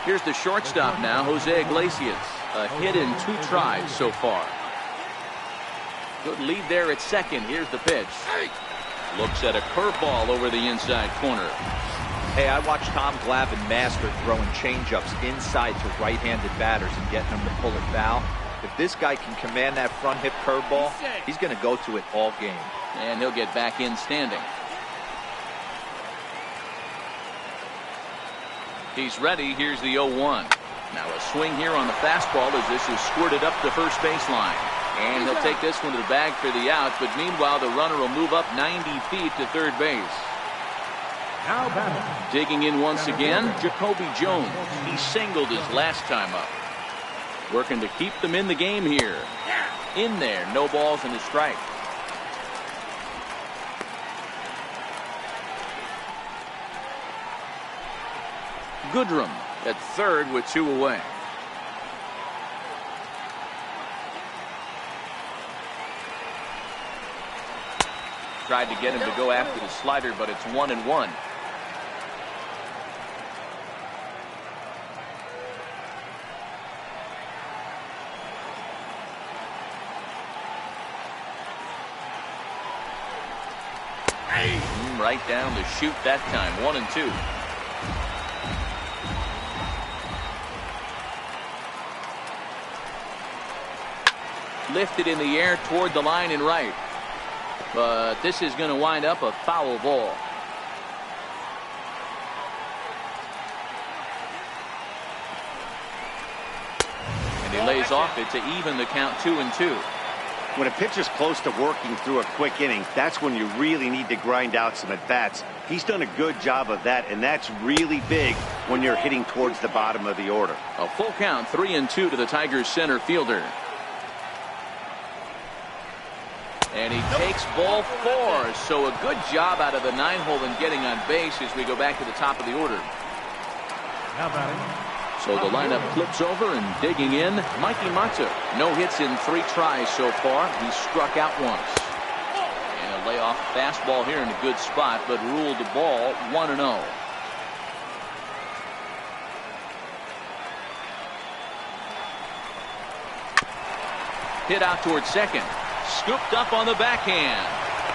Here's the shortstop now, Jose Iglesias. A hit in 2 tries so far. Good lead there at second. Here's the pitch. Looks at a curveball over the inside corner. Hey, I watched Tom Glavine master throwing changeups inside to right-handed batters and getting them to pull it foul. If this guy can command that front hip curveball, he's going to go to it all game. And he'll get back in standing. He's ready. Here's the 0-1. Now a swing here on the fastball as this is squirted up the first baseline. And he'll take this one to the bag for the out, but meanwhile the runner will move up 90 feet to third base. Now batting. Digging in once again, Jacoby Jones. He singled his last time up. Working to keep them in the game here. In there, no balls and a strike. Goodrum at third with 2 away. Tried to get him to go after the slider, but it's 1-1. Right down the chute that time. 1-2. Lifted in the air toward the line and right. But this is going to wind up a foul ball. And he lays off it to even the count 2-2. When a pitcher's close to working through a quick inning, that's when you really need to grind out some at-bats. He's done a good job of that, and that's really big when you're hitting towards the bottom of the order. A full count, 3-2 to the Tigers center fielder. And he takes ball 4. So a good job out of the 9-hole in getting on base as we go back to the top of the order. Now batting. So the lineup flips over and digging in, Mikey Mata. No hits in 3 tries so far. He struck out once. And a layoff fastball here in a good spot, but ruled the ball 1-0. Hit out towards second. Scooped up on the backhand.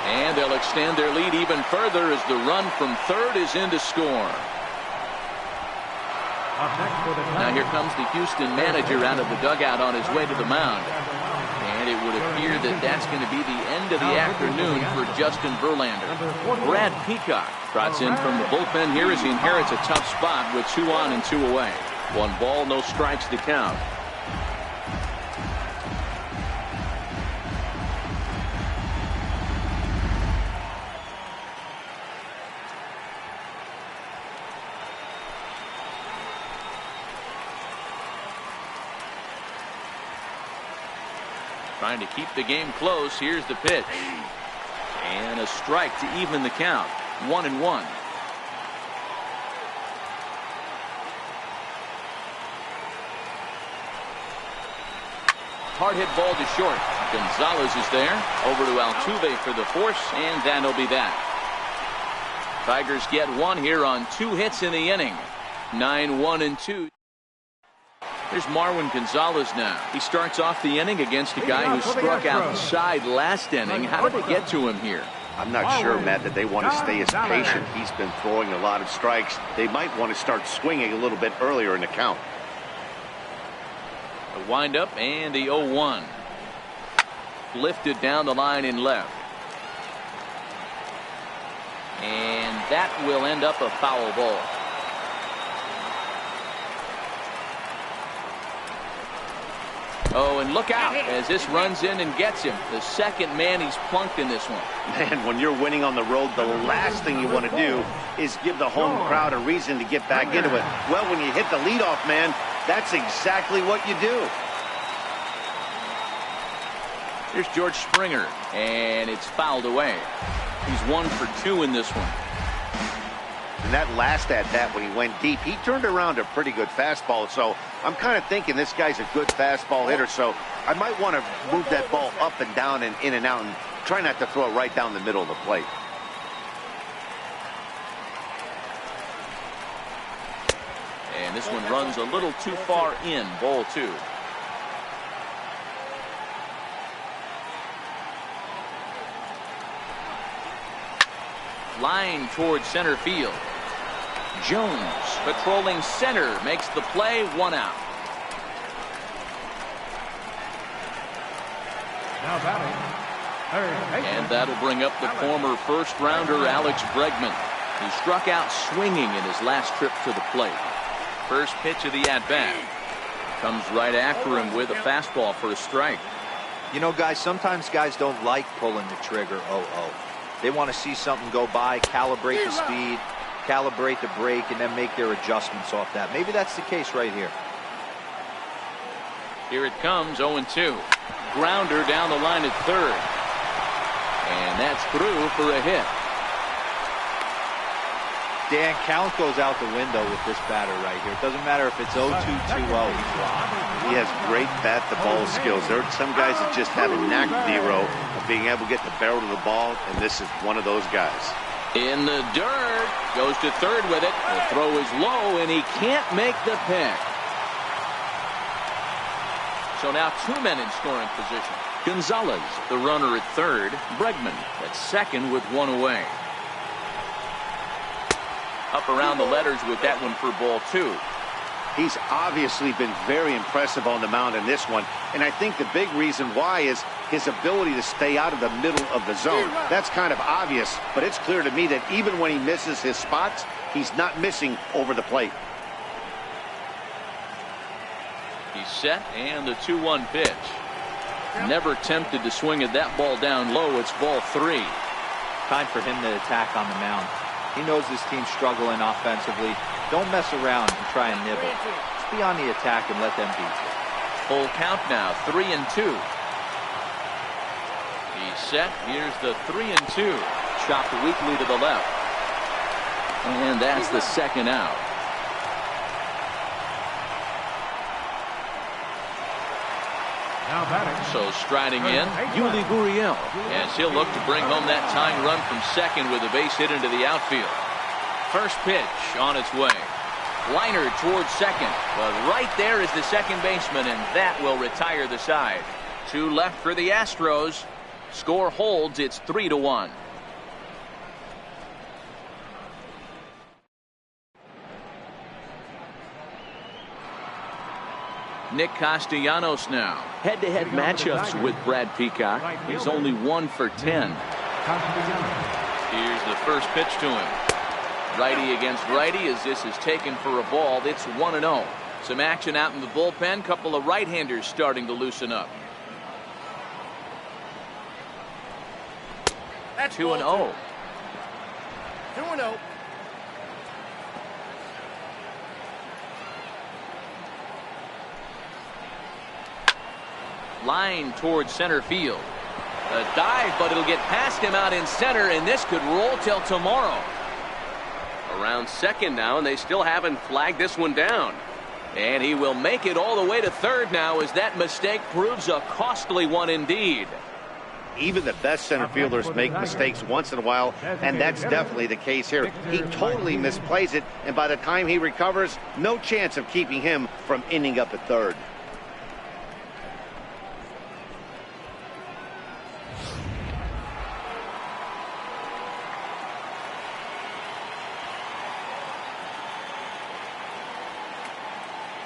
And they'll extend their lead even further as the run from third is in to score. Now here comes the Houston manager out of the dugout on his way to the mound. And it would appear that that's going to be the end of the afternoon for Justin Verlander. Brad Peacock trots in from the bullpen here as he inherits a tough spot with 2 on and 2 away. 1 ball, no strikes to count. Trying to keep the game close. Here's the pitch. And a strike to even the count. 1-1. Hard hit ball to short. Gonzalez is there. Over to Altuve for the force, and that'll be that. Tigers get 1 here on 2 hits in the inning. 9-1-2. Here's Marwin Gonzalez now. He starts off the inning against a guy who struck outside last inning. How did they get to him here? I'm not sure, Matt, that they want to stay as patient. He's been throwing a lot of strikes. They might want to start swinging a little bit earlier in the count. The windup and the 0-1. Lifted down the line in left. And that will end up a foul ball. Oh, and look out as this runs in and gets him. The second man he's plunked in this one. Man, when you're winning on the road, the last thing you want to do is give the home crowd a reason to get back into it. Well, when you hit the leadoff man, that's exactly what you do. Here's George Springer, and it's fouled away. He's 1 for 2 in this one. And that last at-bat when he went deep, he turned around a pretty good fastball. So I'm kind of thinking this guy's a good fastball hitter. So I might want to move that ball up and down and in and out and try not to throw it right down the middle of the plate. And this one runs a little too far in, ball 2. Line towards center field. Jones patrolling center makes the play, 1 out. Now batting, third baseman. And that'll bring up the former first-rounder Alex Bregman. He struck out swinging in his last trip to the plate. First pitch of the at-bat. Comes right after him with a fastball for a strike. You know, guys, sometimes guys don't like pulling the trigger. They want to see something go by, calibrate the speed, calibrate the brake, and then make their adjustments off that. Maybe that's the case right here. Here it comes, 0-2. Grounder down the line at third. And that's through for a hit. Dan, count goes out the window with this batter right here. It doesn't matter if it's 0-2, 2-0. He has great bat-to-ball skills. There are some guys that just have a knack, Nero, of being able to get the barrel to the ball, and this is one of those guys. In the dirt, goes to third with it. The throw is low, and he can't make the pick. So now 2 men in scoring position. Gonzalez, the runner at third. Bregman at second with 1 away. Up around the letters with that one for ball 2. He's obviously been very impressive on the mound in this one, and I think the big reason why is his ability to stay out of the middle of the zone. That's kind of obvious, but it's clear to me that even when he misses his spots, he's not missing over the plate. He's set, and the 2-1 pitch. Never tempted to swing at that ball down low. It's ball 3. Time for him to attack on the mound. He knows this team's struggling offensively. Don't mess around and try and nibble. Just be on the attack and let them beat you. Full count now, 3-2. He's set. Here's the 3-2. Chopped weakly to the left. And that's the second out. Now batting. So striding in, Yuli Gurriel, as he'll look to bring home that tying run from second with a base hit into the outfield. First pitch on its way. Liner towards second, but right there is the second baseman, and that will retire the side. 2 left for the Astros. Score holds. It's 3-1. Nick Castellanos now. Head-to-head matchups with Brad Peacock. He's only 1 for 10. Here's the first pitch to him. Righty against righty as this is taken for a ball. It's 1-0. Some action out in the bullpen. Couple of right-handers starting to loosen up. That's 2-0. 2-0. Line towards center field. A dive, but it'll get past him out in center, and this could roll till tomorrow. Around second now, and they still haven't flagged this one down. And he will make it all the way to third now as that mistake proves a costly one indeed. Even the best center fielders make mistakes once in a while, and that's definitely the case here. He totally misplays it, and by the time he recovers, no chance of keeping him from ending up at third.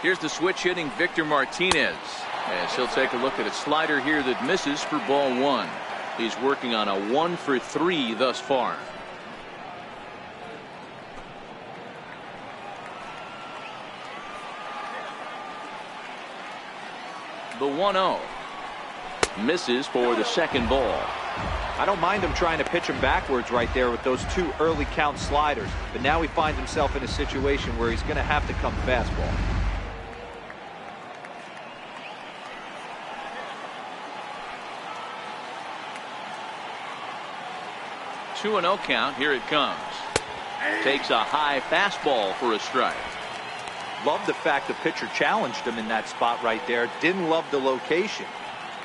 Here's the switch hitting Victor Martinez, as he'll take a look at a slider here that misses for ball 1. He's working on a 1 for 3 thus far. The 1-0. Misses for the second ball. I don't mind him trying to pitch him backwards right there with those 2 early count sliders. But now he finds himself in a situation where he's going to have to come fastball. Two and 0 count. Here it comes. Takes a high fastball for a strike. Love the fact the pitcher challenged him in that spot right there. Didn't love the location.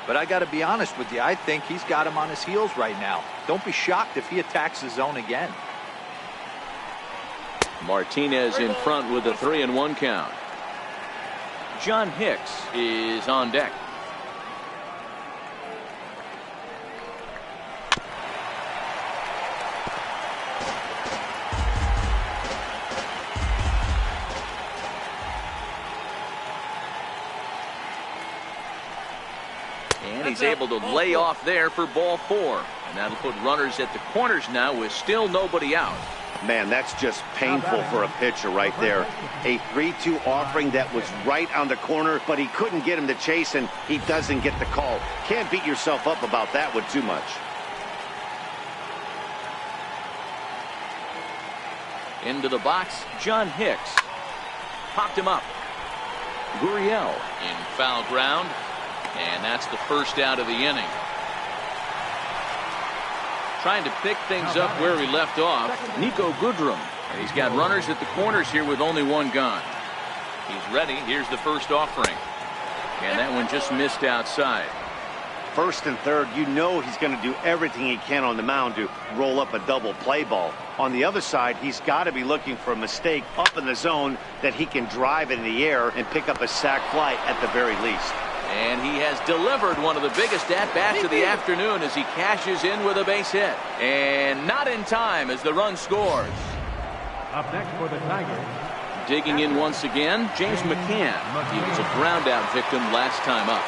But I got to be honest with you, I think he's got him on his heels right now. Don't be shocked if he attacks the zone again. Martinez in front with a 3-1 count. John Hicks is on deck. And he's able to lay off there for ball 4. And that'll put runners at the corners now with still nobody out. Man, that's just painful for a pitcher right there. A 3-2 offering that was right on the corner, but he couldn't get him to chase, and he doesn't get the call. Can't beat yourself up about that one too much. Into the box, John Hicks. Popped him up. Gurriel in foul ground. And that's the first out of the inning. Trying to pick things up where he left off, Nico Goodrum. And he's got runners at the corners here with only one gone. He's ready. Here's the first offering. And that one just missed outside. First and third, you know he's going to do everything he can on the mound to roll up a double play ball. On the other side, he's got to be looking for a mistake up in the zone that he can drive in the air and pick up a sac fly at the very least. And he has delivered one of the biggest at-bats of the afternoon as he cashes in with a base hit. And not in time as the run scores. Up next for the Tigers. Digging in once again, James McCann. He was a ground-out victim last time up.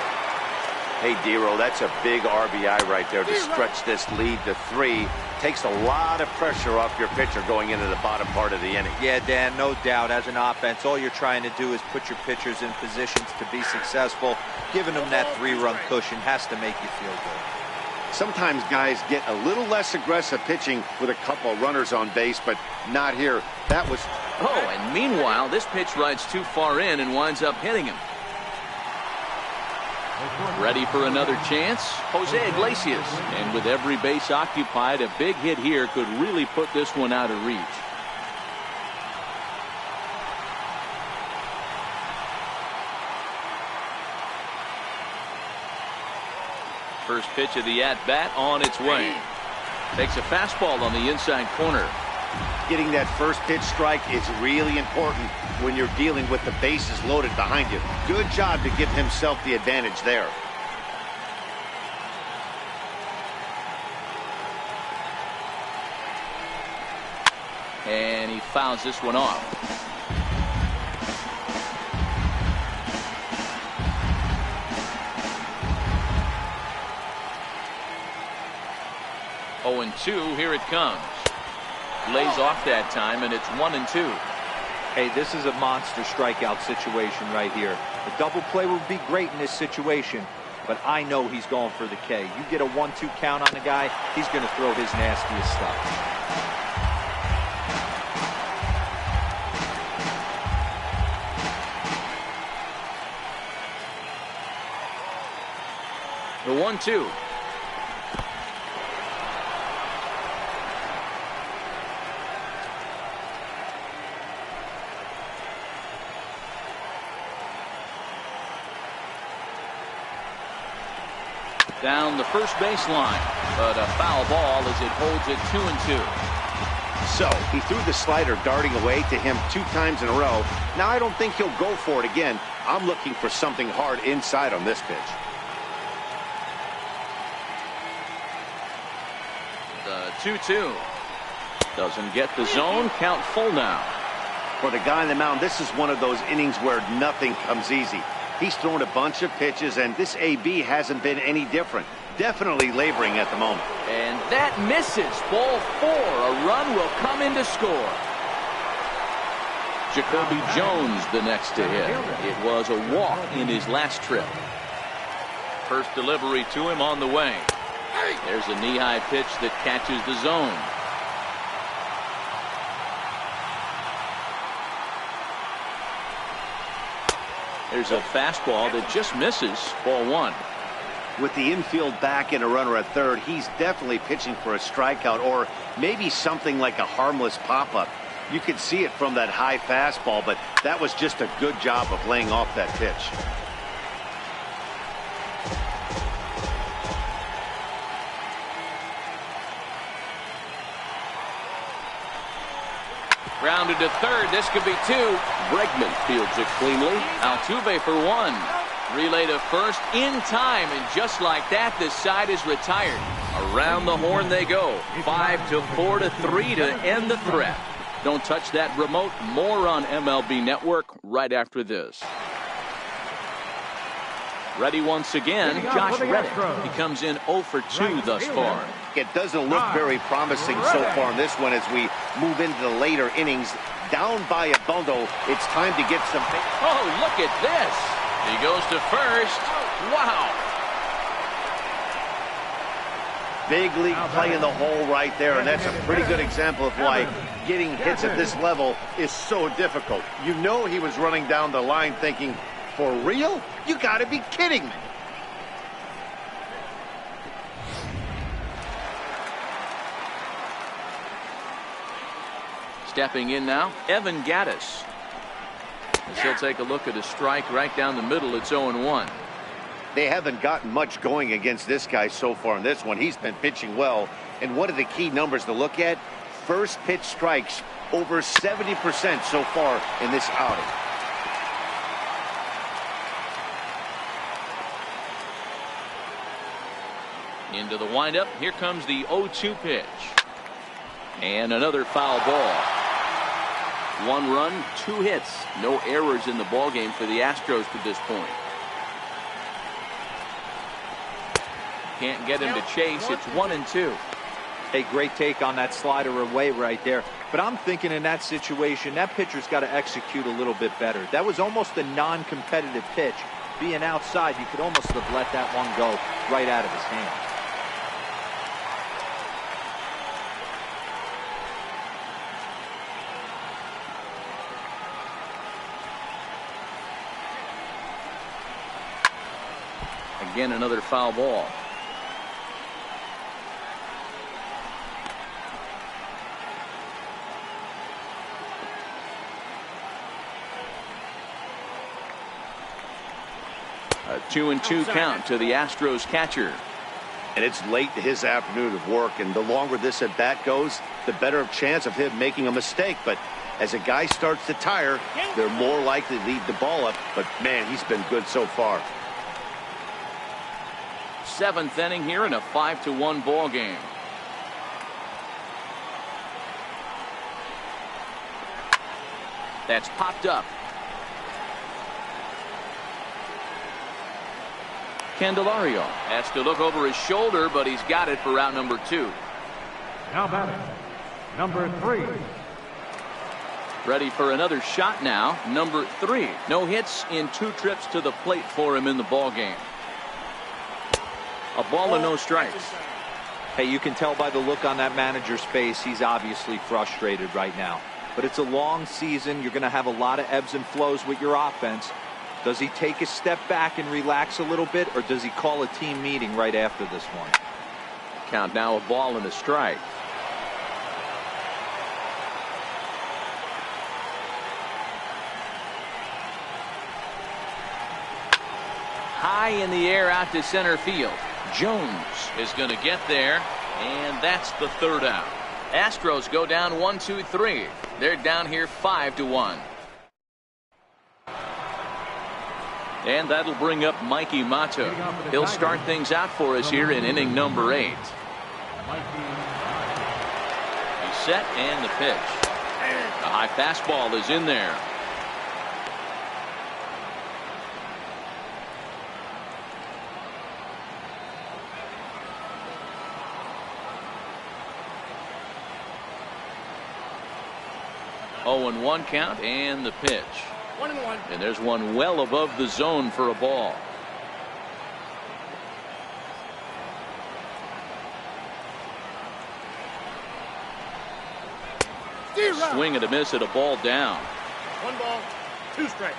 Hey, Dero, that's a big RBI right there to stretch this lead to 3. Takes a lot of pressure off your pitcher going into the bottom part of the inning. Yeah, Dan, no doubt. As an offense, all you're trying to do is put your pitchers in positions to be successful. Giving them that 3-run cushion has to make you feel good. Sometimes guys get a little less aggressive pitching with a couple of runners on base, but not here. That was... Oh, and meanwhile, this pitch rides too far in and winds up hitting him. Ready for another chance? Jose Iglesias. And with every base occupied, a big hit here could really put this one out of reach. First pitch of the at-bat on its way. Takes a fastball on the inside corner. Getting that first pitch strike is really important when you're dealing with the bases loaded behind you. Good job to give himself the advantage there. And he fouls this one off. Oh, and 2, here it comes. Lays off that time, and it's 1-2. Hey, this is a monster strikeout situation right here. A double play would be great in this situation, but I know he's going for the K. You get a 1-2 count on the guy, he's going to throw his nastiest stuff. The 1-2. Down the first baseline, but a foul ball as it holds it 2-2. So he threw the slider darting away to him 2 times in a row. Now I don't think he'll go for it again. I'm looking for something hard inside on this pitch. The 2-2 doesn't get the zone. Count full now. For the guy on the mound, this is one of those innings where nothing comes easy. He's thrown a bunch of pitches, and this AB hasn't been any different. Definitely laboring at the moment. And that misses. Ball 4. A run will come in to score. Jacoby Jones the next to hit. It was a walk in his last trip. First delivery to him on the way. There's a knee-high pitch that catches the zone. There's a fastball that just misses. Ball one. With the infield back and a runner at third, he's definitely pitching for a strikeout or maybe something like a harmless pop-up. You could see it from that high fastball, but that was just a good job of laying off that pitch. Grounded to third. This could be two. Bregman fields it cleanly. Altuve for one. Relay to first in time, and just like that, this side is retired. Around the horn they go. 5-4 to 3 to end the threat. Don't touch that remote. More on MLB Network right after this. Ready once again, Josh Reddick. He comes in 0 for 2 thus far. It doesn't look very promising so far in this one as we move into the later innings. Down by a bundle, it's time to get some... Oh, look at this. He goes to first. Wow. Big league play in the hole right there, and that's a pretty good example of why getting hits at this level is so difficult. You know he was running down the line thinking, for real? You gotta be kidding me. Stepping in now, Evan Gattis. As he'll take a look at a strike right down the middle. It's 0-1. They haven't gotten much going against this guy so far in this one. He's been pitching well. And one of the key numbers to look at, first pitch strikes over 70% so far in this outing. Into the windup. Here comes the 0-2 pitch. And another foul ball. 1 run, 2 hits. No errors in the ballgame for the Astros to this point. Can't get him to chase. It's 1-2. A great take on that slider away right there. But I'm thinking in that situation, that pitcher's got to execute a little bit better. That was almost a non-competitive pitch. Being outside, you could almost have let that one go right out of his hand. Again, another foul ball. A 2-2 count to the Astros catcher. And it's late in his afternoon of work, and the longer this at bat goes, the better chance of him making a mistake. But as a guy starts to tire, they're more likely to leave the ball up. But man, he's been good so far. 7th inning here in a 5-1 ball game. That's popped up. Candelario has to look over his shoulder, but he's got it for out number 2. Now batting, number 3. Ready for another shot now. Number 3. No hits in 2 trips to the plate for him in the ball game. A ball and no strikes. Hey, you can tell by the look on that manager's face, he's obviously frustrated right now. But it's a long season. You're going to have a lot of ebbs and flows with your offense. Does he take a step back and relax a little bit, or does he call a team meeting right after this one? Count now, a ball and a strike. High in the air out to center field. Jones is going to get there, and that's the 3rd out. Astros go down 1-2-3. They're down here 5-1. And that'll bring up Mikey Motto. He'll start things out for us here in inning number 8. He's set, and the pitch. The high fastball is in there. Oh, and 1 count, and the pitch. 1-1. And there's one well above the zone for a ball. Swing and a miss at a ball down. 1 ball, 2 strikes.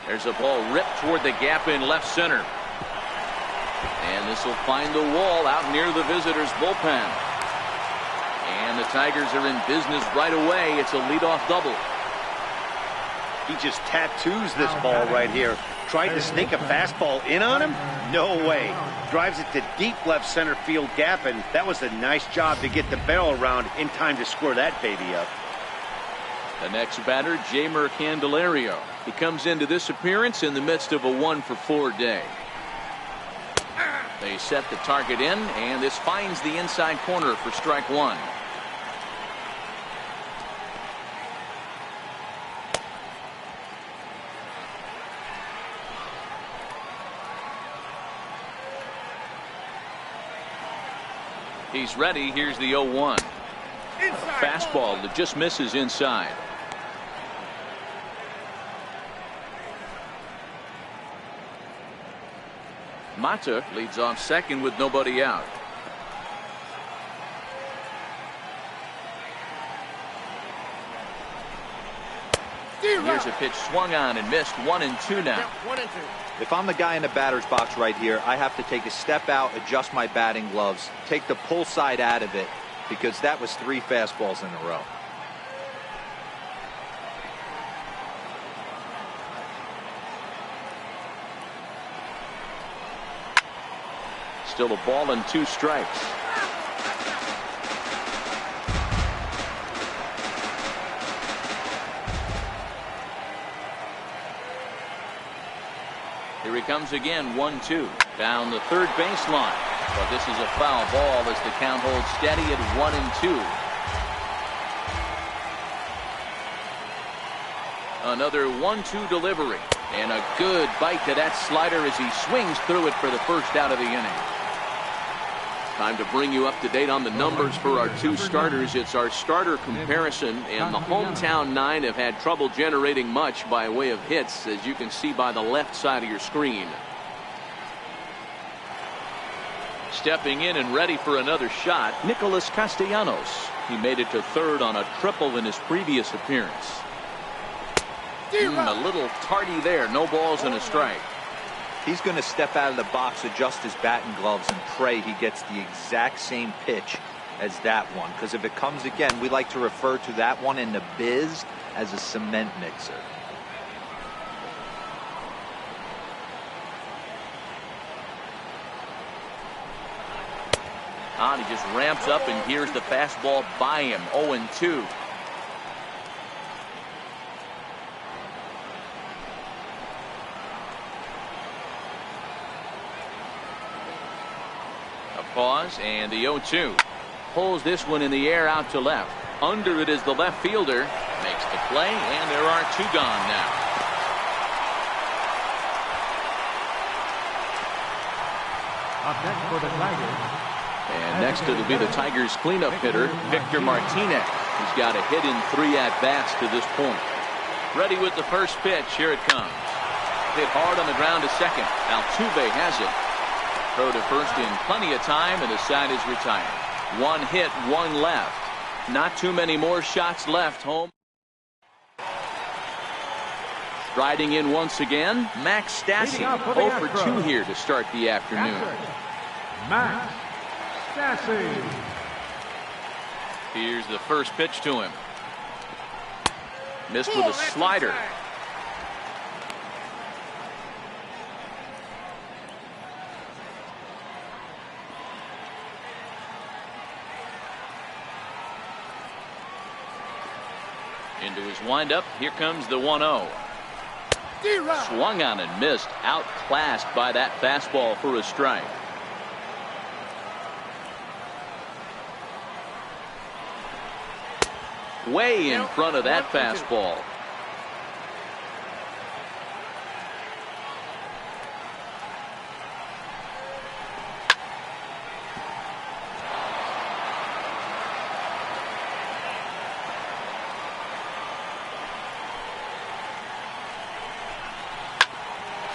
There's a ball ripped toward the gap in left center. And this will find the wall out near the visitors' bullpen. And the Tigers are in business right away. It's a leadoff double. He just tattoos this ball right here. Tried to sneak a fastball in on him? No way. Drives it to deep left center field gap, and that was a nice job to get the barrel around in time to score that baby up. The next batter, Jeimer Candelario. He comes into this appearance in the midst of a 1-for-4 day. They set the target in, and this finds the inside corner for strike 1. He's ready. Here's the 0-1. Fastball that just misses inside. Mata leads off second with nobody out. Here's a pitch swung on and missed. 1-2 now. 1-2. If I'm the guy in the batter's box right here, I have to take a step out, adjust my batting gloves, take the pull side out of it, because that was 3 fastballs in a row. Still a ball and 2 strikes. Here he comes again. 1-2 down the third baseline. But this is a foul ball as the count holds steady at 1-2. Another 1-2 delivery, and a good bite to that slider as he swings through it for the first out of the inning. Time to bring you up to date on the numbers for our 2 starters. It's our starter comparison, and the hometown 9 have had trouble generating much by way of hits, as you can see by the left side of your screen. Stepping in and ready for another shot, Nicholas Castellanos. He made it to third on a triple in his previous appearance. A little tardy there. No balls and a strike. He's going to step out of the box, adjust his bat and gloves, and pray he gets the exact same pitch as that one. Because if it comes again, we like to refer to that one in the biz as a cement mixer. He just ramps up, and here's the fastball by him. 0-2. Pause, and the 0-2. Pulls this one in the air out to left. Under it is the left fielder. Makes the play, and there are 2 gone now. Up next for the Tigers. And next it'll be the Tigers cleanup hitter, Victor Martinez. He's got a hit in 3 at-bats to this point. Ready with the first pitch. Here it comes. Hit hard on the ground to second. Altuve has it. Throw to first in plenty of time, and the side is retired. 1 hit, 1 left. Not too many more shots left. Home. Striding in once again, Max Stassi. 0 for 2 here to start the afternoon. Max Stassi. Here's the first pitch to him. Missed with a slider. Into his windup. Here comes the 1-0. Swung on and missed. Outclassed by that fastball for a strike. Way in front of that fastball.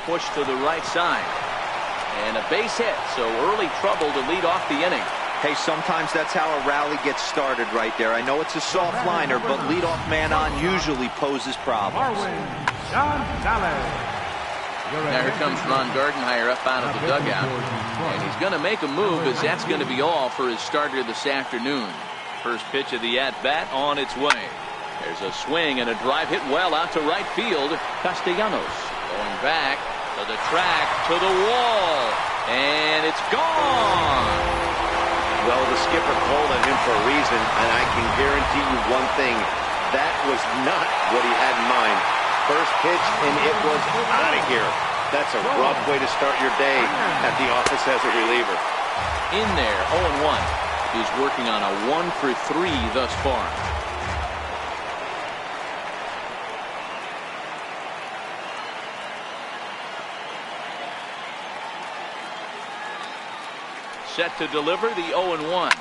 Push to the right side. And a base hit, so early trouble to lead off the inning. Hey, sometimes that's how a rally gets started right there. I know it's a soft liner, but leadoff man on usually poses problems. Now here comes Ron Gardenhire up out of the dugout. And he's going to make a move, as that's going to be all for his starter this afternoon. First pitch of the at-bat on its way. There's a swing and a drive hit well out to right field. Castellanos going back to the track, to the wall. And it's gone. Well, the skipper called on him for a reason, and I can guarantee you one thing. That was not what he had in mind. First pitch, and it was out of here. That's a rough way to start your day at the office as a reliever. In there, 0-1. He's working on a 1-for-3 thus far. Set to deliver the 0-1.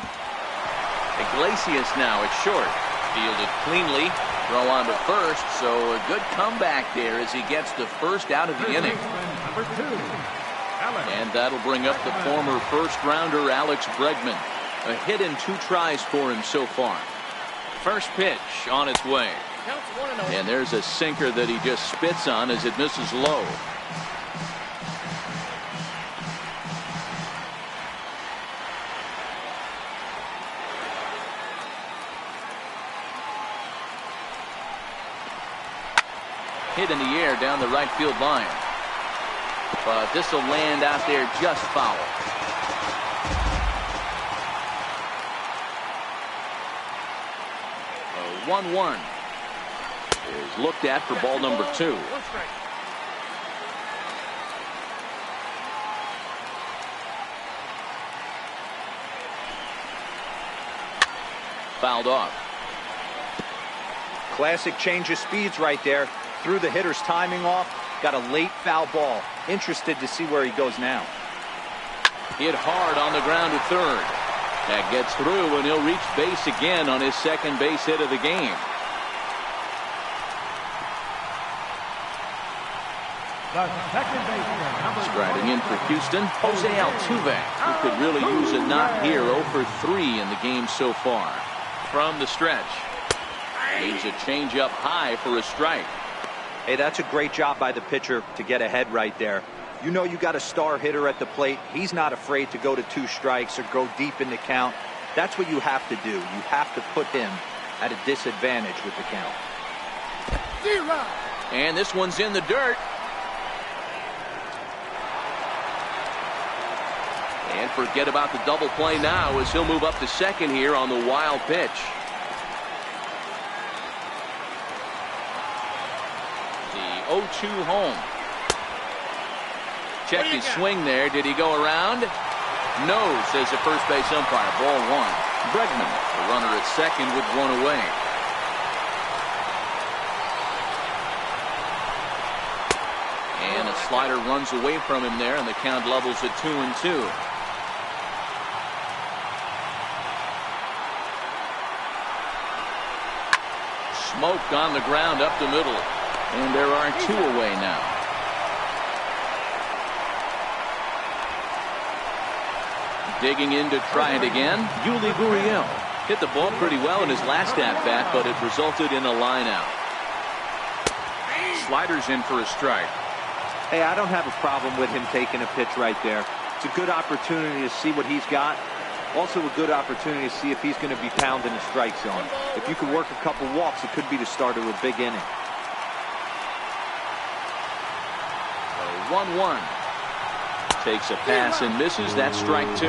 Iglesias now at short. Fielded cleanly. Throw on to first, so a good comeback there as he gets the first out of the inning. And that'll bring up the former first-rounder Alex Bregman. A hit and 2 tries for him so far. First pitch on its way. And there's a sinker that he just spits on as it misses low. Hit in the air down the right field line. But this will land out there just foul. A 1-1 is looked at for ball number 2. Fouled off. Classic change of speeds right there. Threw the hitter's timing off. Got a late foul ball. Interested to see where he goes now. Hit hard on the ground at third. That gets through, and he'll reach base again on his second base hit of the game. The second baseman, striding in for Houston, Jose Altuve, who could really use a knock here. 0 for 3 in the game so far. From the stretch, needs a changeup high for a strike. Hey, that's a great job by the pitcher to get ahead right there. You know you got a star hitter at the plate. He's not afraid to go to 2 strikes or go deep in the count. That's what you have to do. You have to put him at a disadvantage with the count. And this one's in the dirt. And forget about the double play now as he'll move up to second here on the wild pitch. The 0-2 home. Check his swing there. Did he go around? No, says the first base umpire. Ball 1. Bregman, the runner at second with 1 away. And a slider runs away from him there, and the count levels at 2-2. Smoke on the ground up the middle. And there are 2 away now. Digging in to try it again. Yuli Gurriel hit the ball pretty well in his last at-bat, but it resulted in a line out. Sliders in for a strike. Hey, I don't have a problem with him taking a pitch right there. It's a good opportunity to see what he's got. Also a good opportunity to see if he's going to be pounding the strike zone. If you could work a couple walks, it could be the start of a big inning. 1-1. Takes a pass and misses. That's strike 2.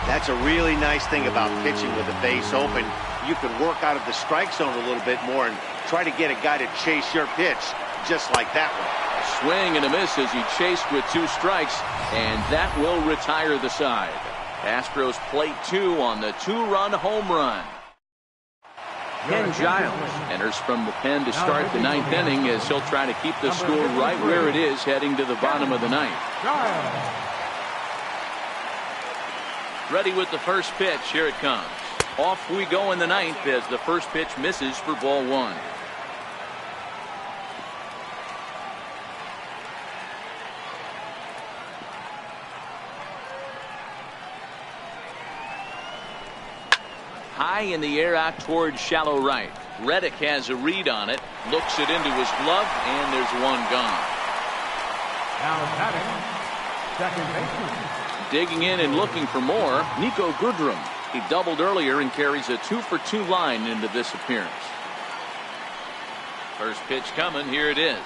That's a really nice thing about pitching with the base open. You can work out of the strike zone a little bit more and try to get a guy to chase your pitch just like that one. A swing and a miss as he chased with 2 strikes, and that will retire the side. Astros plate 2 on the 2-run home run. Ken Giles enters from the pen to start the 9th inning as he'll try to keep the score right where it is heading to the bottom of the 9th. Ready with the first pitch. Here it comes. Off we go in the 9th as the first pitch misses for ball 1. High in the air out towards shallow right. Reddick has a read on it, looks it into his glove, and there's one gone. Now batting, second baseman. Digging in and looking for more, Nico Goodrum. He doubled earlier and carries a 2-for-2 line into this appearance. First pitch coming, here it is.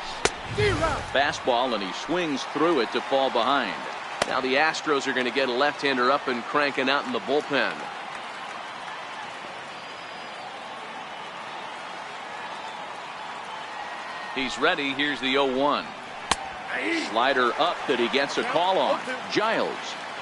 Fastball, and he swings through it to fall behind. Now the Astros are going to get a left-hander up and cranking out in the bullpen. He's ready. Here's the 0-1. Slider up that he gets a call on. Giles,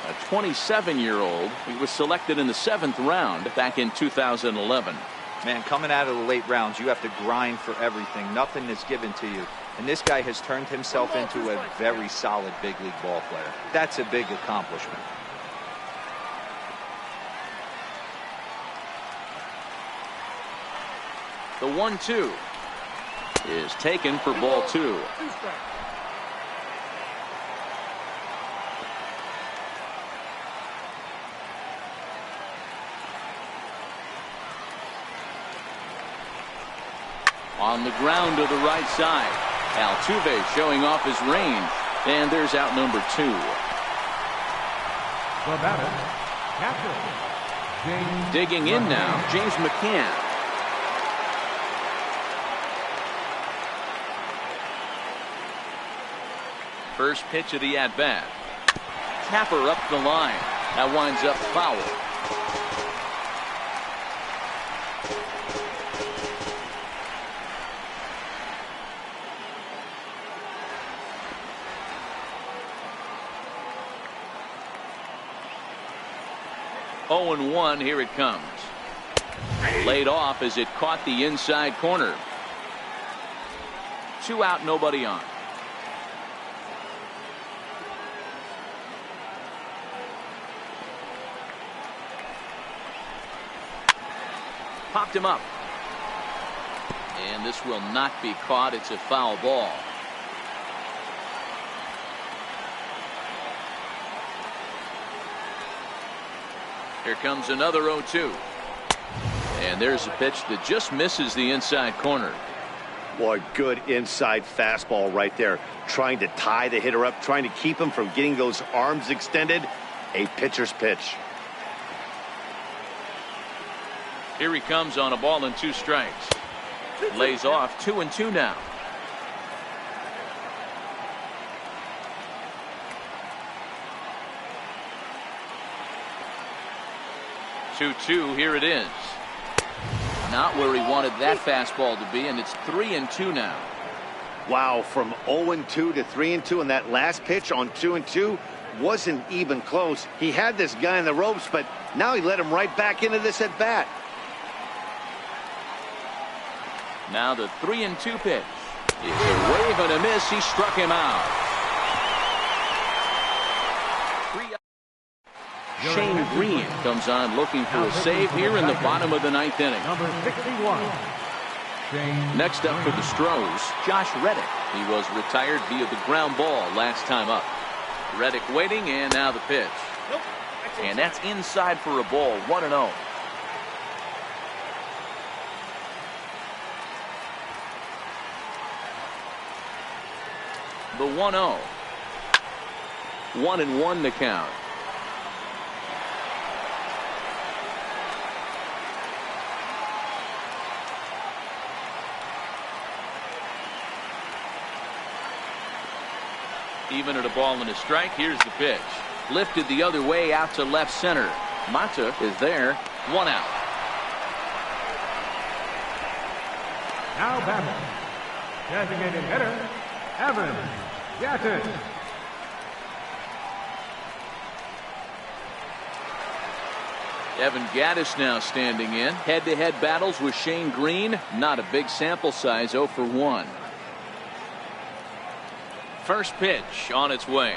a 27-year-old. He was selected in the 7th round back in 2011. Man, coming out of the late rounds, you have to grind for everything. Nothing is given to you. And this guy has turned himself into a very solid big league ball player. That's a big accomplishment. The 1-2 is taken for ball 2. On the ground to the right side. Altuve showing off his range. And there's out number 2. The batter, catcher, James Digging in now, James McCann. First pitch of the at-bat. Tapper up the line. That winds up foul. Oh, 0-1, here it comes. Laid off as it caught the inside corner. 2 out, nobody on. Popped him up. And this will not be caught. It's a foul ball. Here comes another 0-2. And there's a pitch that just misses the inside corner. Boy, good inside fastball right there. Trying to tie the hitter up, trying to keep him from getting those arms extended. A pitcher's pitch. Here he comes on a ball and 2 strikes. Lays off 2-2 now. Here it is. Not where he wanted that fastball to be, and it's 3-2 now. Wow, from 0-2 to 3-2, and that last pitch on 2-2 wasn't even close. He had this guy in the ropes, but now he let him right back into this at bat. Now the 3-2 pitch is a wave and a miss. He struck him out. Shane Green comes on looking for a save here in the bottom of the 9th inning. number 61. Next up for the Stros, Josh Reddick. He was retired via the ground ball last time up. Reddick waiting, and now the pitch. And that's inside for a ball. 1-0. The 1-0. 1-1 to count. Even at a ball and a strike. Here's the pitch. Lifted the other way out to left center. Mata is there. 1 out. Now batting, designated hitter, Evan Gattis. Evan Gattis now standing in. Head-to-head battles with Shane Green. Not a big sample size. 0 for 1. First pitch on its way.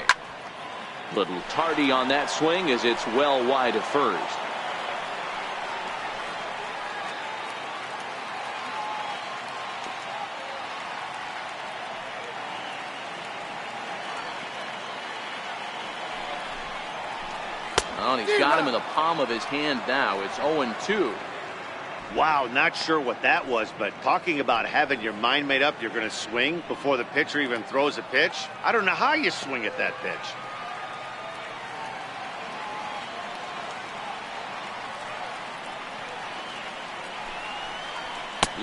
Little tardy on that swing as it's well wide of first. Well, he's got him in the palm of his hand now. It's 0-2. Wow, not sure what that was, but talking about having your mind made up you're going to swing before the pitcher even throws a pitch. I don't know how you swing at that pitch.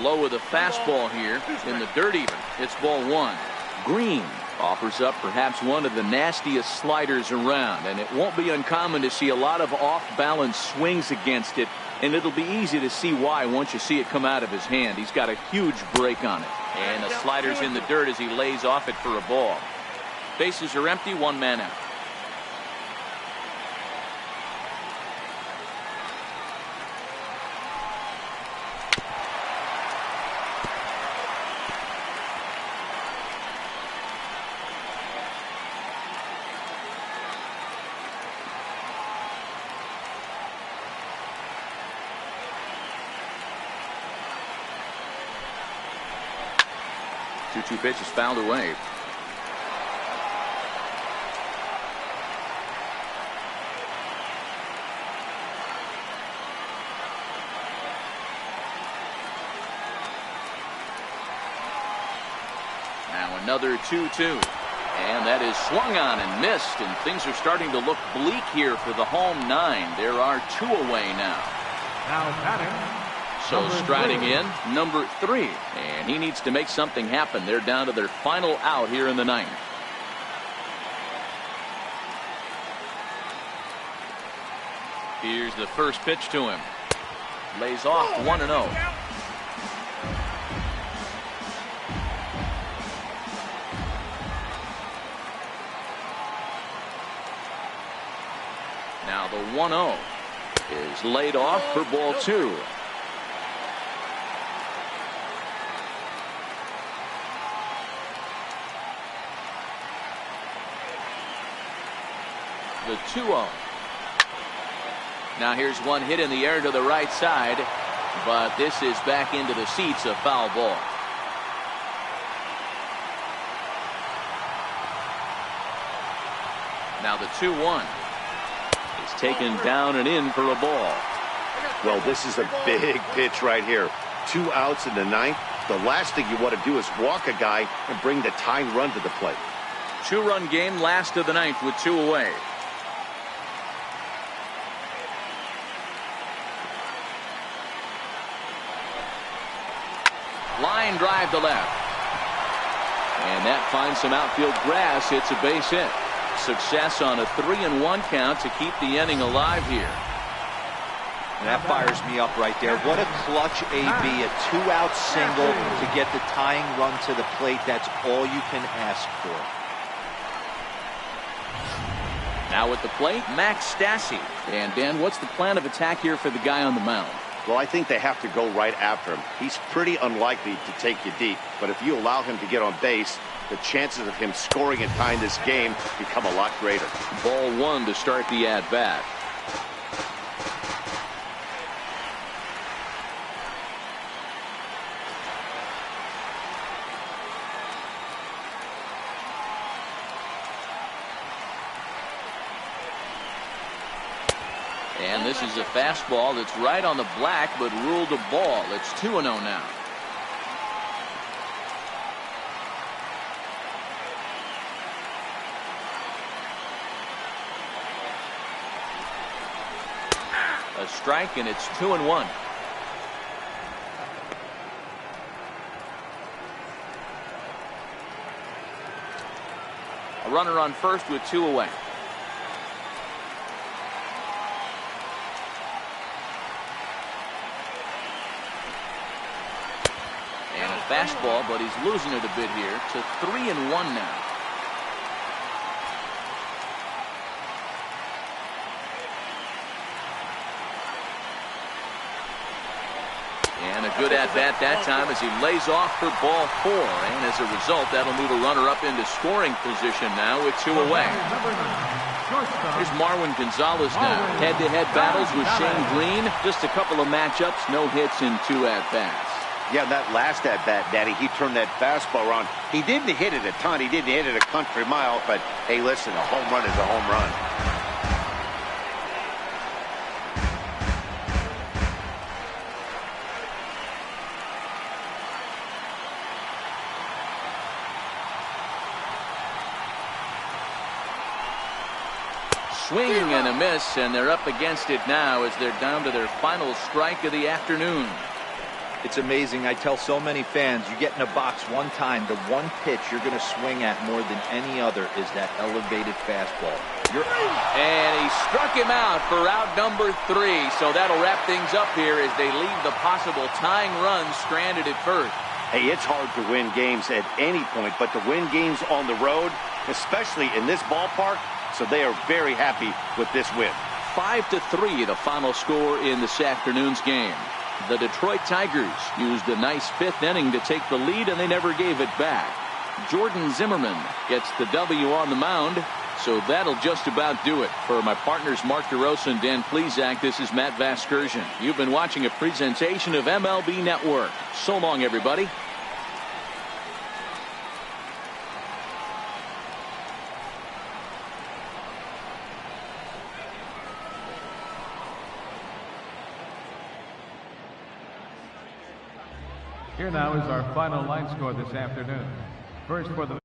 Low with a fastball here in the dirt even. It's ball one. Green offers up perhaps one of the nastiest sliders around, and it won't be uncommon to see a lot of off-balance swings against it, and it'll be easy to see why once you see it come out of his hand. He's got a huge break on it, and the slider's in the dirt as he lays off it for a ball. Bases are empty, one man out. Two pitch is fouled away. Now another 2-2. And that is swung on and missed, and things are starting to look bleak here for the home nine. There are two away now. Now batting. So striding in, number 3, and he needs to make something happen. They're down to their final out here in the ninth. Here's the first pitch to him. Lays off 1-0. Now the 1-0 is laid off for ball 2. The 2-0. Now here's one hit in the air to the right side, but this is back into the seats, a foul ball. Now the 2-1 is taken down and in for a ball. Well, this is a big pitch right here. 2 outs in the ninth. The last thing you want to do is walk a guy and bring the tying run to the plate. 2-run game, last of the ninth with 2 away. Line drive to left. And that finds some outfield grass. It's a base hit. Success on a 3-1 count to keep the inning alive here. And that fires me up right there. What a clutch AB, a 2-out single to get the tying run to the plate. That's all you can ask for. Now at the plate, Max Stassi. And Dan, what's the plan of attack here for the guy on the mound? Well, I think they have to go right after him. He's pretty unlikely to take you deep, but if you allow him to get on base, the chances of him scoring and tying this game become a lot greater. Ball 1 to start the at-bat. And this is a fastball that's right on the black, but ruled a ball. It's 2-0 now. A strike, and it's 2-1. A runner on first with 2 away. Fastball, but he's losing it a bit here to 3-1 now. And a good at-bat that time as he lays off for ball 4. And as a result, that'll move a runner up into scoring position now with 2 away. Here's Marwin Gonzalez now. Head-to-head battles with Shane Green. Just a couple of matchups, no hits in 2 at-bats. Yeah, that last at-bat, Daddy, he turned that fastball around. He didn't hit it a ton. He didn't hit it a country mile, but hey, listen, a home run is a home run. swing and a miss, and they're up against it now as they're down to their final strike of the afternoon. It's amazing. I tell so many fans, you get in a box one time, the one pitch you're going to swing at more than any other is that elevated fastball. And he struck him out for out number 3. So that'll wrap things up here as they leave the possible tying run stranded at first. Hey, it's hard to win games at any point, but to win games on the road, especially in this ballpark, so they are very happy with this win. 5-3, the final score in this afternoon's game. The Detroit Tigers used a nice 5th inning to take the lead, and they never gave it back. Jordan Zimmerman gets the W on the mound, so that'll just about do it. For my partners Mark DeRosa and Dan Plesac, this is Matt Vasgersian. You've been watching a presentation of MLB Network. So long, everybody. Here now is our final line score this afternoon. First for the